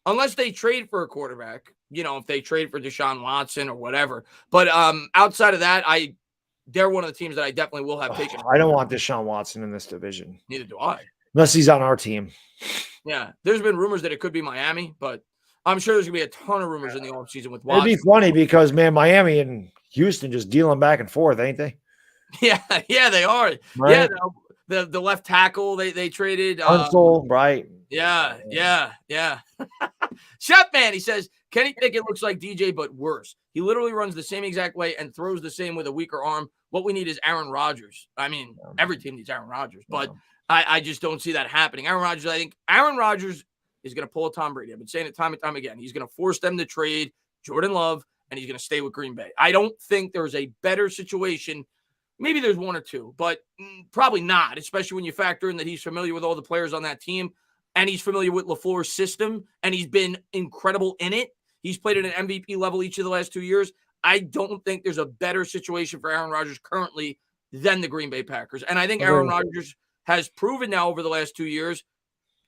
unless they trade for a quarterback, if they trade for Deshaun Watson or whatever. But outside of that, they're one of the teams that I definitely will have taken. I don't want Deshaun Watson in this division. Neither do I. Unless he's on our team. Yeah, there's been rumors that it could be Miami, but I'm sure there's going to be a ton of rumors in the offseason with Watson. It'd be funny because, man, Miami and Houston just dealing back and forth, ain't they? Yeah, they are. Right? Yeah, the left tackle they traded. Unsold, right? Yeah. Chef Man, he says, Kenny Pickett looks like DJ, but worse. He literally runs the same exact way and throws the same with a weaker arm. What we need is Aaron Rodgers. I mean, every team needs Aaron Rodgers, but I just don't see that happening. I think Aaron Rodgers is going to pull a Tom Brady. I've been saying it time and time again. He's going to force them to trade Jordan Love, and he's going to stay with Green Bay. I don't think there's a better situation. Maybe there's one or two, but probably not, especially when you factor in that he's familiar with all the players on that team, and he's familiar with LaFleur's system, and he's been incredible in it. He's played at an MVP level each of the last 2 years. I don't think there's a better situation for Aaron Rodgers currently than the Green Bay Packers. And I think Aaron Rodgers has proven now over the last 2 years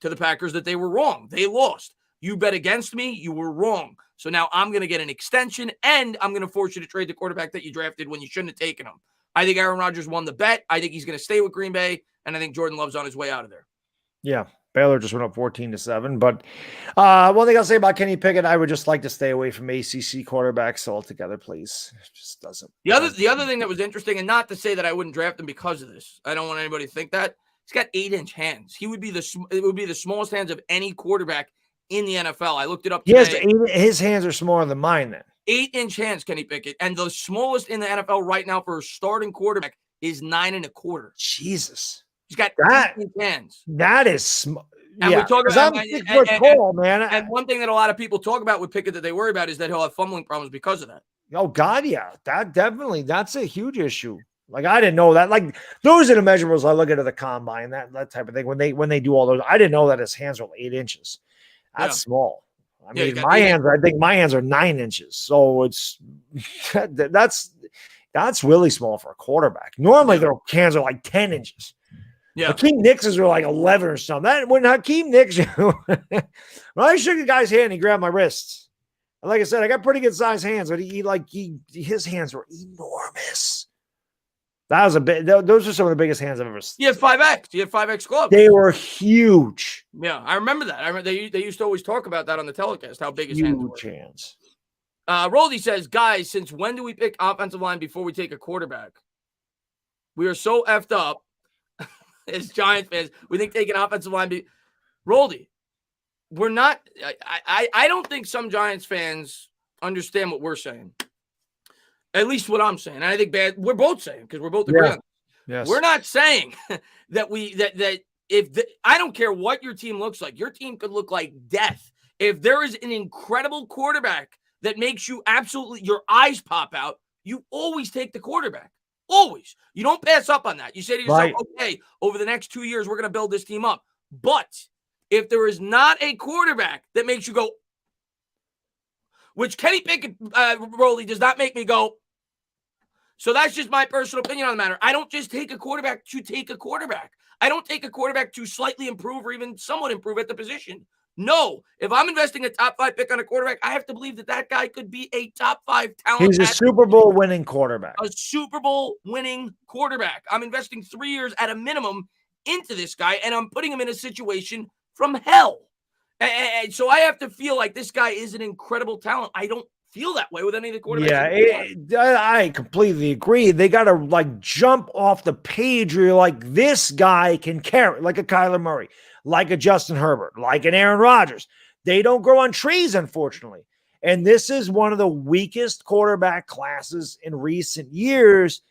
to the Packers that they were wrong. They lost. You bet against me, you were wrong. So now I'm going to get an extension, and I'm going to force you to trade the quarterback that you drafted when you shouldn't have taken him. I think Aaron Rodgers won the bet. I think he's going to stay with Green Bay, and I think Jordan Love's on his way out of there. Yeah, Baylor just went up 14-7. But one thing I'll say about Kenny Pickett, I would just like to stay away from ACC quarterbacks altogether, please. It just doesn't. The other thing that was interesting, and not to say that I wouldn't draft him because of this. I don't want anybody to think that. He's got 8-inch hands. It would be the smallest hands of any quarterback in the NFL. I looked it up today. His hands are smaller than mine then. 8-inch hands, Kenny Pickett. And the smallest in the NFL right now for a starting quarterback is 9 1/4. Jesus. He's got 8-inch hands. That is small. And we talk about man. And one thing that a lot of people talk about with Pickett that they worry about is that he'll have fumbling problems because of that. Oh, God, yeah. That's a huge issue. Like, I didn't know that. Like, those are the measurables I look at the combine, that type of thing. When they do all those, I didn't know that his hands were 8 inches. That's small. I mean, I think my hands are 9 inches. So it's that's really small for a quarterback. Normally their hands are like 10 inches. Yeah. Hakeem Nicks's are like 11 or something. When Hakeem Nicks, when I shook a guy's hand, he grabbed my wrists. And like I said, I got pretty good sized hands, but his hands were enormous. That was those are some of the biggest hands I've ever seen. You had 5X. You had 5X gloves. They were huge. Yeah, I remember that. I remember they used to always talk about that on the telecast, how big his hands were. Huge hands. Roldy says, guys, since when do we pick offensive line before we take a quarterback? We are so effed up as Giants fans. We think taking offensive line Roldy, we're not I don't think some Giants fans understand what we're saying. At least what I'm saying. And I think we're both saying, because we're both agreeing. Yes. We're not saying that I don't care what your team looks like. Your team could look like death. If there is an incredible quarterback that makes you absolutely, your eyes pop out, you always take the quarterback. Always. You don't pass up on that. You say to yourself, okay, over the next 2 years, we're going to build this team up. But if there is not a quarterback that makes you go, which Kenny Pickett, Rolly, does not make me go. So that's just my personal opinion on the matter. I don't just take a quarterback to take a quarterback. I don't take a quarterback to slightly improve or even somewhat improve at the position. No. If I'm investing a top 5 pick on a quarterback, I have to believe that guy could be a top 5 talent. He's a Super Bowl winning quarterback. A Super Bowl winning quarterback. I'm investing 3 years at a minimum into this guy, and I'm putting him in a situation from hell. And so I have to feel like this guy is an incredible talent. I don't feel that way with any of the quarterbacks. Yeah, I completely agree. They got to like jump off the page where you're like, this guy can carry, like a Kyler Murray, like a Justin Herbert, like an Aaron Rodgers. They don't grow on trees, unfortunately. And this is one of the weakest quarterback classes in recent years.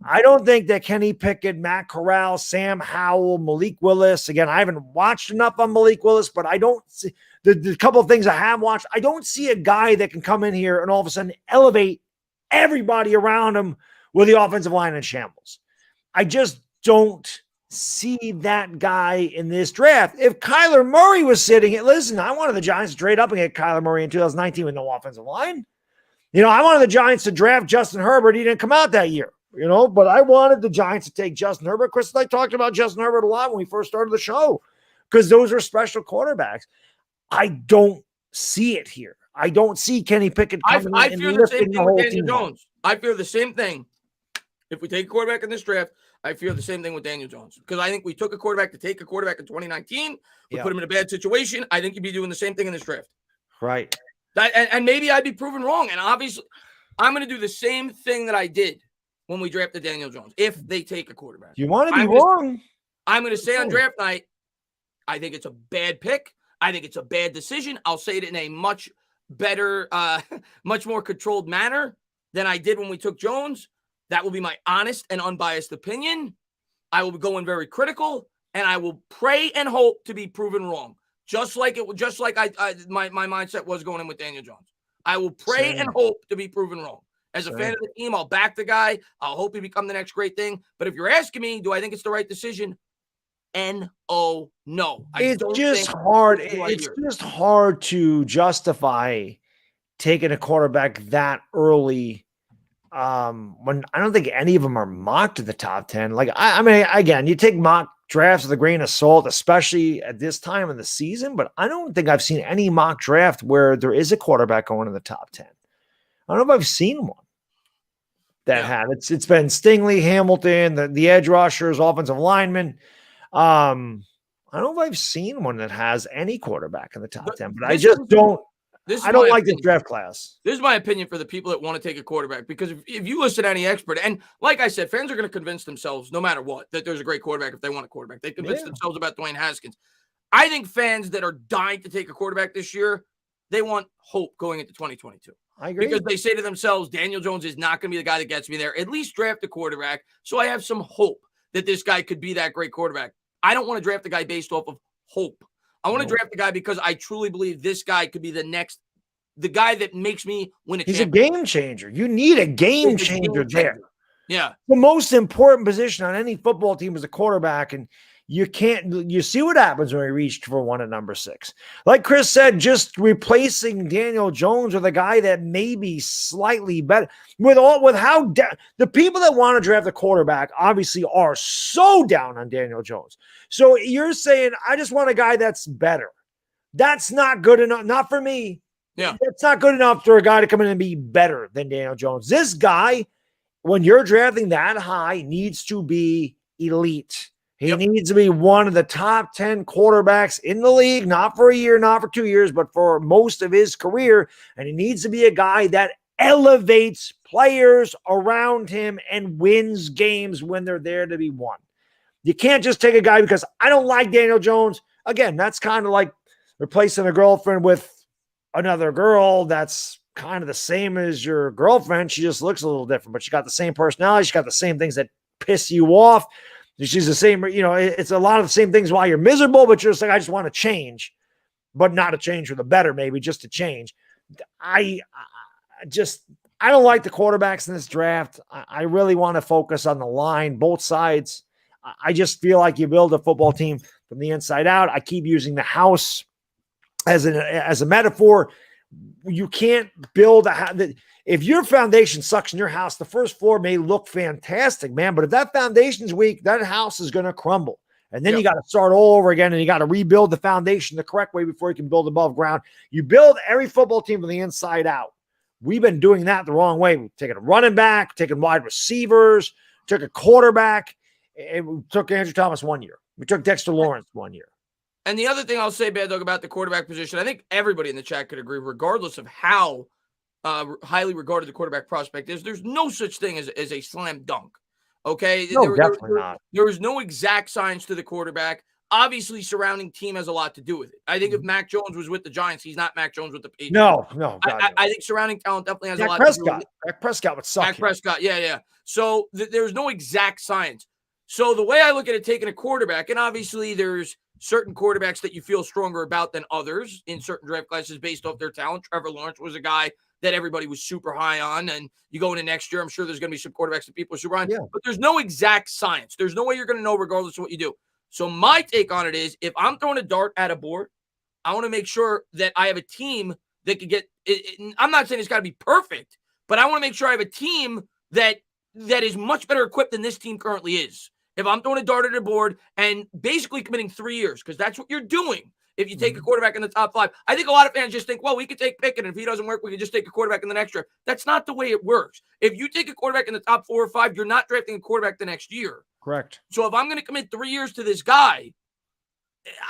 I don't think that Kenny Pickett, Matt Corral, Sam Howell, Malik Willis. Again, I haven't watched enough on Malik Willis, but I don't see the couple of things I have watched. I don't see a guy that can come in here and all of a sudden elevate everybody around him with the offensive line in shambles. I just don't see that guy in this draft. If Kyler Murray was sitting here, listen, I wanted the Giants to trade up and get Kyler Murray in 2019 with no offensive line. I wanted the Giants to draft Justin Herbert. He didn't come out that year. But I wanted the Giants to take Justin Herbert. Chris and I talked about Justin Herbert a lot when we first started the show because those are special quarterbacks. I don't see it here. I don't see Kenny Pickett coming I in fear and the same lifting thing the with whole Daniel team up. Jones. I fear the same thing. If we take a quarterback in this draft, I fear the same thing with Daniel Jones because I think we took a quarterback to take a quarterback in 2019. We put him in a bad situation. I think you'd be doing the same thing in this draft. Right. And maybe I'd be proven wrong. And obviously, I'm going to do the same thing that I did when we drafted Daniel Jones, if they take a quarterback. You want to be wrong. I'm going to say on draft night, I think it's a bad pick. I think it's a bad decision. I'll say it in a much better, much more controlled manner than I did when we took Jones. That will be my honest and unbiased opinion. I will go in very critical, and I will pray and hope to be proven wrong. Just like my mindset was going in with Daniel Jones. I will pray and hope to be proven wrong. As a fan of the team, I'll back the guy. I'll hope he become the next great thing. But if you're asking me, do I think it's the right decision? No. It's just hard. It's just hard to justify taking a quarterback that early when I don't think any of them are mocked to the top 10. Like, I mean, again, you take mock drafts with a grain of salt, especially at this time of the season, but I don't think I've seen any mock draft where there is a quarterback going in the top 10. I don't know if I've seen one that had it's been Stingley, Hamilton, the edge rushers, offensive linemen. I don't know if I've seen one that has any quarterback in the top 10, but I just don't. I don't like this draft class. This is my opinion for the people that want to take a quarterback, because if you listen to any expert, and like I said, fans are going to convince themselves no matter what that there's a great quarterback if they want a quarterback. They convince themselves about Dwayne Haskins. I think fans that are dying to take a quarterback this year, they want hope going into 2022. I agree. Because they say to themselves, Daniel Jones is not going to be the guy that gets me there. At least draft a quarterback so I have some hope that this guy could be that great quarterback. I don't want to draft the guy based off of hope. I want to draft the guy because I truly believe this guy could be the guy that makes me win a championship. He's a game changer. You need a game changer there. Yeah. The most important position on any football team is a quarterback, and you see what happens when we reach for one at number 6. Like Chris said, just replacing Daniel Jones with a guy that may be slightly better with how the people that want to draft a quarterback obviously are so down on Daniel Jones. So you're saying, I just want a guy that's better. That's not good enough. Not for me. Yeah. That's not good enough for a guy to come in and be better than Daniel Jones. This guy, when you're drafting that high, needs to be elite. He needs to be one of the top 10 quarterbacks in the league, not for a year, not for 2 years, but for most of his career. And he needs to be a guy that elevates players around him and wins games when they're there to be won. You can't just take a guy because I don't like Daniel Jones. Again, that's kind of like replacing a girlfriend with another girl that's kind of the same as your girlfriend. She just looks a little different, but she got the same personality. She got the same things that piss you off. She's the same, it's a lot of the same things why you're miserable, but you're just like, I just want to change, but not to change for the better, maybe just to change. I don't like the quarterbacks in this draft. I really want to focus on the line, both sides. I just feel like you build a football team from the inside out. I keep using the house as a metaphor. You can't build if your foundation sucks in your house, the first floor may look fantastic, man. But if that foundation's weak, that house is going to crumble. And then you got to start all over again, and you got to rebuild the foundation the correct way before you can build above ground. You build every football team from the inside out. We've been doing that the wrong way. We've taken a running back, taken wide receivers, took a quarterback, and we took Andrew Thomas 1 year. We took Dexter Lawrence 1 year. And the other thing I'll say, Baddog, about the quarterback position, I think everybody in the chat could agree, regardless of how highly regarded the quarterback prospect is, there's no such thing as a slam dunk. Okay. No, definitely not. There is no exact science to the quarterback. Obviously, surrounding team has a lot to do with it. I think if Mac Jones was with the Giants, he's not Mac Jones with the Patriots. No. I think surrounding talent definitely has a lot to do with it. Dak Prescott would suck. Dak Prescott, yeah. So there's no exact science. So the way I look at it, taking a quarterback, and obviously there's certain quarterbacks that you feel stronger about than others in certain draft classes based off their talent. Trevor Lawrence was a guy that everybody was super high on, and you go into next year, I'm sure there's going to be some quarterbacks that people are super high on, but there's no exact science. There's no way you're going to know regardless of what you do. So my take on it is, if I'm throwing a dart at a board, I want to make sure that I have a team that could get it. I'm not saying it's got to be perfect, but I want to make sure I have a team that is much better equipped than this team currently is. If I'm throwing a dart at a board and basically committing 3 years, because that's what you're doing. If you take a quarterback in the top 5, I think a lot of fans just think, well, we could take Pickett, and if he doesn't work, we can just take a quarterback in the next year. That's not the way it works. If you take a quarterback in the top 4 or 5, you're not drafting a quarterback the next year. Correct. So if I'm going to commit 3 years to this guy,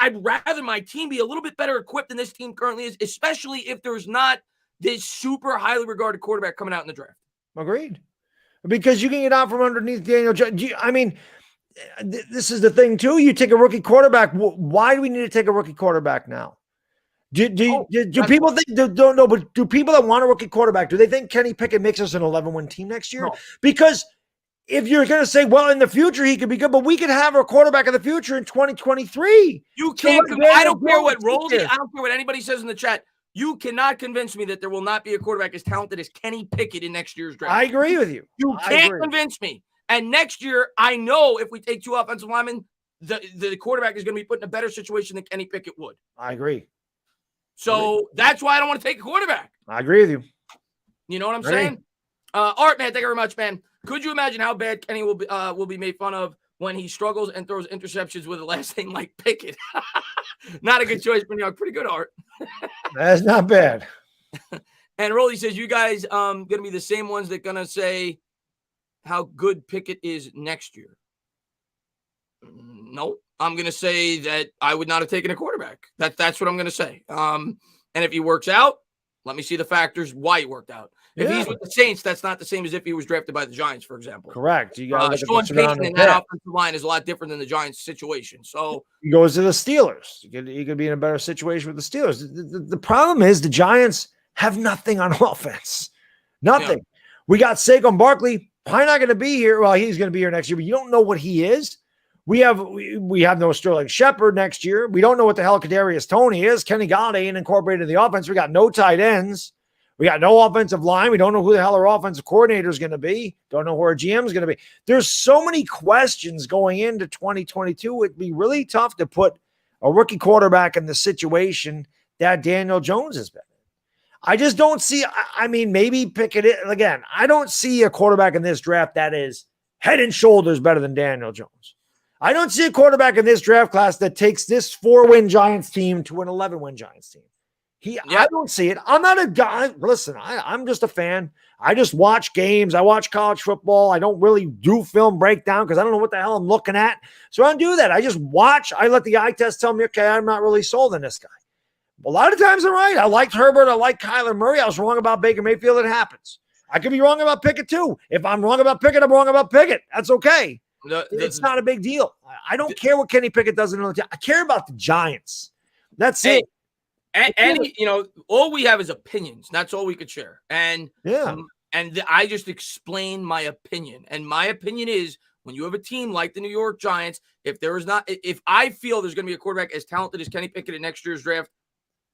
I'd rather my team be a little bit better equipped than this team currently is, especially if there's not this super highly regarded quarterback coming out in the draft. Agreed. Because you can get out from underneath Daniel Jones. I mean, this is the thing too. You take a rookie quarterback. Why do we need to take a rookie quarterback now? Do people think don't know? But do people that want a rookie quarterback, do they think Kenny Pickett makes us an 11-win team next year? No. Because if you're going to say, well, in the future he could be good, but we could have a quarterback in the future in 2023. You can't. I don't care what Roldy. I don't care what anybody says in the chat. You cannot convince me that there will not be a quarterback as talented as Kenny Pickett in next year's draft. I agree with you. You can't convince me. And next year, I know if we take 2 offensive linemen, the quarterback is going to be put in a better situation than Kenny Pickett would. I agree. So that's why I don't want to take a quarterback. I agree with you. You know what I'm saying? Art, man, thank you very much, man. Could you imagine how bad Kenny will be made fun of when he struggles and throws interceptions with a last name like Pickett? Not a good choice, but pretty good, Art. That's not bad. And Rolly says, you guys going to be the same ones that going to say how good Pickett is next year. No, I'm going to say that I would not have taken a quarterback. That's what I'm going to say. And if he works out, let me see the factors why he worked out. If he's with the Saints, that's not the same as if he was drafted by the Giants, for example. Correct. You got Sean Payton in that offensive line is a lot different than the Giants' situation. So he goes to the Steelers. He could be in a better situation with the Steelers. The problem is the Giants have nothing on offense. Nothing. Yeah. We got Saquon Barkley. Probably not going to be here. Well, he's going to be here next year, but you don't know what he is. We have no Sterling Shepard next year. We don't know what the hell Kadarius Toney is. Kenny Golladay ain't incorporated in the offense. We got no tight ends. We got no offensive line. We don't know who the hell our offensive coordinator is going to be. Don't know who our GM is going to be. There's so many questions going into 2022. It'd be really tough to put a rookie quarterback in the situation that Daniel Jones has been. I just don't see. I mean, maybe Pickett again. I don't see a quarterback in this draft that is head and shoulders better than Daniel Jones. I don't see a quarterback in this draft class that takes this 4-win Giants team to an 11-win Giants team. I don't see it. I'm not a guy. Listen, I'm just a fan. I just watch games. I watch college football. I don't really do film breakdown because I don't know what the hell I'm looking at. So I don't do that. I just watch. I let the eye test tell me, okay, I'm not really sold on this guy. A lot of times I'm right. I liked Herbert. I like Kyler Murray. I was wrong about Baker Mayfield. It happens. I could be wrong about Pickett too. If I'm wrong about Pickett, I'm wrong about Pickett. That's okay. It's not a big deal. I don't care what Kenny Pickett does in another team. I care about the Giants. That's it. And all we have is opinions. That's all we could share. And I just explain my opinion. And my opinion is, when you have a team like the New York Giants, if I feel there's going to be a quarterback as talented as Kenny Pickett in next year's draft,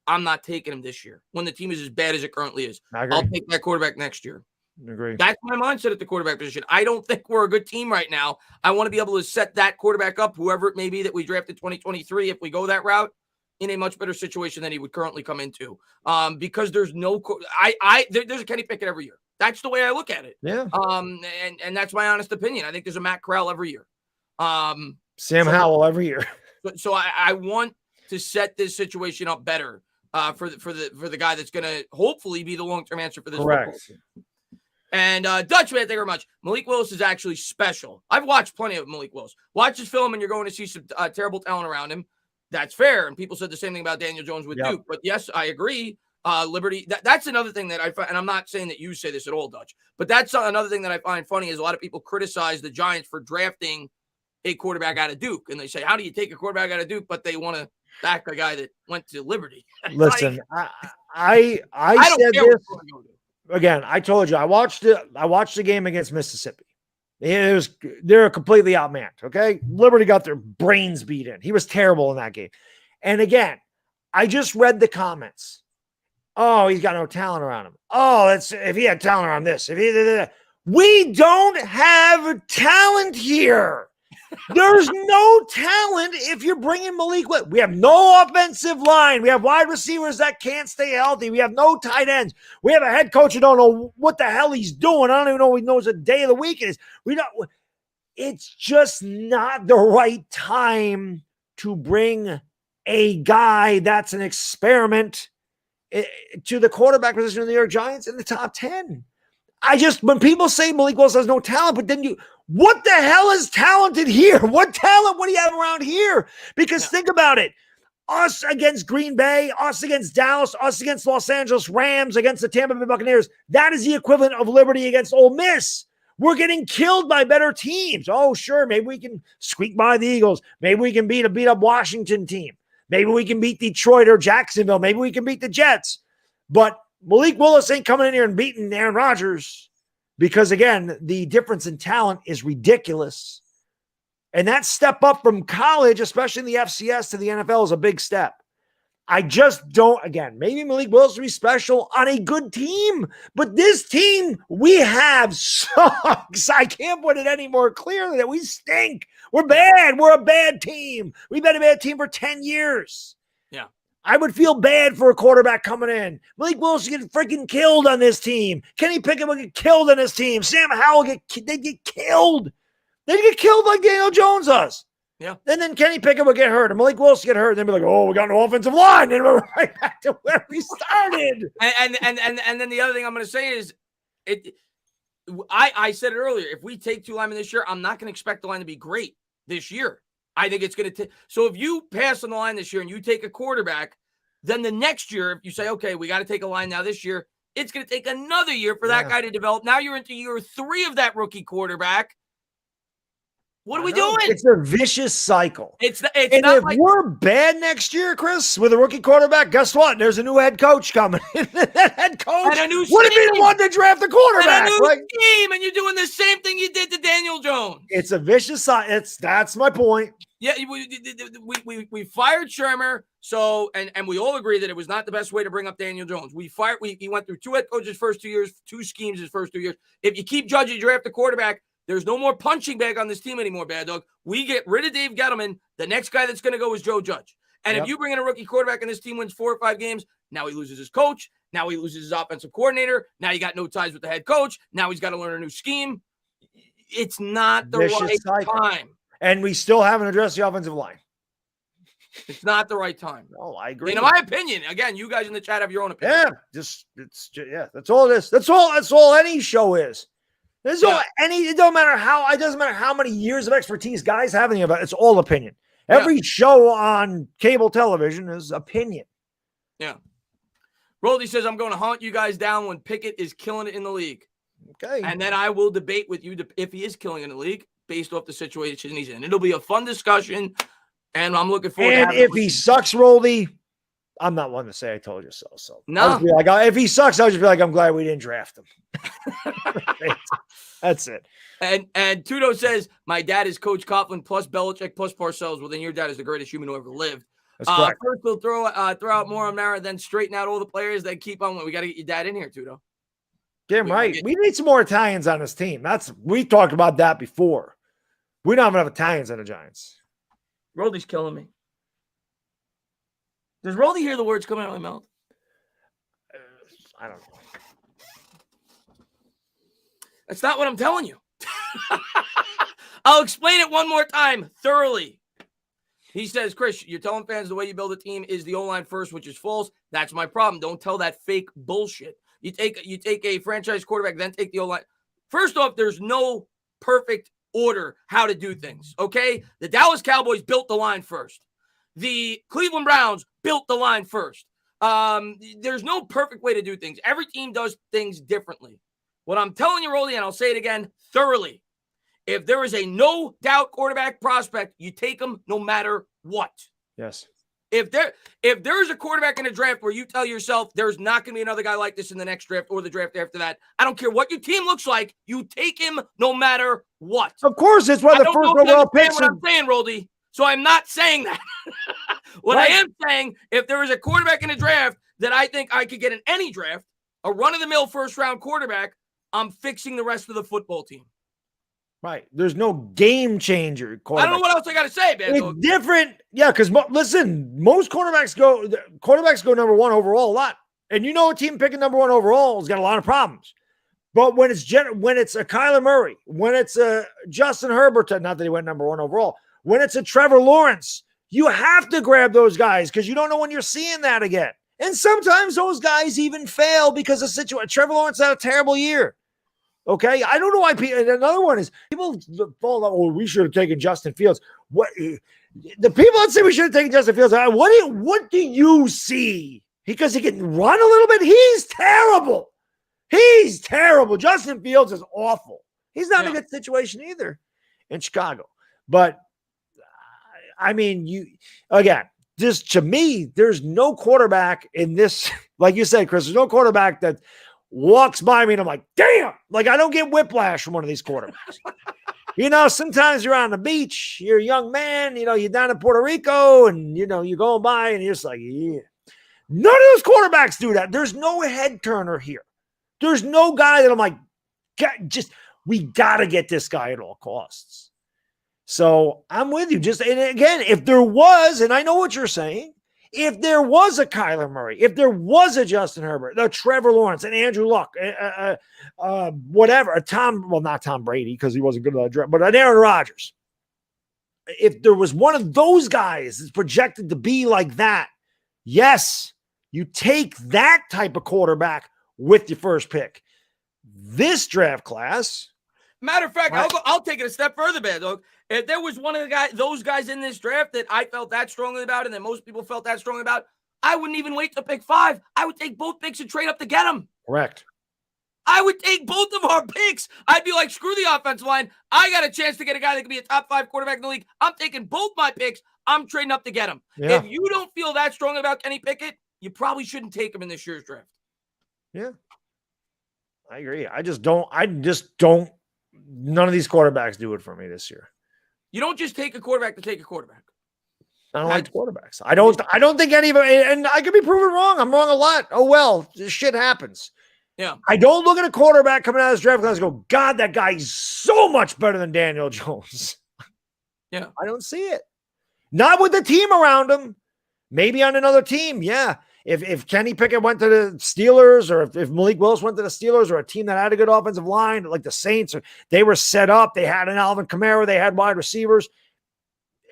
I'm not taking him this year. When the team is as bad as it currently is, I'll take that quarterback next year. I agree. That's my mindset at the quarterback position. I don't think we're a good team right now. I want to be able to set that quarterback up, whoever it may be that we drafted 2023, if we go that route, in a much better situation than he would currently come into. Because there's there's a Kenny Pickett every year. That's the way I look at it. Yeah. And that's my honest opinion. I think there's a Matt Corral every year. Sam Howell every year. So I want to set this situation up better for the guy that's going to hopefully be the long-term answer for this. Correct. And Dutch, man, thank you very much. Malik Willis is actually special. I've watched plenty of Malik Willis. Watch his film and you're going to see some terrible talent around him. That's fair. And people said the same thing about Daniel Jones with Duke. But yes, I agree. Liberty. That's another thing that I find, and I'm not saying that you say this at all, Dutch, but that's another thing that I find funny is a lot of people criticize the Giants for drafting a quarterback out of Duke, and they say, "How do you take a quarterback out of Duke?" But they want to back a guy that went to Liberty. Listen, like, I don't said care this what go to. again. I told you I watched it. I watched the game against Mississippi. They're completely outmanned. Okay, Liberty got their brains beat in. He was terrible in that game. And again, I just read the comments. Oh, he's got no talent around him. Oh, if he had talent around this. We don't have talent here. There's no talent if you're bringing Malik. We have no offensive line. We have wide receivers that can't stay healthy. We have no tight ends. We have a head coach who don't know what the hell he's doing. I don't even know if he knows what day of the week it is. It's just not the right time to bring a guy that's an experiment to the quarterback position of the New York Giants in the top 10. When people say Malik Willis has no talent, but then what the hell is talented here? What talent would he have around here? Because think about it. Us against Green Bay, us against Dallas, us against Los Angeles Rams, against the Tampa Bay Buccaneers. That is the equivalent of Liberty against Ole Miss. We're getting killed by better teams. Oh, sure. Maybe we can squeak by the Eagles. Maybe we can beat up Washington team. Maybe we can beat Detroit or Jacksonville. Maybe we can beat the Jets. But Malik Willis ain't coming in here and beating Aaron Rodgers because, again, the difference in talent is ridiculous. And that step up from college, especially in the FCS to the NFL, is a big step. I just don't, again, maybe Malik Willis will be special on a good team, but this team we have sucks. I can't put it any more clearly that we stink. We're bad. We're a bad team. We've been a bad team for 10 years. Yeah. I would feel bad for a quarterback coming in. Malik Willis get freaking killed on this team. Kenny Pickett will get killed on this team. Sam Howell they get killed. They get killed like Daniel Jones does. Yeah. And then Kenny Pickett would get hurt, and Malik Willis get hurt, and they'd be like, "Oh, we got no offensive line," and we're right back to where we started. And then the other thing I'm going to say is, I said it earlier. If we take 2 linemen this year, I'm not going to expect the line to be great this year. I think it's going to take. So if you pass on the line this year and you take a quarterback, then the next year, if you say, "Okay, we got to take a line now this year," it's going to take another year for that guy to develop. Now you're into year 3 of that rookie quarterback. What are we doing? It's a vicious cycle. It's not if like we're bad next year, Chris, with a rookie quarterback, guess what? There's a new head coach coming. That head coach and a new would be the one to draft the quarterback. And a new scheme, and you're doing the same thing you did to Daniel Jones. It's a vicious cycle. That's my point. Yeah, we fired Shermer, so and we all agree that it was not the best way to bring up Daniel Jones. He went through 2 head coaches his first 2 years, 2 schemes his first 2 years. If you keep judging draft the quarterback, there's no more punching bag on this team anymore, Bad Dog. We get rid of Dave Gettleman. The next guy that's going to go is Joe Judge. And if you bring in a rookie quarterback and this team wins 4 or 5 games, now he loses his coach. Now he loses his offensive coordinator. Now you got no ties with the head coach. Now he's got to learn a new scheme. It's not the right time. And we still haven't addressed the offensive line. It's not the right time. No, I agree. In my opinion, again, you guys in the chat have your own opinion. Yeah, that's all it is. That's all any show is. It doesn't matter how many years of expertise guys have in it. It's all opinion. Every show on cable television is opinion. Yeah. Roldy says, I'm going to hunt you guys down when Pickett is killing it in the league. Okay. And then I will debate with you if he is killing in the league based off the situation he's in. It'll be a fun discussion, and I'm looking forward to it. And if he sucks, Roldy, I'm not one to say I told you so. So no, if he sucks, I'll just be like, I'm glad we didn't draft him. That's it. And Tudo says, my dad is Coach Coughlin plus Belichick plus Parcells. Well, then your dad is the greatest human who ever lived. First we'll throw out more on Mara, then straighten out all the players that keep on. We got to get your dad in here, Tudo. Damn right. We need some more Italians on this team. We talked about that before. We don't have enough Italians on the Giants. Roldy's killing me. Does Roldy hear the words coming out of my mouth? I don't know. That's not what I'm telling you. I'll explain it one more time thoroughly. He says, Chris, you're telling fans the way you build a team is the O-line first, which is false. That's my problem. Don't tell that fake bullshit. You take a franchise quarterback, then take the O-line. First off, there's no perfect order how to do things, okay? The Dallas Cowboys built the line first. The Cleveland Browns built the line first. There's no perfect way to do things. Every team does things differently. What I'm telling you, Rolly, and I'll say it again thoroughly, if there is a no-doubt quarterback prospect, you take him no matter what. Yes. If there's a quarterback in a draft where you tell yourself there's not going to be another guy like this in the next draft or the draft after that, I don't care what your team looks like, you take him no matter what. Of course, it's why the first overall picks. What I'm saying, Roldy. So I'm not saying that. What I am saying, if there is a quarterback in a draft that I think I could get in any draft, a run-of-the-mill first-round quarterback, I'm fixing the rest of the football team. Right. There's no game changer. I don't know what else I got to say, man. It's different. Yeah, because listen, most quarterbacks go number one overall a lot. And you know a team picking number one overall has got a lot of problems. But when it's a Kyler Murray, when it's a Justin Herbert, not that he went number one overall, when it's a Trevor Lawrence, you have to grab those guys because you don't know when you're seeing that again. And sometimes those guys even fail because of situation. Trevor Lawrence had a terrible year. Okay, I don't know why people. And another one is people fall out. Oh, we should have taken Justin Fields. What the people that say we should have taken Justin Fields? What do you see? Because he can run a little bit. He's terrible. He's terrible. Justin Fields is awful. He's not in a good situation either in Chicago. But I mean, just to me, there's no quarterback in this. Like you said, Chris, there's no quarterback that walks by me and I'm like, damn, like I don't get whiplash from one of these quarterbacks. Sometimes you're on the beach, you're a young man, you're down in Puerto Rico and, you're going by and you're just like, yeah. None of those quarterbacks do that. There's no head turner here. There's no guy that I'm like, we got to get this guy at all costs. So I'm with you. And again, if there was, and I know what you're saying, if there was a Kyler Murray, if there was a Justin Herbert, a Trevor Lawrence, an Andrew Luck, whatever, not Tom Brady because he wasn't good at that draft, but an Aaron Rodgers. If there was one of those guys that's projected to be like that, yes, you take that type of quarterback with your first pick. This draft class. Matter of fact, I'll take it a step further, Baddog. If there was one of those guys in this draft that I felt that strongly about and that most people felt that strongly about, I wouldn't even wait to pick 5. I would take both picks and trade up to get them. Correct. I would take both of our picks. I'd be like, screw the offensive line. I got a chance to get a guy that could be a top 5 quarterback in the league. I'm taking both my picks. I'm trading up to get him. Yeah. If you don't feel that strongly about Kenny Pickett, you probably shouldn't take him in this year's draft. Yeah. I agree. I just don't. None of these quarterbacks do it for me this year. You don't just take a quarterback to take a quarterback. I don't like quarterbacks. I don't think any of them, and I could be proven wrong. I'm wrong a lot. Oh, well, this shit happens. Yeah. I don't look at a quarterback coming out of this draft class and go, God, that guy's so much better than Daniel Jones. Yeah. I don't see it. Not with the team around him. Maybe on another team. Yeah. If Kenny Pickett went to the Steelers or if Malik Willis went to the Steelers or a team that had a good offensive line like the Saints, they were set up. They had an Alvin Kamara. They had wide receivers.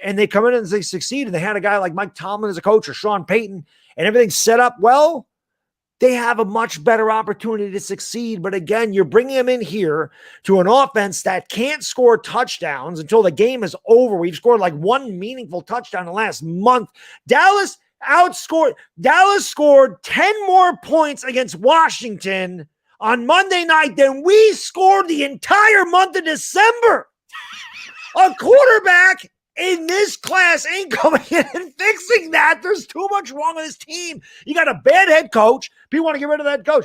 And they come in and they succeed. And they had a guy like Mike Tomlin as a coach or Sean Payton and everything's set up well. They have a much better opportunity to succeed. But again, you're bringing them in here to an offense that can't score touchdowns until the game is over. We've scored like one meaningful touchdown in the last month. Dallas scored 10 more points against Washington on Monday night than we scored the entire month of December. A quarterback in this class ain't coming in and fixing that. There's too much wrong with this team. You got a bad head coach. People want to get rid of that coach.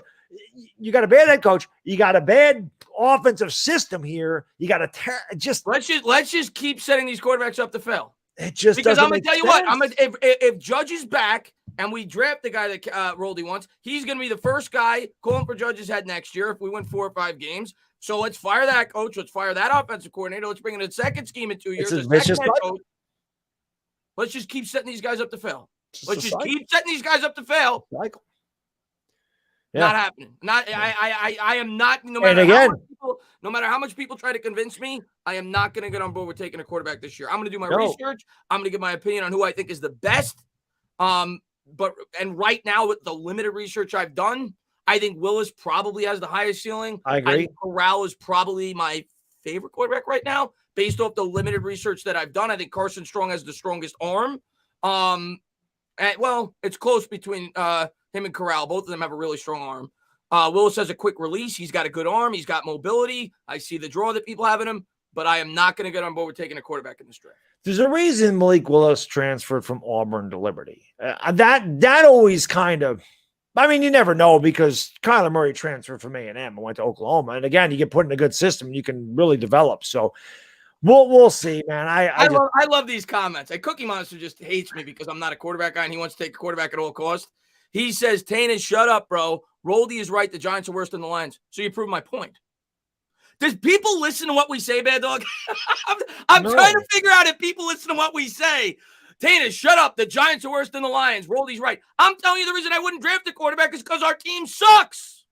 You got a bad head coach. You got a bad offensive system here. You got let's just keep setting these quarterbacks up to fail. It just because I'm gonna tell you sense. what. If Judge is back and we draft the guy that Roldy wants, he's gonna be the first guy calling for Judge's head next year if we win 4 or 5 games. So let's fire that coach. Let's fire that offensive coordinator. Let's bring in a second scheme in 2 years. Let's just keep setting these guys up to fail. Keep setting these guys up to fail. Cycle. Yeah. Not happening. I am not. No matter how much people try to convince me, I am not going to get on board with taking a quarterback this year. I'm going to do my research. I'm going to give my opinion on who I think is the best. And right now, with the limited research I've done, I think Willis probably has the highest ceiling. I agree. I think Corral is probably my favorite quarterback right now, based off the limited research that I've done. I think Carson Strong has the strongest arm. Well, it's close between him and Corral. Both of them have a really strong arm. Willis has a quick release. He's got a good arm. He's got mobility. I see the draw that people have in him, but I am not going to get on board with taking a quarterback in this draft. There's a reason Malik Willis transferred from Auburn to Liberty. That always kind of, I mean, you never know because Kyler Murray transferred from A&M and went to Oklahoma. And again, you get put in a good system, you can really develop. So we'll see, man. I love these comments. Cookie Monster just hates me because I'm not a quarterback guy and he wants to take a quarterback at all costs. He says, Tana, shut up, bro. Roldy is right. The Giants are worse than the Lions. So you prove my point. Does people listen to what we say, Bad Dog? I'm trying to figure out if people listen to what we say. Tana, shut up. The Giants are worse than the Lions. Roldy's right. I'm telling you the reason I wouldn't draft a quarterback is because our team sucks.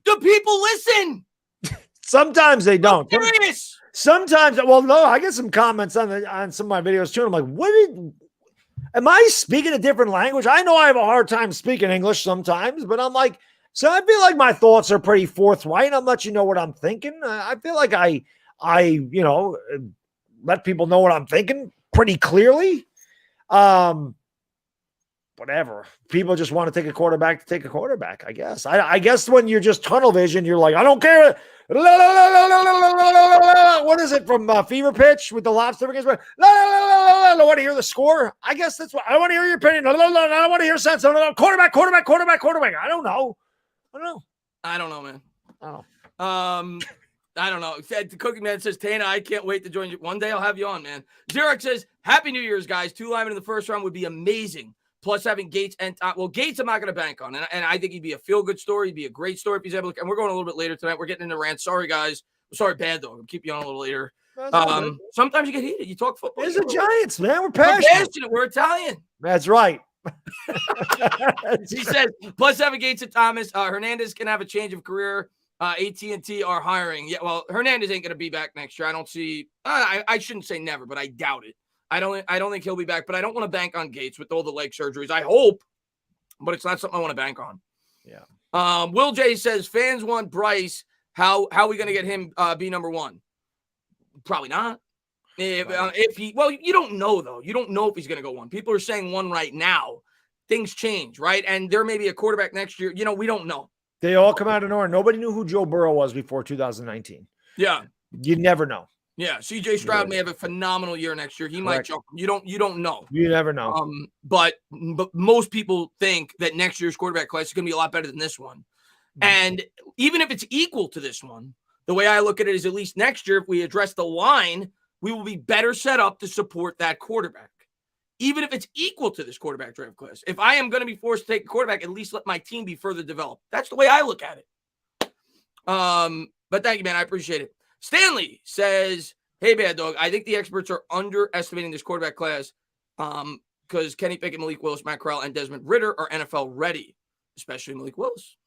Do people listen? Sometimes they don't. I'm serious. Sometimes, well, no, I get some comments on some of my videos too. And I'm like, am I speaking a different language? I know I have a hard time speaking English sometimes, but I'm like, so I feel like my thoughts are pretty forthright. I'm letting you know what I'm thinking. I feel like I let people know what I'm thinking pretty clearly. Whatever. People just want to take a quarterback, I guess. I guess when you're just tunnel vision, you're like, I don't care. What is it from Fever Pitch with the lobster against? I want to hear the score. I guess that's what I want to hear your opinion. I don't want to hear sense. Quarterback. I don't know. I don't know, man. Oh. I don't know. The Cookie Man says, Tana, I can't wait to join you. One day I'll have you on, man. Xerox says, Happy New Year's, guys. 2 linemen in the first round would be amazing. Plus having Gates and Gates I'm not going to bank on. And I think he'd be a feel-good story. He'd be a great story if he's able to. And we're going a little bit later tonight. We're getting into rants. Sorry, guys. Sorry, Bad Dog. I'll keep you on a little later. Sometimes you get heated. You talk football. It's the Giants, man. We're passionate. We're Italian. That's right. He says, plus having Gates and Thomas. Hernandez can have a change of career. AT&T are hiring. Yeah, well, Hernandez ain't going to be back next year. I don't see. I shouldn't say never, but I doubt it. I don't think he'll be back. But I don't want to bank on Gates with all the leg surgeries. I hope, but it's not something I want to bank on. Yeah. Will J says fans want Bryce. How are we going to get him be number one? Probably not. If he, well, you don't know though. You don't know if he's going to go one. People are saying one right now. Things change, right? And there may be a quarterback next year. We don't know. They all come out of nowhere. Nobody knew who Joe Burrow was before 2019. Yeah. You never know. Yeah. CJ Stroud may have a phenomenal year next year. He might jump. You don't know. You never know. But most people think that next year's quarterback class is going to be a lot better than this one. Mm-hmm. And even if it's equal to this one, the way I look at it is at least next year, if we address the line, we will be better set up to support that quarterback. Even if it's equal to this quarterback draft class. If I am going to be forced to take a quarterback, at least let my team be further developed. That's the way I look at it. But thank you, man. I appreciate it. Stanley says, hey, Bad Dog, I think the experts are underestimating this quarterback class because Kenny Pickett, Malik Willis, Matt Corral, and Desmond Ridder are NFL ready, especially Malik Willis.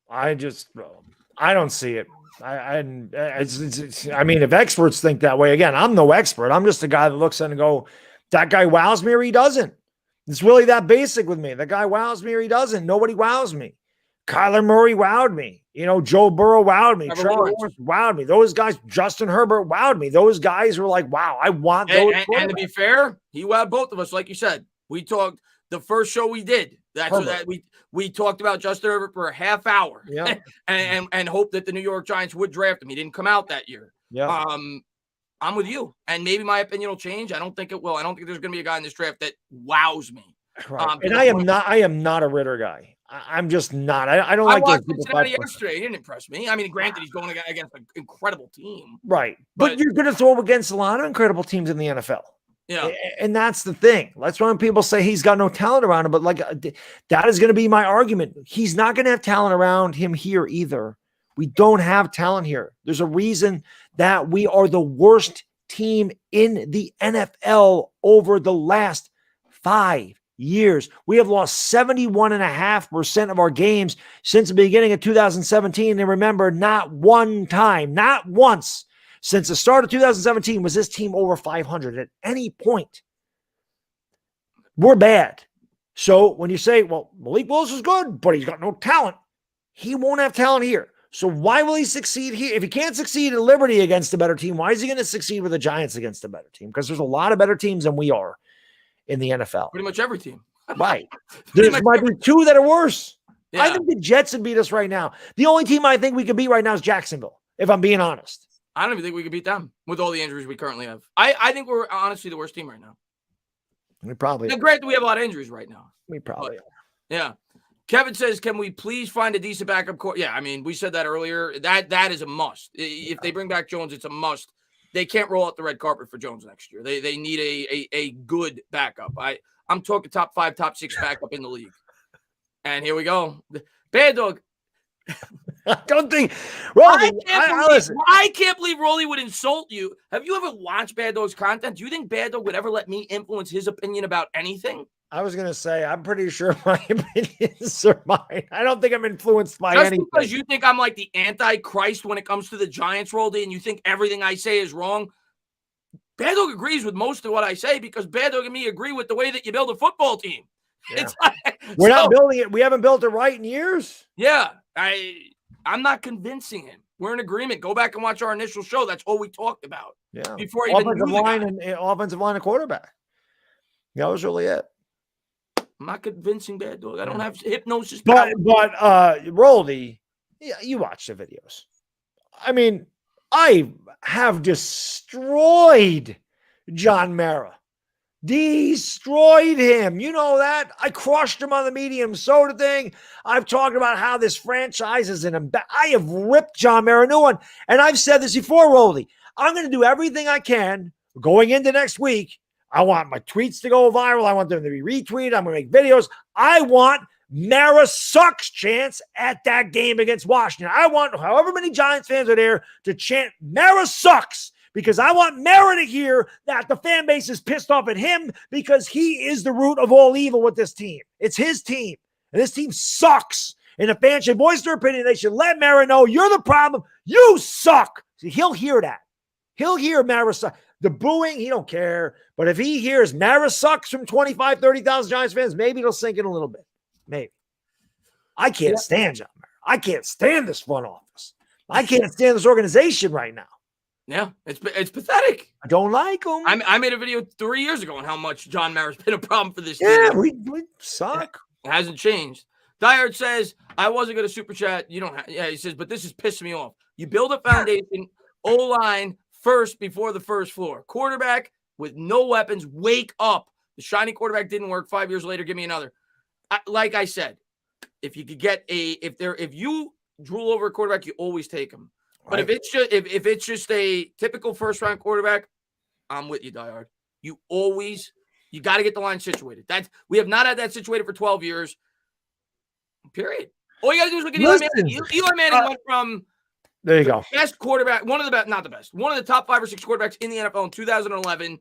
I don't see it. I mean, if experts think that way, again, I'm no expert. I'm just a guy that looks at it and go, that guy wows me or he doesn't. It's really that basic with me. The guy wows me or he doesn't. Nobody wows me. Kyler Murray wowed me. Joe Burrow wowed me. Trevor Lawrence wowed me. Those guys, Justin Herbert wowed me. Those guys were like, wow, I want those. And to be fair, he wowed both of us. Like you said, we talked the first show we did. That's what that we talked about Justin Herbert for a half hour, and hoped that the New York Giants would draft him. He didn't come out that year. Yeah. I'm with you, and maybe my opinion will change. I don't think it will. I don't think there's going to be a guy in this draft that wows me. Right. And I am not a Ritter guy. I'm just not. I don't like watched Cincinnati yesterday. He didn't impress me. I mean, granted, he's going against an incredible team. Right, but you're going to throw against a lot of incredible teams in the NFL. Yeah. And that's the thing. That's when people say he's got no talent around him. But that is going to be my argument. He's not going to have talent around him here either. We don't have talent here. There's a reason that we are the worst team in the NFL over the last 5 years. We have lost 71.5% of our games since the beginning of 2017. And remember, not one time, not once, since the start of 2017 was this team over 500 at any point. We're bad. So when you say, well, Malik Willis is good, but he's got no talent, he won't have talent here. So why will he succeed here? If he can't succeed at Liberty against a better team, why is he going to succeed with the Giants against a better team? Because there's a lot of better teams than we are in the NFL. Pretty much every team. Right. There might be two that are worse. Yeah. I think the Jets would beat us right now. The only team I think we could beat right now is Jacksonville, if I'm being honest. I don't even think we could beat them with all the injuries we currently have. I think we're honestly the worst team right now. We probably Now, granted, we have a lot of injuries right now. We probably are. Yeah. Kevin says, can we please find a decent backup court? Yeah, I mean, we said that earlier. That is a must. If they bring back Jones, it's a must. They can't roll out the red carpet for Jones next year. They need a good backup. I'm talking top 5, top 6 backup in the league. And here we go. Baddog. I don't think Rolly, I can't believe Rolly would insult you. Have you ever watched Baddog's content? Do you think Baddog would ever let me influence his opinion about anything? I was going to say, I'm pretty sure my opinions are mine. I don't think I'm influenced by Just anything. because you think I'm like the Antichrist when it comes to the Giants, Rolly, and you think everything I say is wrong. Baddog agrees with most of what I say because Baddog and me agree with the way that you build a football team. Yeah. We're not building it. We haven't built it right in years. Yeah. I'm not convincing him. We're in agreement. Go back and watch our initial show. That's all we talked about. Yeah. Before even offensive line and quarterback. That was really it. I'm not convincing Baddog. I don't have hypnosis. But Roldy, yeah, you watch the videos. I mean, I have destroyed John Mara. Destroyed him. You know that? I crushed him on the medium soda thing. I've talked about how this franchise is I have ripped John Mara a new one. And I've said this before, Roldy. I'm going to do everything I can going into next week. I want my tweets to go viral. I want them to be retweeted. I'm going to make videos. I want Mara sucks chance at that game against Washington. I want however many Giants fans are there to chant Mara sucks. Because I want Mara to hear that the fan base is pissed off at him because he is the root of all evil with this team. It's his team. And this team sucks. And the fans should voice their opinion. They should let Mara know you're the problem. You suck. See, he'll hear that. He'll hear Mara suck. The booing, he don't care. But if he hears Mara sucks from 25, 30,000 Giants fans, maybe it'll sink in a little bit. Maybe. I can't stand John Mara. I can't stand this front office. I can't stand this organization right now. Yeah, it's pathetic. I don't like him. I made a video 3 years ago on how much John Mara's been a problem for this team. Yeah, we suck. It hasn't changed. Diehard says, I wasn't going to super chat. You don't have, he says, but this is pissing me off. You build a foundation, O-line first before the first floor. Quarterback with no weapons, wake up. The shiny quarterback didn't work. 5 years later, give me another. Like I said, if you could get if you drool over a quarterback, you always take him. But if it's just a typical first round quarterback, I'm with you, Diehard. You got to get the line situated. We have not had that situated for 12 years. Period. All you got to do is look at Eli Manning. Eli Manning went from there you go. Best quarterback, one of the best, not the best, one of the top 5 or 6 quarterbacks in the NFL in 2011,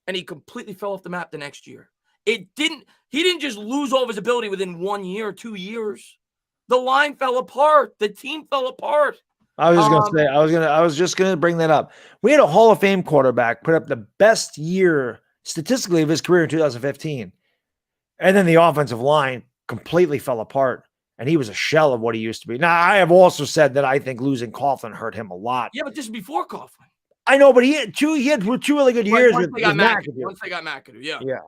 and he completely fell off the map the next year. He didn't just lose all of his ability within 1 year, 2 years. The line fell apart. The team fell apart. I was just gonna bring that up. We had a Hall of Fame quarterback put up the best year statistically of his career in 2015. And then the offensive line completely fell apart. And he was a shell of what he used to be. Now, I have also said that I think losing Coughlin hurt him a lot. Yeah, but this is before Coughlin. I know, but he had two really good years. Once they got McAdoo. Yeah. Yeah.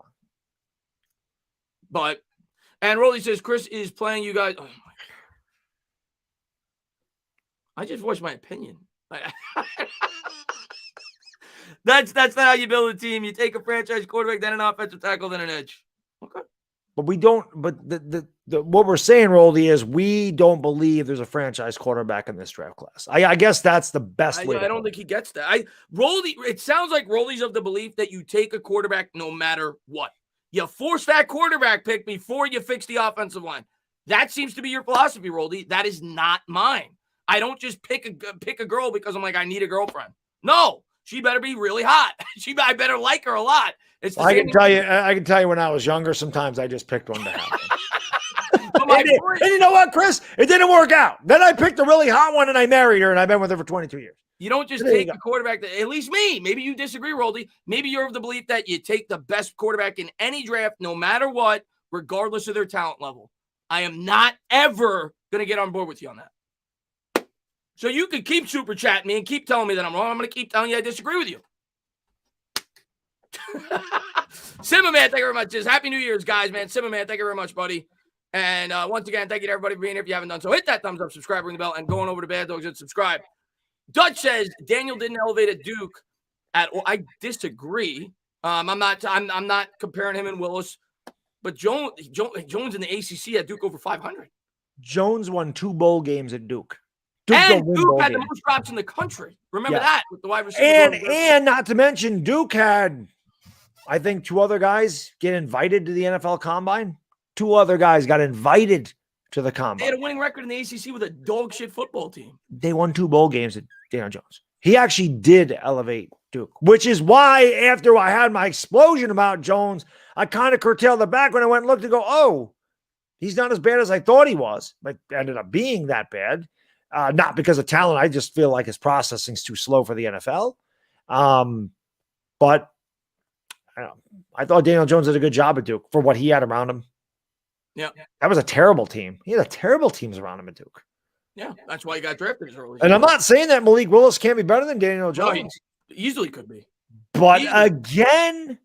And Rolly says, Chris is playing you guys. Oh, my God. I just voiced my opinion. That's not how you build a team. You take a franchise quarterback, then an offensive tackle, then an edge. Okay. But we don't. But the what we're saying, Roldy, is we don't believe there's a franchise quarterback in this draft class. I guess that's the best way. I don't think he gets that. Roldy. It sounds like Roldy's of the belief that you take a quarterback no matter what. You force that quarterback pick before you fix the offensive line. That seems to be your philosophy, Roldy. That is not mine. I don't just pick a girl because I'm like, I need a girlfriend. No, she better be really hot. I better like her a lot. I can tell you when I was younger, sometimes I just picked one to have. And you know what, Chris? It didn't work out. Then I picked a really hot one and I married her and I've been with her for 22 years. You don't just take a quarterback that, at least me, maybe you disagree, Roldy. Maybe you're of the belief that you take the best quarterback in any draft, no matter what, regardless of their talent level. I am not ever going to get on board with you on that. So you can keep super chatting me and keep telling me that I'm wrong. I'm going to keep telling you I disagree with you. Simba Man, thank you very much. Just Happy New Year's, guys, man. Simba Man, thank you very much, buddy. And once again, thank you to everybody for being here. If you haven't done so, hit that thumbs up, subscribe, ring the bell, and going over to Bad Dogs and subscribe. Dutch says Daniel didn't elevate at Duke at all. I disagree. I'm not comparing him and Willis, but Jones in the ACC had Duke over 500. Jones won 2 bowl games at Duke. And Duke had the most drops in the country. Remember that with the wide receiver. And not to mention, Duke had, I think, 2 other guys get invited to the NFL Combine. 2 other guys got invited to the Combine. They had a winning record in the ACC with a dog shit football team. They won 2 bowl games at Daniel Jones. He actually did elevate Duke, which is why after I had my explosion about Jones, I kind of curtailed the back when I went and looked and go, oh, he's not as bad as I thought he was, but ended up being that bad. Not because of talent. I just feel like his processing's too slow for the NFL. But I thought Daniel Jones did a good job at Duke for what he had around him. Yeah. That was a terrible team. He had a terrible teams around him at Duke. Yeah, that's why he got drafted as early. And I'm not saying that Malik Willis can't be better than Daniel Jones. No, he easily could be. But again,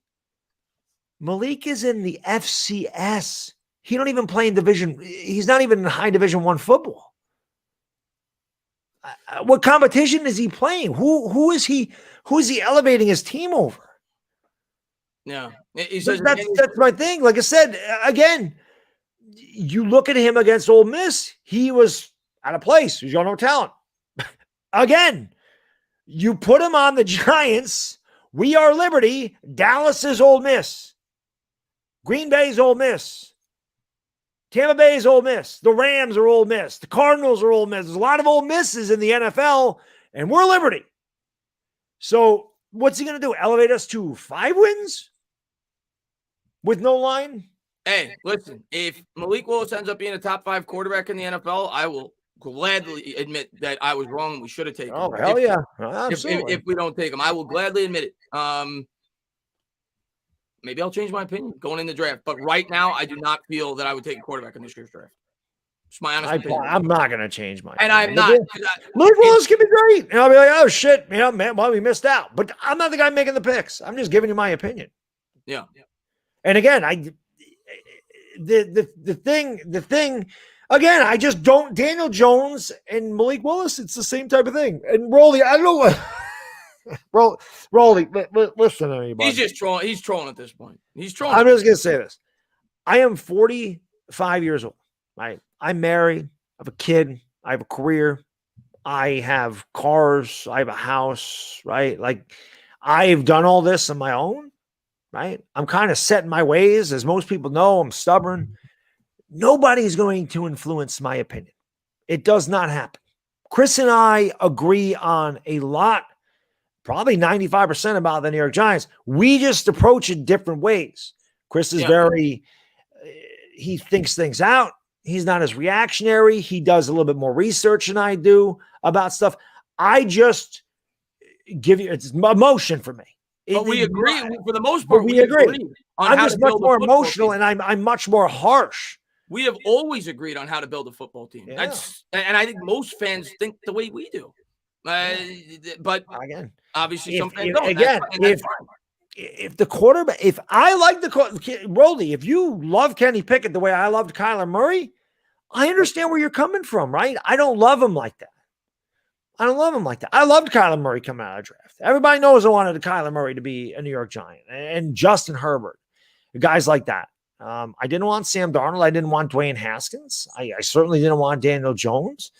Malik is in the FCS. He don't even play in division. He's not even in high Division I football. What competition is he playing? Who is he elevating his team over? Yeah. That's my thing. Like I said, again, you look at him against Ole Miss, he was out of place. He's got no talent. Again, you put him on the Giants. We are Liberty. Dallas is Ole Miss. Green Bay's Ole Miss. Tampa Bay's Ole Miss. The Rams are Ole Miss. The Cardinals are Ole Miss. There's a lot of Ole Misses in the NFL, and we're Liberty. So what's he going to do? Elevate us to 5 wins with no line? Hey, listen, if Malik Willis ends up being a top 5 quarterback in the NFL, I will gladly admit that I was wrong. We should have taken him. Oh, hell yeah. Absolutely. If we don't take him, I will gladly admit it. Maybe I'll change my opinion going in the draft. But right now, I do not feel that I would take a quarterback in this year's draft. It's my honest opinion. I'm not going to change my opinion. And I'm not. Malik Willis can be great. And I'll be like, oh, shit. You know, man, well, we missed out. But I'm not the guy making the picks. I'm just giving you my opinion. Yeah. And again, the thing, again, I just don't. Daniel Jones and Malik Willis, it's the same type of thing. And Rolly, I don't know what. Rolly, listen to me, buddy. He's just trolling. He's trolling at this point. He's trolling. I'm just gonna say this. I am 45 years old. Right? I'm married. I have a kid. I have a career. I have cars. I have a house. Right? Like, I've done all this on my own. Right? I'm kind of set in my ways. As most people know, I'm stubborn. Nobody's going to influence my opinion. It does not happen. Chris and I agree on a lot, probably 95% about the New York Giants. We just approach it different ways. Chris is he thinks things out. He's not as reactionary. He does a little bit more research than I do about stuff. I just give you, it's emotion for me. But we agree for the most part. We agree. I'm just much more emotional and I'm much more harsh. We have always agreed on how to build a football team. Yeah. And I think most fans think the way we do. But again, obviously some fans don't. Again, if the quarterback, if I like Roldy, if you love Kenny Pickett the way I loved Kyler Murray, I understand where you're coming from, right? I don't love him like that. I loved Kyler Murray coming out of the draft. Everybody knows I wanted Kyler Murray to be a New York Giant and Justin Herbert, guys like that. I didn't want Sam Darnold. I didn't want Dwayne Haskins. I certainly didn't want Daniel Jones.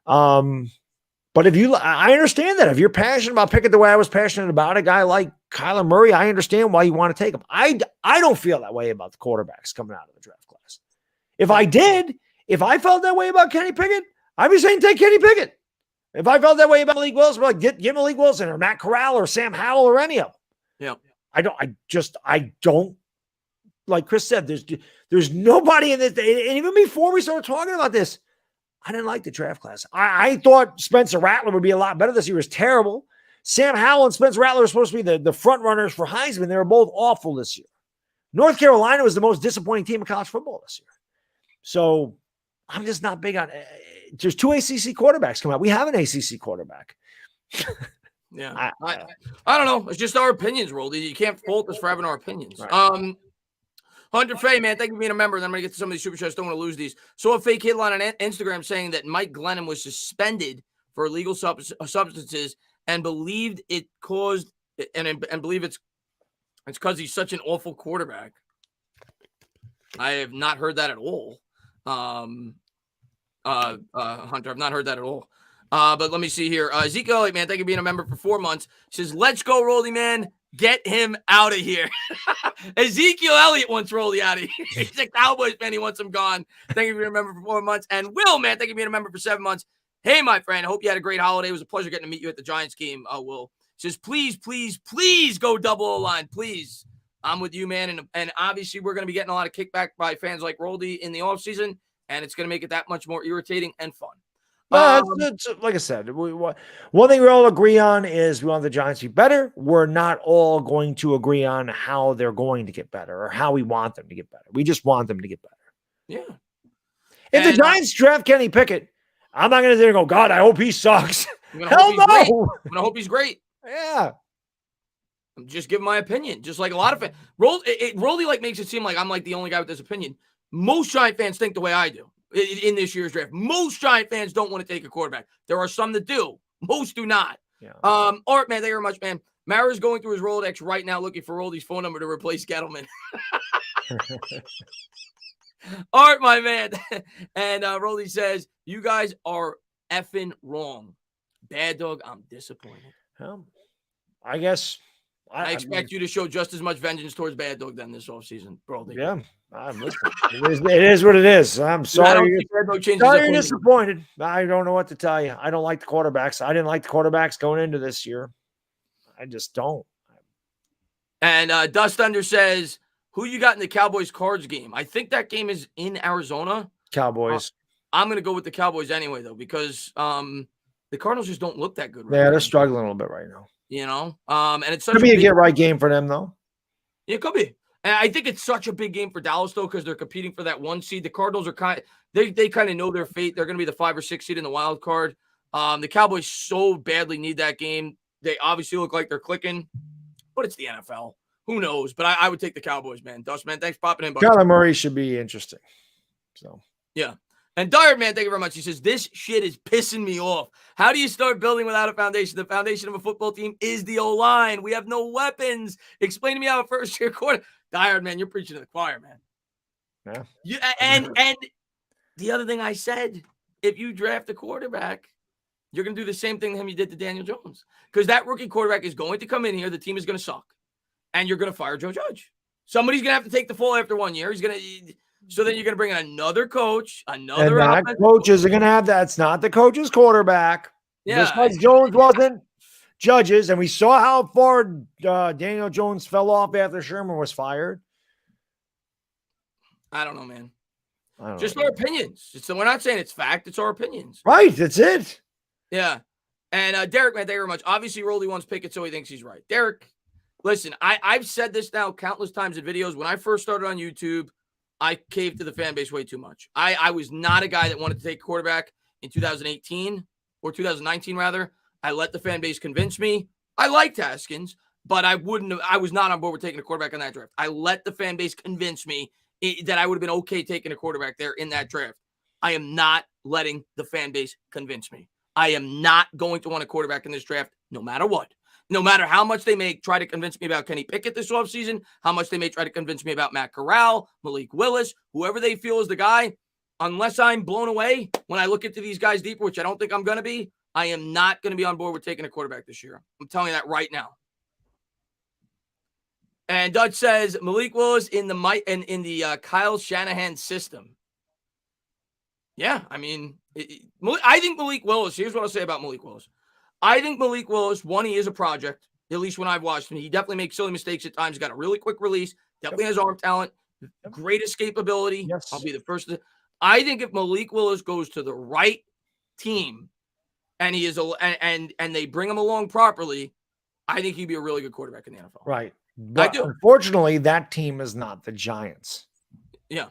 But I understand that if you're passionate about Pickett the way I was passionate about a guy like Kyler Murray, I understand why you want to take him. I don't feel that way about the quarterbacks coming out of the draft class. If I felt that way about Kenny Pickett, I'd be saying take Kenny Pickett. If I felt that way about Malik Willis, I'd be like, get Malik Wilson or Matt Corral or Sam Howell or any of them. Yeah. I don't, like Chris said, there's nobody in this. And even before we started talking about this, I didn't like the draft class. I thought Spencer Rattler would be a lot better this year. He was terrible. Sam Howell and Spencer Rattler are supposed to be the front runners for Heisman. They were both awful this year. North Carolina was the most disappointing team in college football this year. So I'm just not big on there's 2 ACC quarterbacks coming out. We have an ACC quarterback. Yeah. I don't know. It's just our opinions, Roldy. You can't fault us for having our opinions. Right. Hunter Fay, man, thank you for being a member. Then I'm going to get to some of these super chats. Don't want to lose these. Saw a fake headline on Instagram saying that Mike Glennon was suspended for illegal substances and believed it caused and believe it's because he's such an awful quarterback. I have not heard that at all. Hunter, I've not heard that at all. But let me see here. Ezekiel Elliott, man, thank you for being a member for 4 months. He says, let's go, Roldy, man. Get him out of here. Ezekiel Elliott wants Roldy out of here. He's a Cowboys fan. He wants him gone. Thank you for being a member for 4 months. And Will, man, thank you for being a member for 7 months. Hey, my friend, I hope you had a great holiday. It was a pleasure getting to meet you at the Giants game, Will. He says, please, please, please go double O-line, please. I'm with you, man. And obviously, we're going to be getting a lot of kickback by fans like Roldy in the offseason, and it's going to make it that much more irritating and fun. It's like I said, one thing we all agree on is we want the Giants to be better. We're not all going to agree on how they're going to get better or how we want them to get better. We just want them to get better. Yeah. If the Giants draft Kenny Pickett, I'm not going to sit there and go, God, I hope he sucks. Hell no. I'm going to hope he's great. Yeah. I'm just giving my opinion. Just like a lot of fans. Roldy like makes it seem like I'm like the only guy with this opinion. Most Giant fans think the way I do. In this year's draft, most Giant fans don't want to take a quarterback. There are some that do. Most do not. Yeah. Art, man, thank you very much, man. Mara's going through his Rolodex right now looking for Roldy's phone number to replace Gettleman. Art, my man. And Roldy says, you guys are effing wrong. Bad Dog, I'm disappointed. I guess. I expect you to show just as much vengeance towards Bad Dog than this offseason, Roldy. Yeah. It is what it is. I'm sorry. You're disappointed. I don't know what to tell you. I don't like the quarterbacks. I didn't like the quarterbacks going into this year. I just don't. And Dust Thunder says, who you got in the Cowboys Cards game? I think that game is in Arizona. Cowboys. I'm going to go with the Cowboys anyway, though, because the Cardinals just don't look that good right now. They're struggling a little bit right now. And it's such could be a get-right game for them, though. Yeah, it could be. And I think it's such a big game for Dallas, though, because they're competing for that 1 seed. The Cardinals are they kind of know their fate. They're going to be the 5 or 6 seed in the wild card. The Cowboys so badly need that game. They obviously look like they're clicking, but it's the NFL. Who knows? But I would take the Cowboys, man. Dust, man, thanks for popping in. Kyler Murray should be interesting. So yeah. And Dyer, man, thank you very much. He says, this shit is pissing me off. How do you start building without a foundation? The foundation of a football team is the O-line. We have no weapons. Explain to me how a first-year quarter. Dyer, man, you're preaching to the choir, man. Yeah. And the other thing I said, if you draft a quarterback, you're going to do the same thing to him you did to Daniel Jones. Because that rookie quarterback is going to come in here. The team is going to suck. And you're going to fire Joe Judge. Somebody's going to have to take the fall after 1 year. So then you're going to bring in another coach, another and that coach isn't going to have that. It's not the coach's quarterback. Yeah. Just like Jones wasn't Judge's. And we saw how far Daniel Jones fell off after Sherman was fired. I don't know, man. Just our opinions. We're not saying it's fact. It's our opinions. Right. That's it. Yeah. And Derek, man, thank you very much. Obviously, Roldy wants Pickett, so he thinks he's right. Derek, listen, I've said this now countless times in videos. When I first started on YouTube, I caved to the fan base way too much. I was not a guy that wanted to take a quarterback in 2018 or 2019, rather. I let the fan base convince me. I liked Haskins, but I was not on board with taking a quarterback in that draft. I let the fan base convince me that I would have been okay taking a quarterback there in that draft. I am not letting the fan base convince me. I am not going to want a quarterback in this draft, no matter what. No matter how much they may try to convince me about Kenny Pickett this offseason, how much they may try to convince me about Matt Corral, Malik Willis, whoever they feel is the guy, unless I'm blown away when I look into these guys deeper, which I don't think I'm going to be, I am not going to be on board with taking a quarterback this year. I'm telling you that right now. And Dutch says Malik Willis in the Kyle Shanahan system. Yeah, I mean, I think Malik Willis, here's what I'll say about Malik Willis. I think Malik Willis, one, he is a project, at least when I've watched him. He definitely makes silly mistakes at times. He's got a really quick release, definitely has arm talent, great escapability. Yes. I'll be the first to. I think if Malik Willis goes to the right team and he is and they bring him along properly, I think he'd be a really good quarterback in the NFL. Right. But unfortunately, that team is not the Giants. Yeah.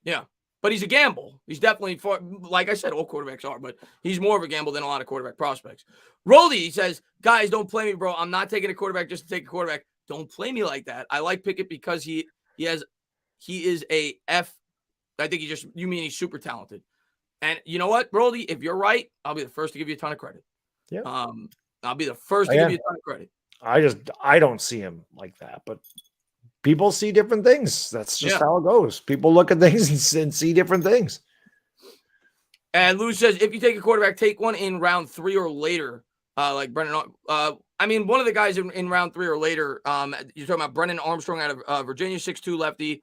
Yeah. but he's a gamble. He's definitely, like I said, all quarterbacks are, but he's more of a gamble than a lot of quarterback prospects. Roldy, he says, guys, don't play me, bro. I'm not taking a quarterback just to take a quarterback. Don't play me like that. I like Pickett because he is a F. I think you mean he's super talented. And you know what, Roldy, if you're right, I'll be the first to give you a ton of credit. Yeah. I'll be the first to give you a ton of credit. I don't see him like that, but people see different things. That's just how it goes. People look at things and see different things. And Lou says, if you take a quarterback, take one in round 3 or later, like Brennan. I mean, one of the guys in round 3 or later, you're talking about Brennan Armstrong out of Virginia, 6'2", lefty,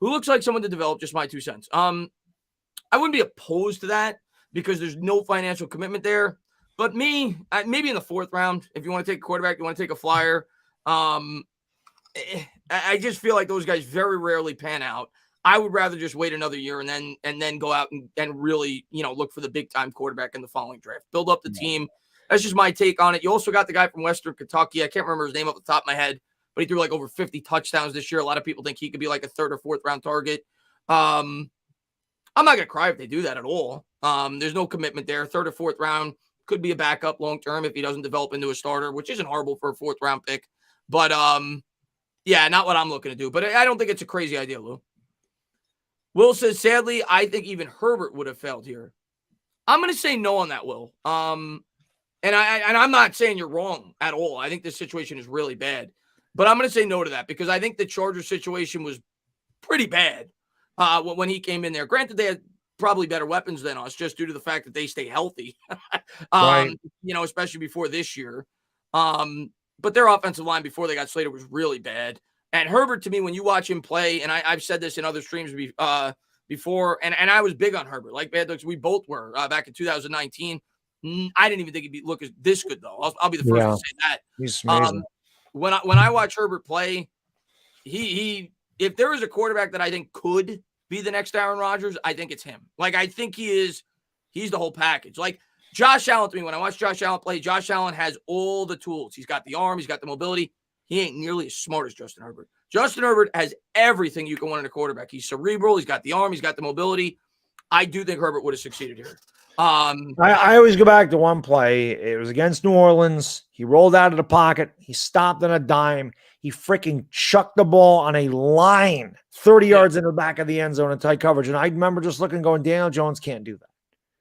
who looks like someone to develop, just my 2 cents. I wouldn't be opposed to that because there's no financial commitment there. But maybe in the 4th round, if you want to take a quarterback, you want to take a flyer. I just feel like those guys very rarely pan out. I would rather just wait another year and then go out and really, look for the big time quarterback in the following draft. Build up the team. That's just my take on it. You also got the guy from Western Kentucky. I can't remember his name off the top of my head, but he threw like over 50 touchdowns this year. A lot of people think he could be like a 3rd or 4th round target. I'm not going to cry if they do that at all. There's no commitment there. 3rd or 4th round could be a backup long term if he doesn't develop into a starter, which isn't horrible for a 4th round pick. But yeah, not what I'm looking to do. But I don't think it's a crazy idea, Lou. Will says, sadly, I think even Herbert would have failed here. I'm going to say no on that, Will. And I'm not saying you're wrong at all. I think this situation is really bad. But I'm going to say no to that because I think the Chargers situation was pretty bad when he came in there. Granted, they had probably better weapons than us just due to the fact that they stay healthy, right. Especially before this year. But their offensive line before they got slated was really bad. And Herbert, to me, when you watch him play, and I've said this in other streams before, and I was big on Herbert, like Bad Dogs, we both were back in 2019. I didn't even think he'd look this good, though. I'll be the first to say that. He's amazing. When I watch Herbert play, he if there is a quarterback that I think could be the next Aaron Rodgers, I think it's him. Like, I think he's the whole package. Like, Josh Allen, to me, when I watch Josh Allen play, Josh Allen has all the tools. He's got the arm. He's got the mobility. He ain't nearly as smart as Justin Herbert. Justin Herbert has everything you can want in a quarterback. He's cerebral. He's got the arm. He's got the mobility. I do think Herbert would have succeeded here. I always go back to one play. It was against New Orleans. He rolled out of the pocket. He stopped on a dime. He freaking chucked the ball on a line 30 yards in the back of the end zone in tight coverage. And I remember just looking going, Daniel Jones can't do that.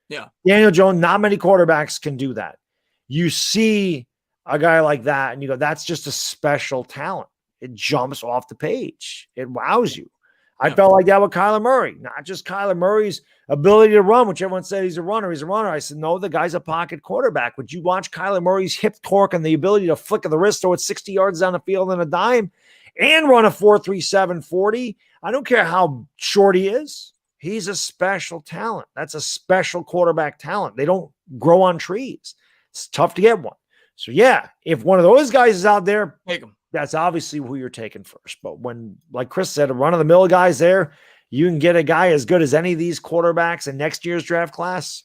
Yeah. Daniel Jones, not many quarterbacks can do that. You see a guy like that, and you go, that's just a special talent. It jumps off the page. It wows you. I felt like that with Kyler Murray, not just Kyler Murray's ability to run, which everyone said he's a runner. He's a runner. I said, no, the guy's a pocket quarterback. Would you watch Kyler Murray's hip torque and the ability to flick of the wrist, throw it 60 yards down the field in a dime and run a 4.37 40? I don't care how short he is. He's a special talent. That's a special quarterback talent. They don't grow on trees. It's tough to get one. So, yeah, if one of those guys is out there, take him. That's obviously who you're taking first. But when, like Chris said, a run-of-the-mill guys there, you can get a guy as good as any of these quarterbacks in next year's draft class.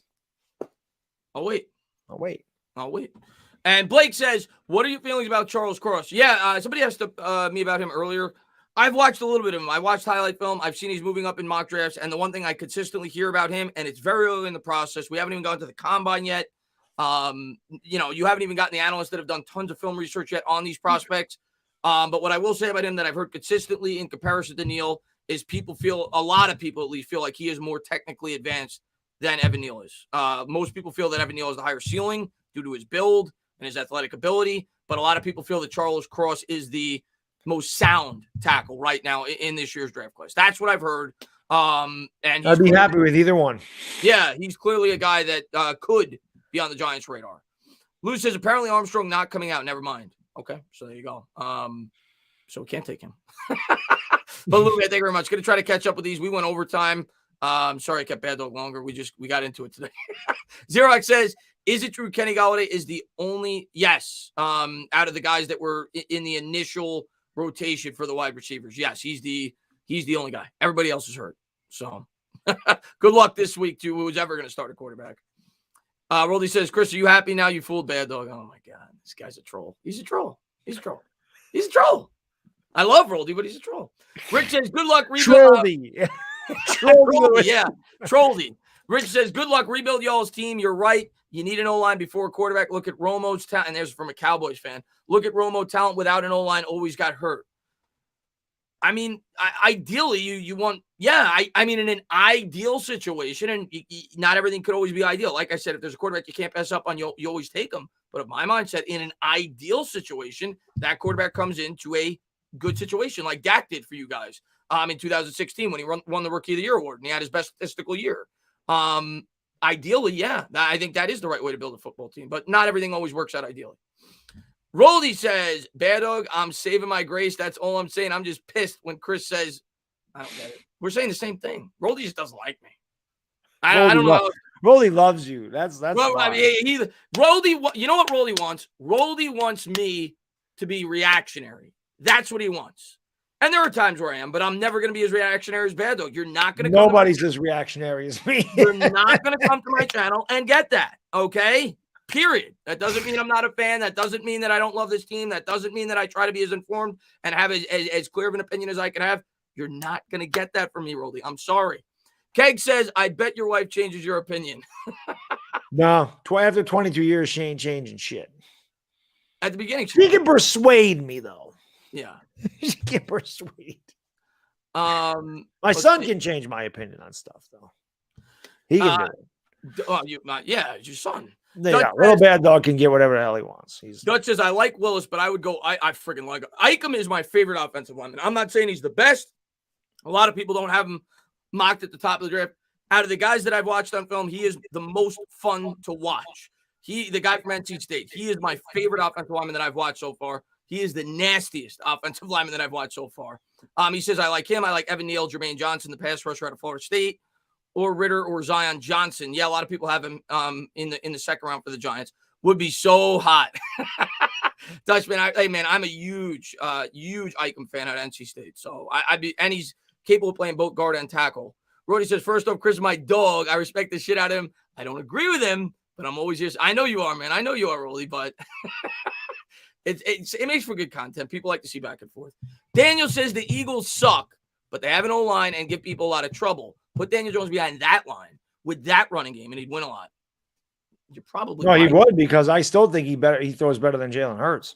I'll wait. I'll wait. And Blake says, what are your feelings about Charles Cross? Yeah, somebody asked me about him earlier. I've watched a little bit of him. I watched highlight film. I've seen he's moving up in mock drafts. And the one thing I consistently hear about him, and it's very early in the process, we haven't even gone to the combine yet. You haven't even gotten the analysts that have done tons of film research yet on these prospects. But what I will say about him that I've heard consistently in comparison to Neal is a lot of people at least feel like he is more technically advanced than Evan Neal is. Most people feel that Evan Neal has the higher ceiling due to his build and his athletic ability. But a lot of people feel that Charles Cross is the most sound tackle right now in this year's draft class. That's what I've heard. And I'd be happy with either one. Yeah, he's clearly a guy that could be on the Giants' radar. Lou says, apparently Armstrong not coming out. Never mind. Okay, so there you go. So we can't take him. But Lou, thank you very much. Going to try to catch up with these. We went overtime. Sorry I kept Bad Dog longer. We got into it today. Xerox says, is it true Kenny Golladay is the only, yes, out of the guys that were in the initial rotation for the wide receivers? Yes, he's the only guy. Everybody else is hurt. So good luck this week to who's ever going to start a quarterback. Roldy says, Chris, are you happy now? You fooled Bad Dog. Oh, my God. This guy's a troll. He's a troll. I love Roldy, but he's a troll. Rick says, good luck. Troldy. Trolley, yeah. Trolley. Rich says, good luck. Rebuild y'all's team. You're right. You need an O-line before a quarterback. Look at Romo's talent. And there's from a Cowboys fan. Look at Romo talent without an O-line. Always got hurt. I mean, ideally, you want, I mean, in an ideal situation, and not everything could always be ideal. Like I said, if there's a quarterback you can't pass up on, you always take them. But my mindset, in an ideal situation, that quarterback comes into a good situation like Dak did for you guys in 2016 when he won the Rookie of the Year award and he had his best statistical year. Ideally, I think that is the right way to build a football team, but not everything always works out ideally. Roldy says, Baddog, I'm saving my grace. That's all I'm saying. I'm just pissed when Chris says, I don't get it. We're saying the same thing. Roldy just doesn't like me. I don't know. Roldy loves you. That's well, I mean, Roldy, you know what Roldy wants? Roldy wants me to be reactionary. That's what he wants. And there are times where I am, but I'm never going to be as reactionary as Baddog. You're not going to. Nobody's as reactionary as me. You're not going to come to my channel and get that. Okay. Period. That doesn't mean I'm not a fan. That doesn't mean that I don't love this team. That doesn't mean that I try to be as informed and have as clear of an opinion as I can have. You're not going to get that from me, Roldy. I'm sorry. Keg says, I bet your wife changes your opinion. No, after 22 years, she ain't changing shit. At the beginning, she can persuade me, though. Yeah. She can persuade. My son can change my opinion on stuff, though. He can do it. It's your son. Yeah, little bad dog can get whatever the hell he wants. Dutch says, I like Willis, but I would go, I freaking like him. Ikem is my favorite offensive lineman. I'm not saying he's the best. A lot of people don't have him mocked at the top of the draft. Out of the guys that I've watched on film, he is the most fun to watch. The guy from NC State, he is my favorite offensive lineman that I've watched so far. He is the nastiest offensive lineman that I've watched so far. He says, I like him. I like Evan Neal, Jermaine Johnson, the pass rusher out of Florida State, or Ritter or Zion Johnson. Yeah, a lot of people have him in the second round for the Giants. Would be so hot. Dutchman, I'm a huge Ikem fan at NC State. So and he's capable of playing both guard and tackle. Roddy says, first off, Chris is my dog. I respect the shit out of him. I don't agree with him, but I'm always just, I know you are, man. I know you are, Rolly, but it makes for good content. People like to see back and forth. Daniel says the Eagles suck, but they have an O-line and give people a lot of trouble. Put Daniel Jones behind that line with that running game, and he'd win a lot. You're probably right. He would, because I still think he throws better than Jalen Hurts.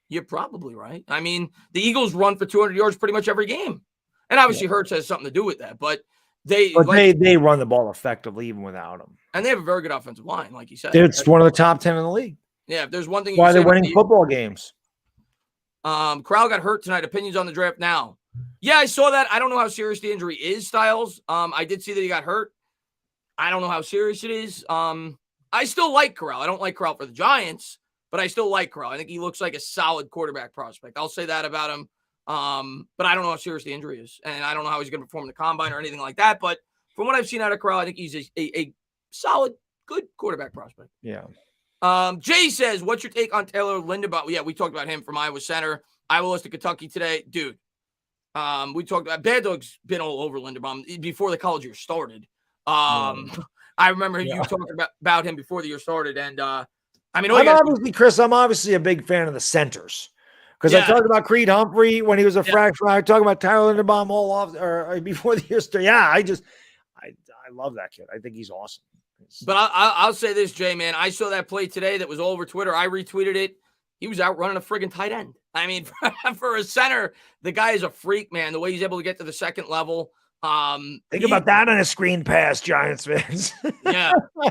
You're probably right. I mean, the Eagles run for 200 yards pretty much every game. And obviously Hurts has something to do with that, but they run the ball effectively even without him. And they have a very good offensive line, like you said. It's one of the top 10 in the league. Yeah, if there's one thing why they're winning football games. Crowell got hurt tonight. Opinions on the draft now. Yeah, I saw that. I don't know how serious the injury is, Styles. I did see that he got hurt. I don't know how serious it is. I still like Corral. I don't like Corral for the Giants, but I still like Corral. I think he looks like a solid quarterback prospect. I'll say that about him. But I don't know how serious the injury is, and I don't know how he's going to perform in the combine or anything like that. But from what I've seen out of Corral, I think he's a solid, good quarterback prospect. Yeah. Jay says, what's your take on Taylor Linderbaum? Yeah, we talked about him from Iowa Center. Iowa lost to Kentucky today. Dude, we talked about Bad Dog's been all over Linderbaum before the college year started. I remember you talking about him before the year started. And I'm obviously a big fan of the centers. Because I talked about Creed Humphrey when he was a freshman. I talked about Tyler Linderbaum all off or before the year started. Yeah, I love that kid. I think he's awesome. But I'll say this, Jay, man. I saw that play today that was all over Twitter. I retweeted it. He was out running a friggin' tight end. I mean, for a center, the guy is a freak, man. The way he's able to get to the second level. Think about that on a screen pass, Giants fans.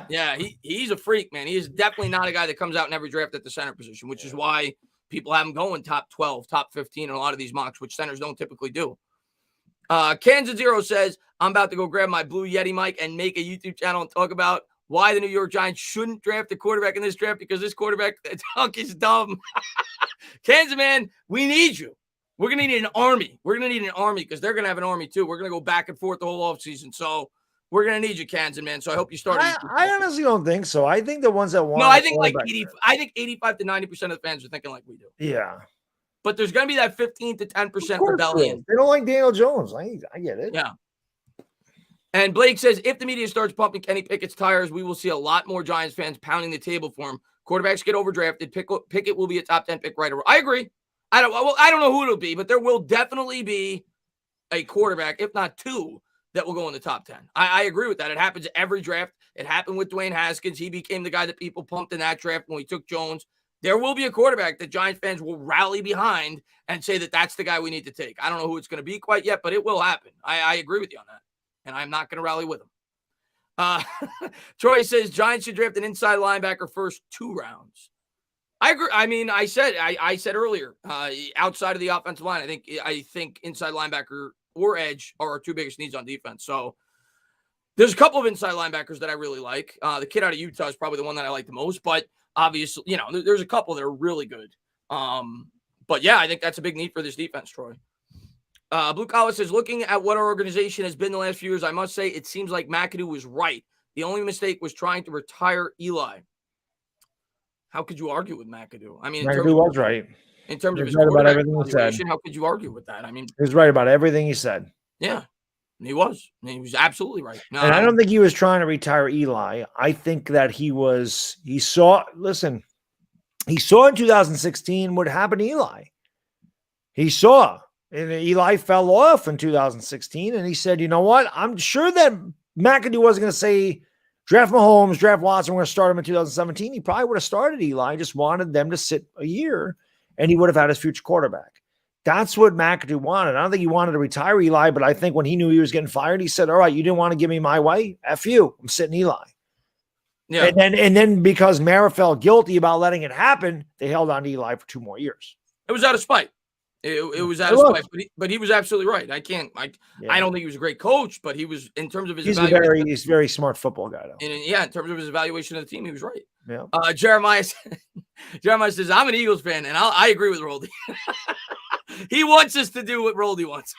Yeah. He's a freak, man. He is definitely not a guy that comes out in every draft at the center position, which is why people have him going top 12, top 15 in a lot of these mocks, which centers don't typically do. Kansas Zero says, I'm about to go grab my Blue Yeti mic and make a YouTube channel and talk about why the New York Giants shouldn't draft a quarterback in this draft because this quarterback talk is dumb. Kansas, man, we need you. We're going to need an army. We're going to need an army because they're going to have an army too. We're going to go back and forth the whole offseason. So we're going to need you, Kansas, man. So I hope you start. I honestly don't think so. I think the ones that want. No, I think 85 to 90% of the fans are thinking like we do. Yeah. But there's going to be that 15 to 10% rebellion. They don't like Daniel Jones. I get it. Yeah. And Blake says, if the media starts pumping Kenny Pickett's tires, we will see a lot more Giants fans pounding the table for him. Quarterbacks get overdrafted. Pickett will be a top 10 pick right away. I agree. I don't know who it'll be, but there will definitely be a quarterback, if not two, that will go in the top 10. I agree with that. It happens every draft. It happened with Dwayne Haskins. He became the guy that people pumped in that draft when we took Jones. There will be a quarterback that Giants fans will rally behind and say that that's the guy we need to take. I don't know who it's going to be quite yet, but it will happen. I agree with you on that, and I'm not going to rally with him. Troy says Giants should draft an inside linebacker first 2 rounds. I agree. I mean, I said earlier, outside of the offensive line, I think inside linebacker or edge are our 2 biggest needs on defense. So there's a couple of inside linebackers that I really like. The kid out of Utah is probably the one that I like the most, but obviously, there's a couple that are really good. But yeah, I think that's a big need for this defense, Troy. Blue Collar says, looking at what our organization has been the last few years, I must say it seems like McAdoo was right. The only mistake was trying to retire Eli. How could you argue with McAdoo? I mean, McAdoo was right. In terms of his right about quarterback everything he said. how could you argue with that? I mean, he was right about everything he said. Yeah, he was. He was absolutely right. And I don't think he was trying to retire Eli. I think that he saw in 2016 what happened to Eli. He saw, and Eli fell off in 2016, and he said, you know what? I'm sure that McAdoo wasn't going to say, draft Mahomes, draft Watson, we're going to start him in 2017. He probably would have started Eli, just wanted them to sit a year, and he would have had his future quarterback. That's what McAdoo wanted. I don't think he wanted to retire Eli, but I think when he knew he was getting fired, he said, all right, you didn't want to give me my way? F you. I'm sitting Eli. Yeah. And then because Mara felt guilty about letting it happen, they held on to Eli for 2 more years. It was out of spite. It was out of spite, but he was absolutely right. I don't think he was a great coach, but he was, in terms of his he's a very smart football guy, though. And in terms of his evaluation of the team, he was right. Yeah. Jeremiah says, I'm an Eagles fan, and I agree with Roldy. He wants us to do what Roldy wants.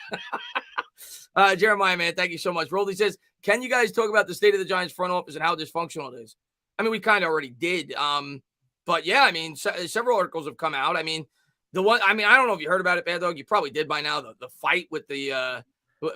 Jeremiah, man, thank you so much. Roldy says, can you guys talk about the state of the Giants front office and how dysfunctional it is? I mean, we kind of already did. But yeah, I mean, several articles have come out. I mean, I don't know if you heard about it, Bad Dog. You probably did by now. The fight with the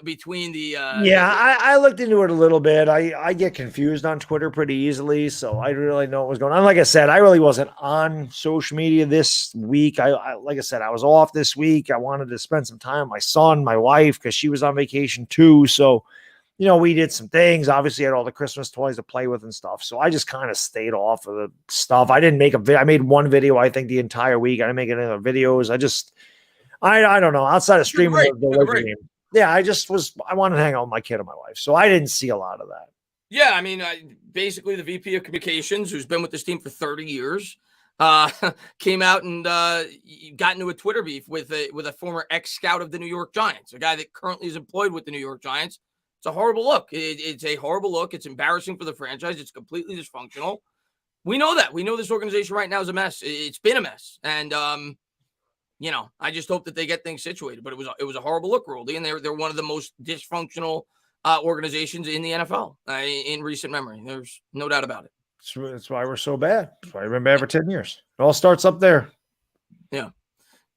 between the I looked into it a little bit. I get confused on Twitter pretty easily, so I really know what was going on. Like I said, I really wasn't on social media this week. Like I said, I was off this week. I wanted to spend some time with my son, my wife, because she was on vacation too. So, we did some things. Obviously, I had all the Christmas toys to play with and stuff. So I just kind of stayed off of the stuff. I didn't make I made one video, I think, the entire week. I didn't make any other videos. I don't know. Outside of streaming the game. Yeah, I wanted to hang out with my kid and my wife. So I didn't see a lot of that. Yeah, I mean, basically the VP of Communications, who's been with this team for 30 years, came out and got into a Twitter beef with a former ex-scout of the New York Giants, a guy that currently is employed with the New York Giants. It's a horrible look. It's a horrible look. It's embarrassing for the franchise. It's completely dysfunctional. We know that. We know this organization right now is a mess. It's been a mess. And, I just hope that they get things situated. But it was a horrible look, Roldy, and they're one of the most dysfunctional organizations in the NFL in recent memory. There's no doubt about it. That's why we're so bad. That's why we've been bad for 10 years. It all starts up there. Yeah.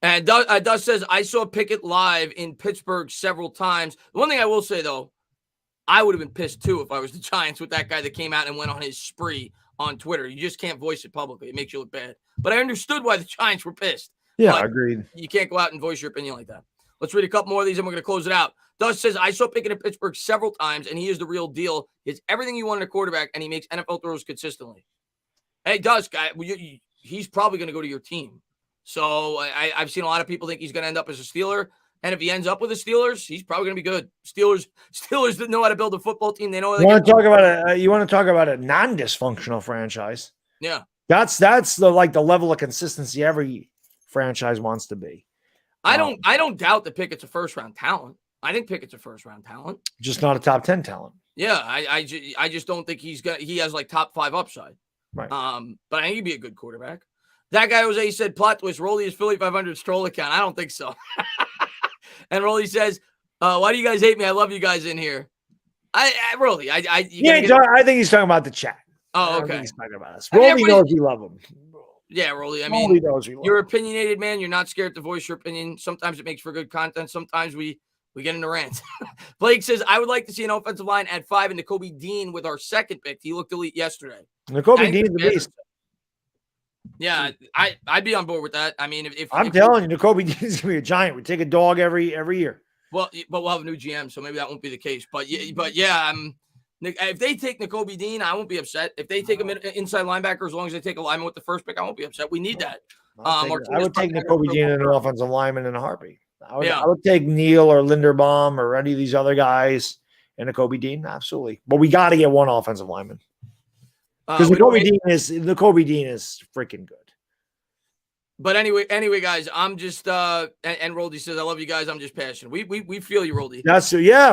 And Doug says, I saw Pickett live in Pittsburgh several times. The one thing I will say, though, I would have been pissed, too, if I was the Giants with that guy that came out and went on his spree on Twitter. You just can't voice it publicly. It makes you look bad. But I understood why the Giants were pissed. Yeah, agreed. You can't go out and voice your opinion like that. Let's read a couple more of these, and we're going to close it out. Doug says, I saw Pickett in Pittsburgh several times, and he is the real deal. He has everything you want in a quarterback, and he makes NFL throws consistently. Hey, Doug, he's probably going to go to your team. So I've seen a lot of people think he's going to end up as a Steeler. And if he ends up with the Steelers, he's probably going to be good. Steelers that know how to build a football team. They know. You want to talk about a non-dysfunctional franchise? Yeah, that's the level of consistency every franchise wants to be. I don't doubt that Pickett's a first-round talent. I think Pickett's a first-round talent, just not a top 10 talent. Yeah, I just don't think he has like top 5 upside. Right. But I think he'd be a good quarterback. That guy Jose said plot twist. Rolly is Philly 500 stroll account. I don't think so. And Rolly says, why do you guys hate me? I love you guys in here. Rolly, I think he's talking about the chat. Oh, okay. I don't think he's talking about us. Rolly knows we love him. Yeah, Rolly. I mean, you're opinionated, man. You're not scared to voice your opinion. Sometimes it makes for good content. Sometimes we get into rants. Blake says, I would like to see an offensive line at 5 and Nakobe Dean with our second pick. He looked elite yesterday. Nakobe Dean's the beast. Yeah, I'd be on board with that. I mean, if I'm telling you, Nakobe Dean's gonna be a giant. We take a dog every year. Well, but we'll have a new GM, so maybe that won't be the case. But yeah, if they take Nakobe Dean, I won't be upset. If they take an inside linebacker, as long as they take a lineman with the first pick, I won't be upset. We need that. I would take Nakobe Dean and an offensive lineman in a heartbeat. I would take Neal or Linderbaum or any of these other guys and Nakobe Dean, absolutely. But we got to get one offensive lineman because Nakobe Dean is freaking good. But anyway, guys, I'm just and Roldy says, I love you guys. I'm just passionate. We feel you, Roldy.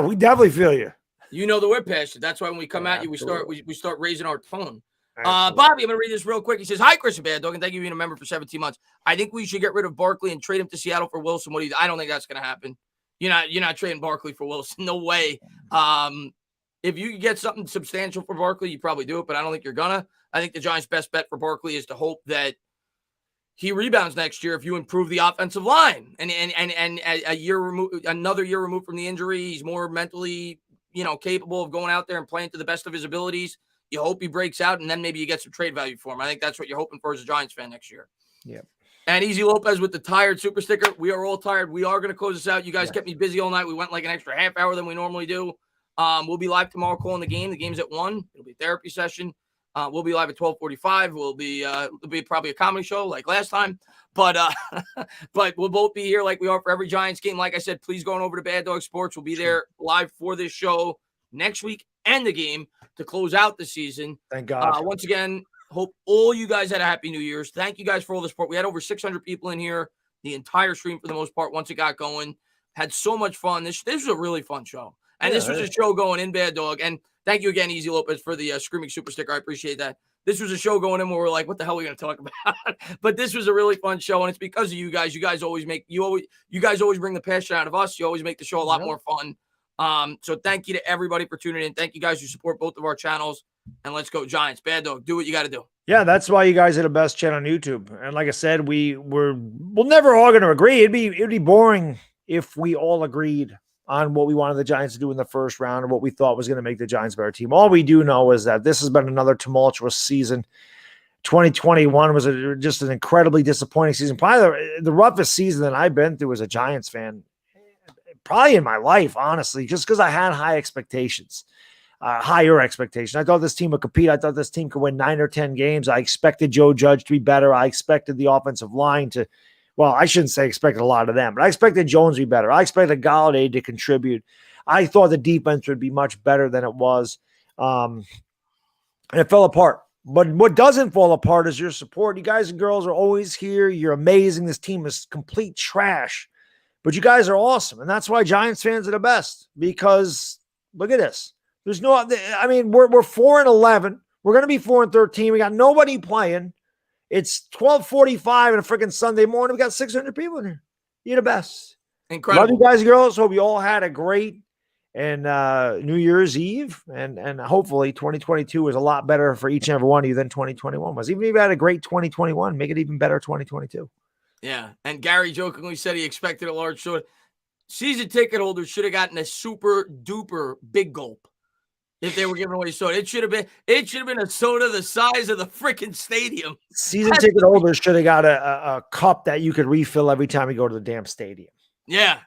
We definitely feel you. You know that we're passionate. That's why when we come at you, we start raising our tone. Bobby, I'm gonna read this real quick. He says, "Hi, Chris and Baddog, and thank you for being a member for 17 months. I think we should get rid of Barkley and trade him to Seattle for Wilson. What do you? I don't think that's gonna happen. You're not trading Barkley for Wilson. No way. If you get something substantial for Barkley, you probably do it, but I don't think you're gonna. I think the Giants' best bet for Barkley is to hope that he rebounds next year if you improve the offensive line. And another year removed from the injury, he's more mentally, capable of going out there and playing to the best of his abilities. You hope he breaks out, and then maybe you get some trade value for him. I think that's what you're hoping for as a Giants fan next year. Yeah. And Easy Lopez with the tired super sticker. We are all tired. We are going to close this out. You guys kept me busy all night. We went like an extra half hour than we normally do. We'll be live tomorrow calling the game. The game's at 1. It'll be a therapy session. We'll be live at 12:45. It'll be probably a comedy show like last time. But we'll both be here like we are for every Giants game. Like I said, please go on over to Bad Dog Sports. We'll be there live for this show next week and the game to close out the season. Thank God. Once again, hope all you guys had a happy New Year's. Thank you guys for all the support. We had over 600 people in here the entire stream for the most part once it got going. Had so much fun. This was a really fun show. And this was a show going in, Bad Dog. And thank you again, Easy Lopez, for the screaming super sticker. I appreciate that. This was a show going in where we're like, what the hell are we going to talk about? But this was a really fun show, and it's because of you guys. You guys always bring the passion out of us. You always make the show a lot more fun. So thank you to everybody for tuning in. Thank you guys who support both of our channels. And let's go Giants. Bad Dog, do what you got to do. Yeah, that's why you guys are the best channel on YouTube. And like I said, we're never all going to agree. It'd be boring if we all agreed on what we wanted the Giants to do in the first round or what we thought was going to make the Giants a better team. All we do know is that this has been another tumultuous season. 2021 was just an incredibly disappointing season. Probably the roughest season that I've been through as a Giants fan, probably in my life, honestly, just because I had higher expectations. I thought this team would compete. I thought this team could win 9 or 10 games. I expected Joe Judge to be better. I expected the offensive line to, well, I shouldn't say expected a lot of them, but I expected Jones to be better. I expected Galladay to contribute. I thought the defense would be much better than it was. And it fell apart. But what doesn't fall apart is your support. You guys and girls are always here. You're amazing. This team is complete trash. But you guys are awesome. And that's why Giants fans are the best. Because look at this. We're 4-11. We're going to be 4-13. We got nobody playing. It's 12:45 on a freaking Sunday morning. We got 600 people in here. You're the best. Incredible. Love you guys and girls. Hope you all had a great and New Year's Eve. And hopefully 2022 is a lot better for each and every one of you than 2021 was. Even if you had a great 2021, make it even better 2022. Yeah. And Gary jokingly said he expected a large soda. Season ticket holders should have gotten a super duper big gulp. If they were giving away soda, it should have been a soda the size of the freaking stadium. Season ticket holders should have got a cup that you could refill every time you go to the damn stadium. Yeah,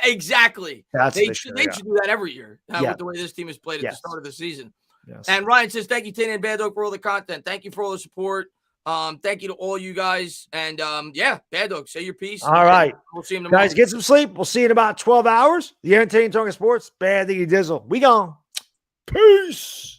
exactly. They should do that every year with the way this team has played at the start of the season. Yes. And Ryan says, thank you, Tana and Bad Dog, for all the content. Thank you for all the support. Thank you to all you guys. And Bad Dog, say your piece. All right. We'll see him tomorrow. Guys, get some sleep. We'll see you in about 12 hours. The Entertaining Talking Sports, Bad Diggy Dizzle. We gone. Peace.